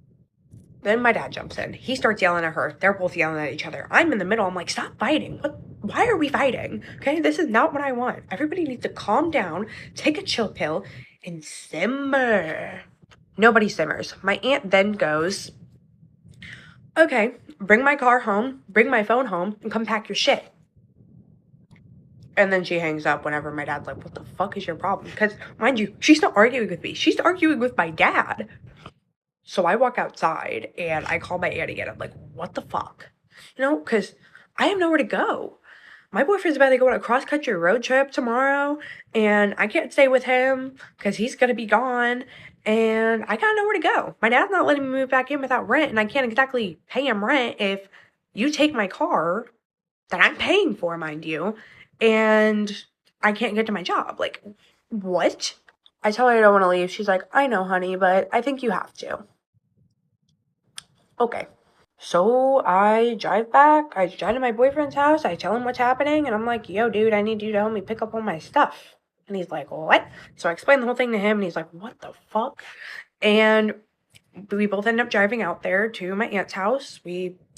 Then my dad jumps in. He starts yelling at her. They're both yelling at each other. I'm in the middle. I'm like, stop fighting. Why are we fighting? Okay, this is not what I want. Everybody needs to calm down, take a chill pill, and simmer. Nobody simmers. My aunt then goes, okay, bring my car home, bring my phone home, and come pack your shit. And then she hangs up whenever my dad's like, what the fuck is your problem? Because, mind you, she's not arguing with me. She's arguing with my dad. So I walk outside and I call my aunt again. I'm like, what the fuck? Because I have nowhere to go. my boyfriend's about to go on a cross-country road trip tomorrow, and I can't stay with him because he's going to be gone, and I gotta know where to go. My dad's not letting me move back in without rent, and I can't exactly pay him rent if you take my car that I'm paying for, mind you, and I can't get to my job. Like, what? I tell her I don't want to leave. She's like, I know, honey, but I think you have to. Okay. So I drive back. I drive to my boyfriend's house. I tell him what's happening, and I'm like, yo, dude, I need you to help me pick up all my stuff. And he's like, what? So I explain the whole thing to him, and he's like, what the fuck? And we both end up driving out there to my aunt's house.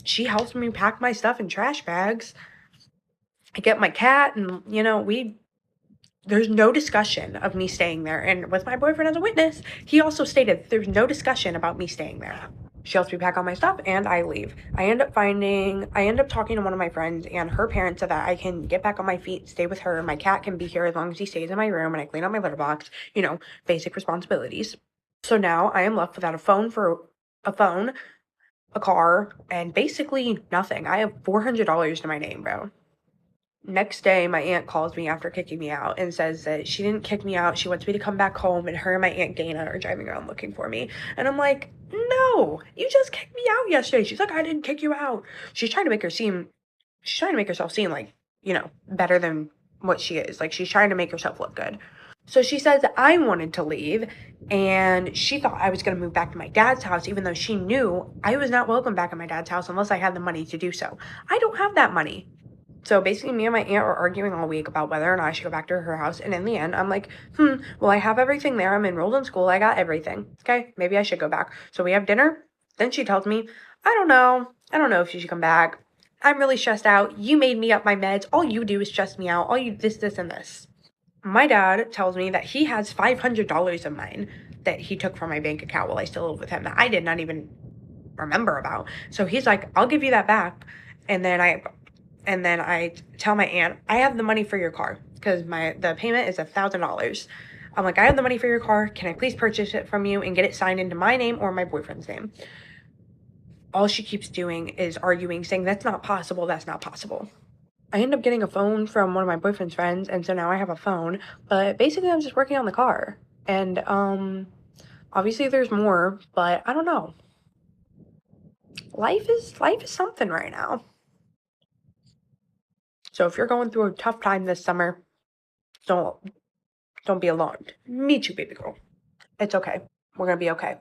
She helps me pack my stuff in trash bags. I get my cat, and, you know, there's no discussion of me staying there. And with my boyfriend as a witness, he also stated there's no discussion about me staying there. She helps me pack all my stuff, and I leave. I end up talking to one of my friends, and her parents said that I can get back on my feet, stay with her. My cat can be here as long as he stays in my room, and I clean out my litter box, you know, basic responsibilities. So now I am left without a phone, a car, and basically nothing. I have $400 to my name, bro. Next day, my aunt calls me after kicking me out and says that she didn't kick me out. She wants me to come back home, and her and my Aunt Dana are driving around looking for me. And I'm like, no, you just kicked me out yesterday. She's like, I didn't kick you out. She's trying to make herself seem like, you know, better than what she is. Like, she's trying to make herself look good. So she says that I wanted to leave, and she thought I was going to move back to my dad's house, even though she knew I was not welcome back at my dad's house unless I had the money to do so. I don't have that money. So basically, me and my aunt were arguing all week about whether or not I should go back to her house. And in the end, I'm like, well, I have everything there. I'm enrolled in school. I got everything. Okay, maybe I should go back. So we have dinner. Then she tells me, I don't know. I don't know if she should come back. I'm really stressed out. You made me up my meds. All you do is stress me out. All you this, and this. My dad tells me that he has $500 of mine that he took from my bank account while I still live with him that I did not even remember about. So he's like, I'll give you that back. And then I tell my aunt, I have the money for your car because the payment is $1,000. I'm like, I have the money for your car. Can I please purchase it from you and get it signed into my name or my boyfriend's name? All she keeps doing is arguing, saying that's not possible. That's not possible. I end up getting a phone from one of my boyfriend's friends, and so now I have a phone. But basically, I'm just working on the car. And obviously there's more, but I don't know. Life is something right now. So if you're going through a tough time this summer, don't be alarmed. Me too, baby girl. It's okay. We're gonna be okay.